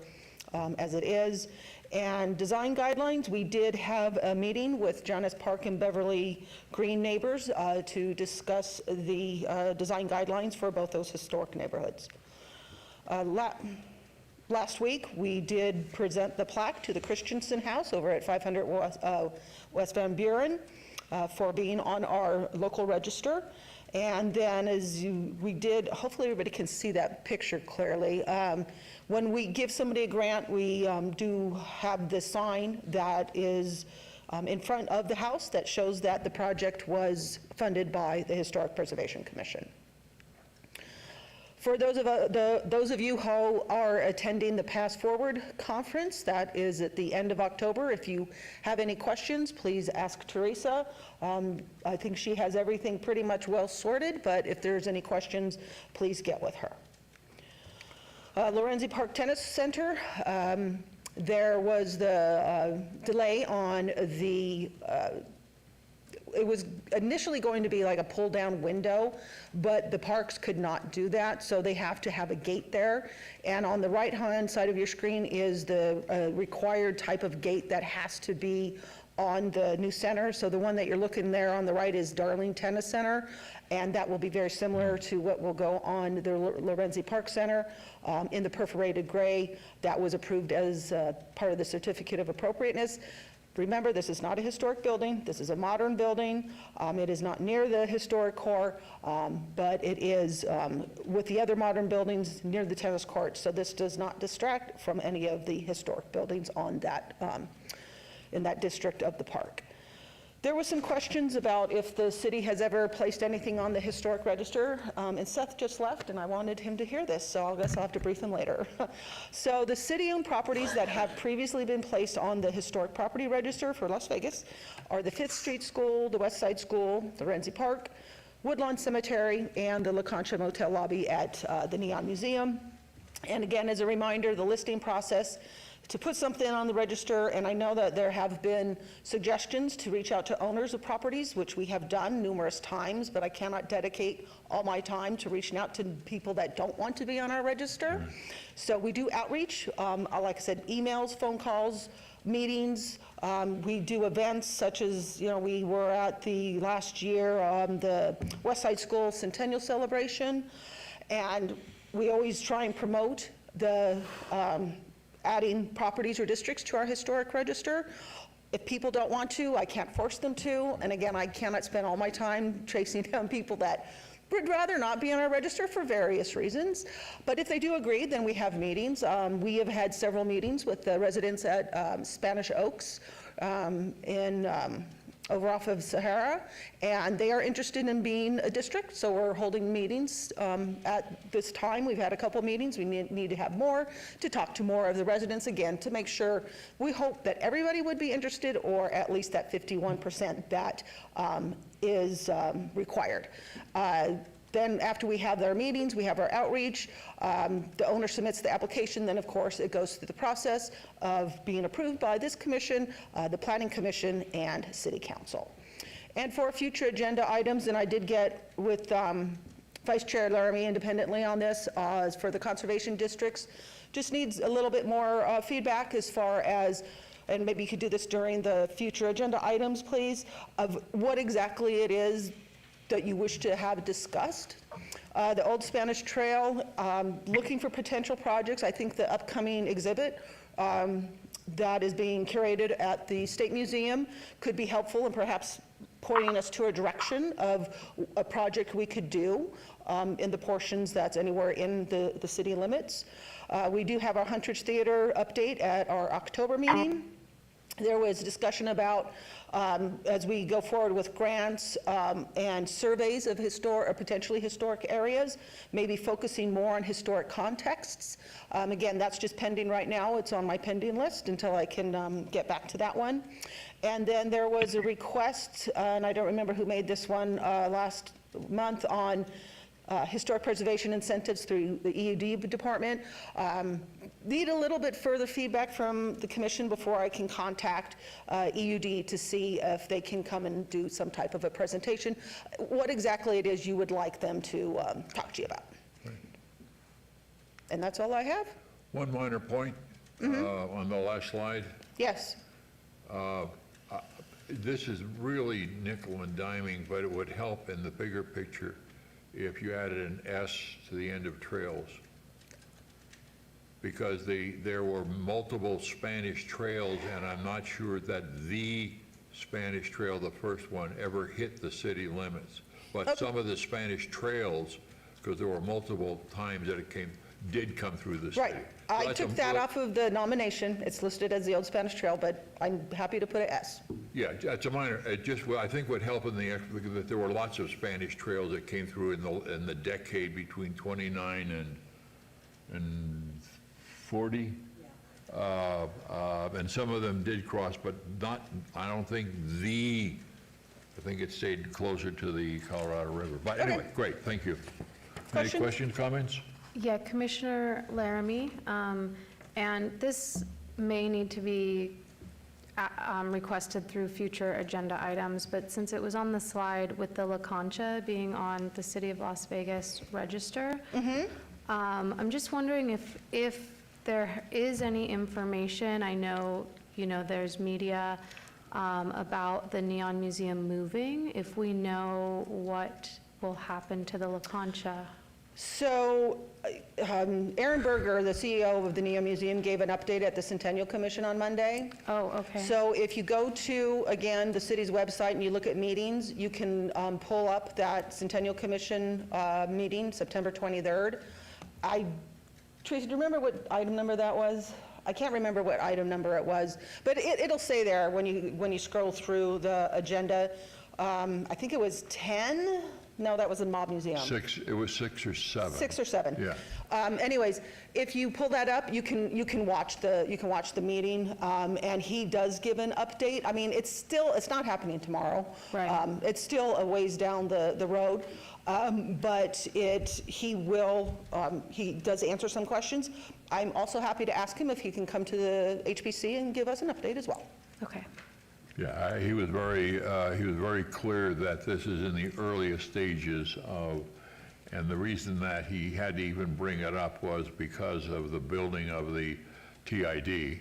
as it is. And design guidelines, we did have a meeting with John S. Park and Beverly Green neighbors to discuss the design guidelines for both those historic neighborhoods. Last week, we did present the plaque to the Christensen House over at 500 West Van Buren for being on our local register. And then we did, hopefully everybody can see that picture clearly. When we give somebody a grant, we do have the sign that is in front of the house that shows that the project was funded by the Historic Preservation Commission. For those of you who are attending the Pass Forward conference, that is at the end of October. If you have any questions, please ask Teresa. I think she has everything pretty much well sorted, but if there's any questions, please get with her. Lorenzi Park Tennis Center, there was the delay on the it was initially going to be like a pull-down window, but the parks could not do that, so they have to have a gate there. And on the right-hand side of your screen is the required type of gate that has to be on the new center. So the one that you're looking there on the right is Darling Tennis Center, and that will be very similar to what will go on the Lorenzi Park Center in the perforated gray. That was approved as part of the certificate of appropriateness. Remember, this is not a historic building. This is a modern building. It is not near the historic core, but it is with the other modern buildings near the tennis court. So this does not distract from any of the historic buildings on that, in that district of the park. There were some questions about if the city has ever placed anything on the historic register, and Seth just left, and I wanted him to hear this, so I guess I'll have to brief him later. So the city-owned properties that have previously been placed on the historic property register for Las Vegas are the 5th Street School, the West Side School, the Lorenzi Park, Woodlawn Cemetery, and the La Concha Motel lobby at the Neon Museum. And again, as a reminder, the listing process to put something on the register, and I know that there have been suggestions to reach out to owners of properties, which we have done numerous times, but I cannot dedicate all my time to reaching out to people that don't want to be on our register. So we do outreach, like I said, emails, phone calls, meetings. We do events such as, we were at the last year the West Side School Centennial Celebration, and we always try and promote the adding properties or districts to our historic register. If people don't want to, I can't force them to. And again, I cannot spend all my time chasing down people that would rather not be on our register for various reasons. But if they do agree, then we have meetings. We have had several meetings with the residents at Spanish Oaks over off of Sahara, and they are interested in being a district, so we're holding meetings at this time. We've had a couple meetings. We need to have more to talk to more of the residents again to make sure. We hope that everybody would be interested, or at least that 51% that is required. Then after we have our meetings, we have our outreach, the owner submits the application, then of course it goes through the process of being approved by this commission, the planning commission, and city council. And for future agenda items, and I did get with Vice Chair Laramie independently on this, for the conservation districts, just needs a little bit more feedback as far as, and maybe you could do this during the future agenda items, please, of what exactly it is that you wish to have discussed. The Old Spanish Trail, looking for potential projects. I think the upcoming exhibit that is being curated at the State Museum could be helpful in perhaps pointing us to a direction of a project we could do in the portions that's anywhere in the city limits. We do have our Huntridge Theater update at our October meeting. There was discussion about, as we go forward with grants and surveys of potentially historic areas, maybe focusing more on historic contexts. Again, that's just pending right now. It's on my pending list until I can get back to that one. And then there was a request, and I don't remember who made this one last month, on historic preservation incentives through the EUD department. Need a little bit further feedback from the commission before I can contact EUD to see if they can come and do some type of a presentation, what exactly it is you would like them to talk to you about. Right. And that's all I have. One minor point on the last slide. Yes. This is really nickel and diming, but it would help in the bigger picture if you added an S to the end of trails. Because there were multiple Spanish trails, and I'm not sure that the Spanish trail, the first one, ever hit the city limits. But some of the Spanish trails, because there were multiple times that it did come through the city. Right. So I that's took that off of the nomination. It's listed as the Old Spanish Trail, but I'm happy to put an S. Yeah, it's a minor, I think would help in that there were lots of Spanish trails that came through in the decade between 29 and 40. And some of them did cross, but not, I don't think I think it stayed closer to the Colorado River. But anyway, great, thank you. Any questions, comments? Yeah, Commissioner Laramie, and this may need to be requested through future agenda items, but since it was on the slide with the La Concha being on the City of Las Vegas register, I'm just wondering if there is any information. I know, there's media about the Neon Museum moving, if we know what will happen to the La Concha. So Aaron Berger, the CEO of the Neon Museum, gave an update at the Centennial Commission on Monday. Oh, okay. So if you go to, again, the city's website and you look at meetings, you can pull up that Centennial Commission meeting, September 23rd. Tracy, do you remember what item number that was? I can't remember what item number it was, but it'll say there when you scroll through the agenda. I think it was 10. No, that was the Mob Museum. It was 6 or 7. 6 or 7. Yeah. Anyways, if you pull that up, you can watch the meeting, and he does give an update. I mean, it's not happening tomorrow. Right. It's still a ways down the road, but he does answer some questions. I'm also happy to ask him if he can come to the HPC and give us an update as well. Okay. Yeah, he was very clear that this is in the earliest stages of, and the reason that he had to even bring it up was because of the building of the TID.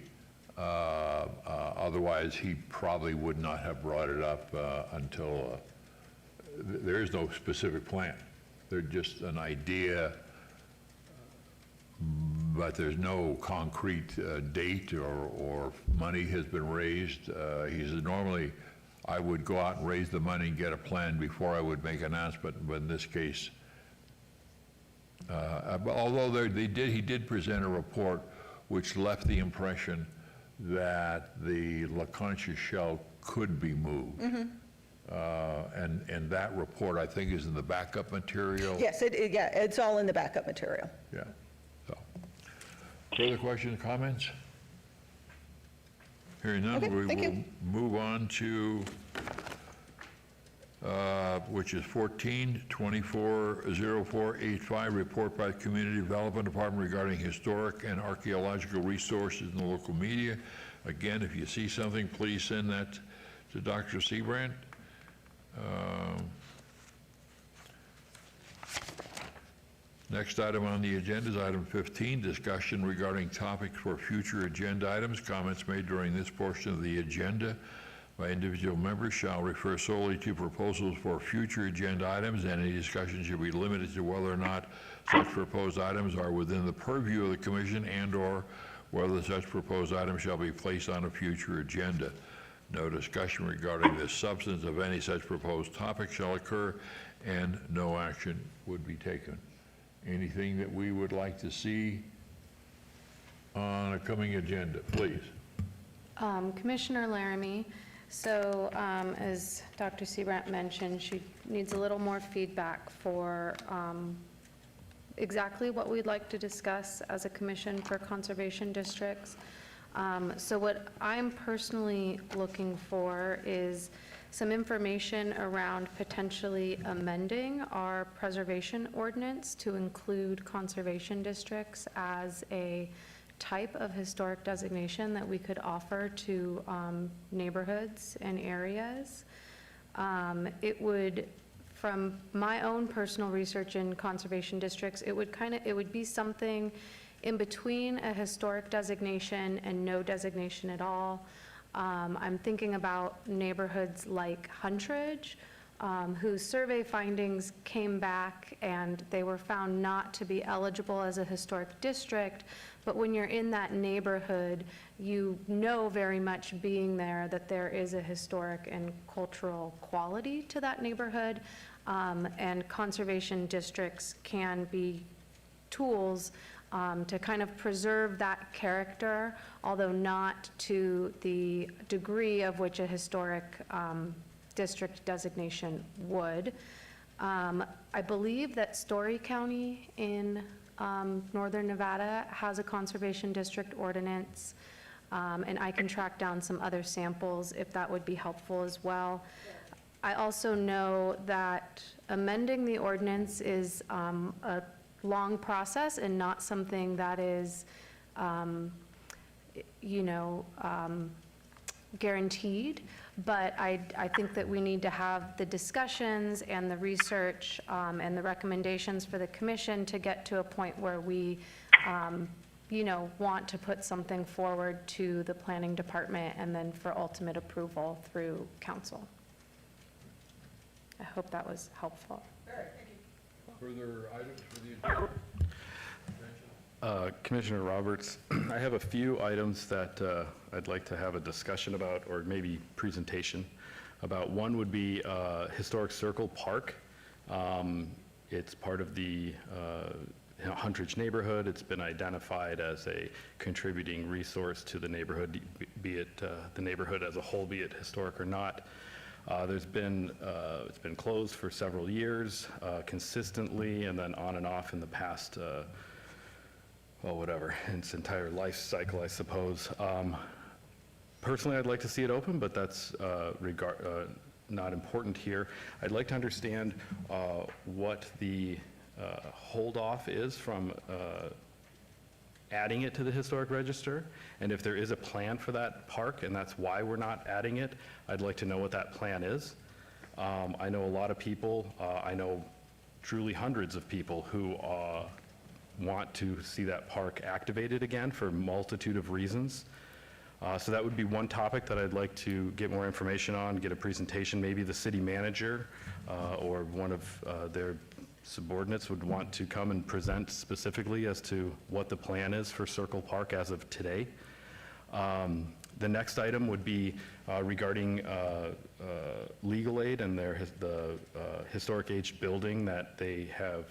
Otherwise, he probably would not have brought it up until, there is no specific plan. They're just an idea, but there's no concrete date or money has been raised. He said normally I would go out and raise the money and get a plan before I would make an announcement, but in this case, although he did present a report which left the impression that the La Concha shell could be moved. And that report, I think, is in the backup material. Yes, it's all in the backup material. Yeah. So, further questions, comments? Hearing none, Okay, we thank will you. move on to, which is 14-240485, report by the Community Development Department regarding historic and archaeological resources in the local media. Again, if you see something, please send that to Dr. Seabrand. Next item on the agenda is item 15, discussion regarding topics for future agenda items. Comments made during this portion of the agenda by individual members shall refer solely to proposals for future agenda items, and any discussion should be limited to whether or not such proposed items are within the purview of the commission and/or whether such proposed items shall be placed on a future agenda. No discussion regarding the substance of any such proposed topic shall occur, and no action would be taken. Anything that we would like to see on a coming agenda, please? Commissioner Laramie, so as Dr. Seabrandt mentioned, she needs a little more feedback for exactly what we'd like to discuss as a commission for conservation districts. So what I'm personally looking for is some information around potentially amending our preservation ordinance to include conservation districts as a type of historic designation that we could offer to neighborhoods and areas. It would, from my own personal research in conservation districts, it would be something in between a historic designation and no designation at all. I'm thinking about neighborhoods like Huntridge, whose survey findings came back and they were found not to be eligible as a historic district. But when you're in that neighborhood, you know very much being there that there is a historic and cultural quality to that neighborhood. And conservation districts can be tools to kind of preserve that character, although not to the degree of which a historic district designation would. I believe that Story County in Northern Nevada has a conservation district ordinance, and I can track down some other samples if that would be helpful as well. I also know that amending the ordinance is a long process and not something that is, guaranteed, but I think that we need to have the discussions and the research and the recommendations for the commission to get to a point where we, want to put something forward to the planning department and then for ultimate approval through council. I hope that was helpful. Further items for the agenda? Commissioner Roberts, I have a few items that I'd like to have a discussion about, or maybe presentation about. One would be Historic Circle Park. It's part of the Huntridge neighborhood. It's been identified as a contributing resource to the neighborhood, be it the neighborhood as a whole, be it historic or not. It's been closed for several years consistently, and then on and off in the past, its entire life cycle, I suppose. Personally, I'd like to see it open, but that's not important here. I'd like to understand what the hold-off is from adding it to the historic register, and if there is a plan for that park, and that's why we're not adding it, I'd like to know what that plan is. I know a lot of people, I know truly hundreds of people who want to see that park activated again for a multitude of reasons. So that would be one topic that I'd like to get more information on, get a presentation. Maybe the city manager or one of their subordinates would want to come and present specifically as to what the plan is for Circle Park as of today. The next item would be regarding legal aid and the historic aged building that they have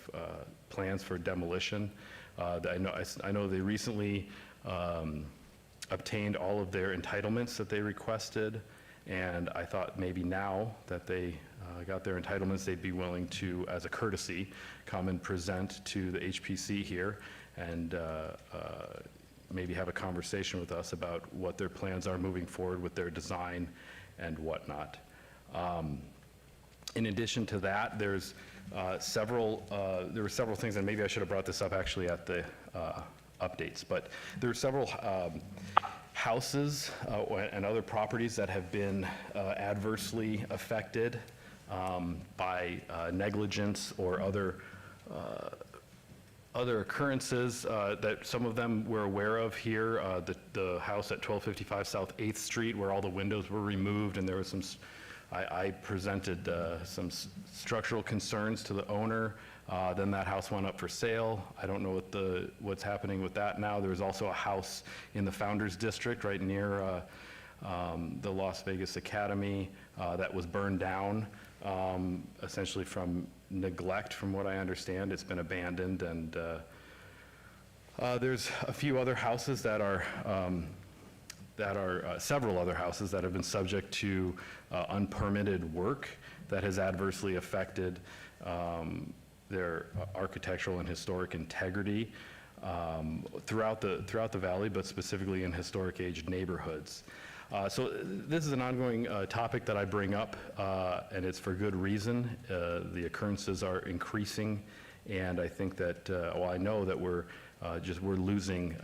plans for demolition. I know they recently obtained all of their entitlements that they requested, and I thought maybe now that they got their entitlements, they'd be willing to, as a courtesy, come and present to the HPC here and maybe have a conversation with us about what their plans are moving forward with their design and whatnot. In addition to that, there were several things, and maybe I should have brought this up actually at the updates, but there are several houses and other properties that have been adversely affected by negligence or other occurrences that some of them we're aware of here. The house at 1255 South 8th Street where all the windows were removed, and there was some, I presented some structural concerns to the owner. Then that house went up for sale. I don't know what's happening with that now. There was also a house in the Founders District right near the Las Vegas Academy that was burned down, essentially from neglect, from what I understand. It's been abandoned, and there's a few other houses that are that are several other houses that have been subject to unpermitted work that has adversely affected their architectural and historic integrity throughout the valley, but specifically in historic aged neighborhoods. So this is an ongoing topic that I bring up, and it's for good reason. The occurrences are increasing, and I think that, well, I know that we're losing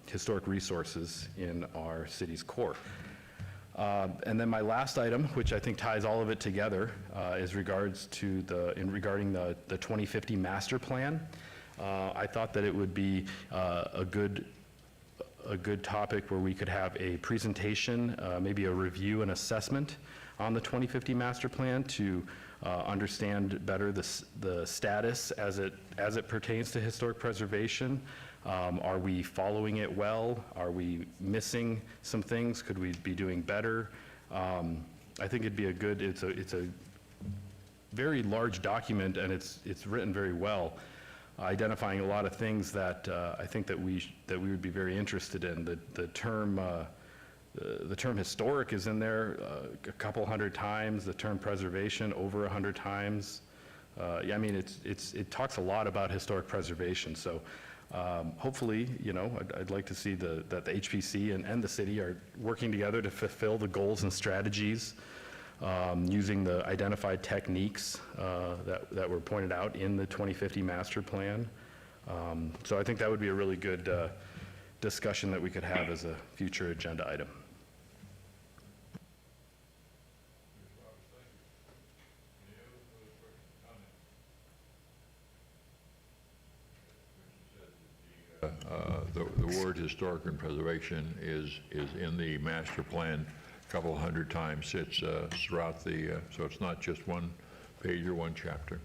historic resources in our city's core. And then my last item, which I think ties all of it together, is regarding the 2050 master plan. I thought that it would be a good topic where we could have a presentation, maybe a review and assessment on the 2050 master plan to understand better the status as it pertains to historic preservation. Are we following it well? Are we missing some things? Could we be doing better? I think it'd be it's a very large document, and it's written very well, identifying a lot of things that I think that we would be very interested in. The term historic is in there a couple hundred times. The term preservation over 100 times. Yeah, I mean, it talks a lot about historic preservation. So hopefully, you know, I'd like to see that the HPC and the city are working together to fulfill the goals and strategies using the identified techniques that were pointed out in the 2050 master plan. So I think that would be a really good discussion that we could have as a future agenda item. The word historic and preservation is in the master plan a couple hundred times. It's throughout so it's not just one page or one chapter.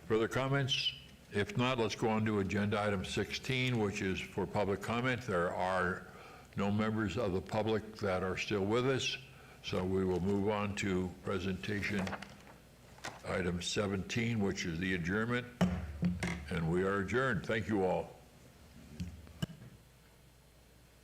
Further comments? If not, let's go on to agenda item 16, which is for public comment. There are no members of the public that are still with us, so we will move on to presentation item 17, which is the adjournment, and we are adjourned. Thank you all.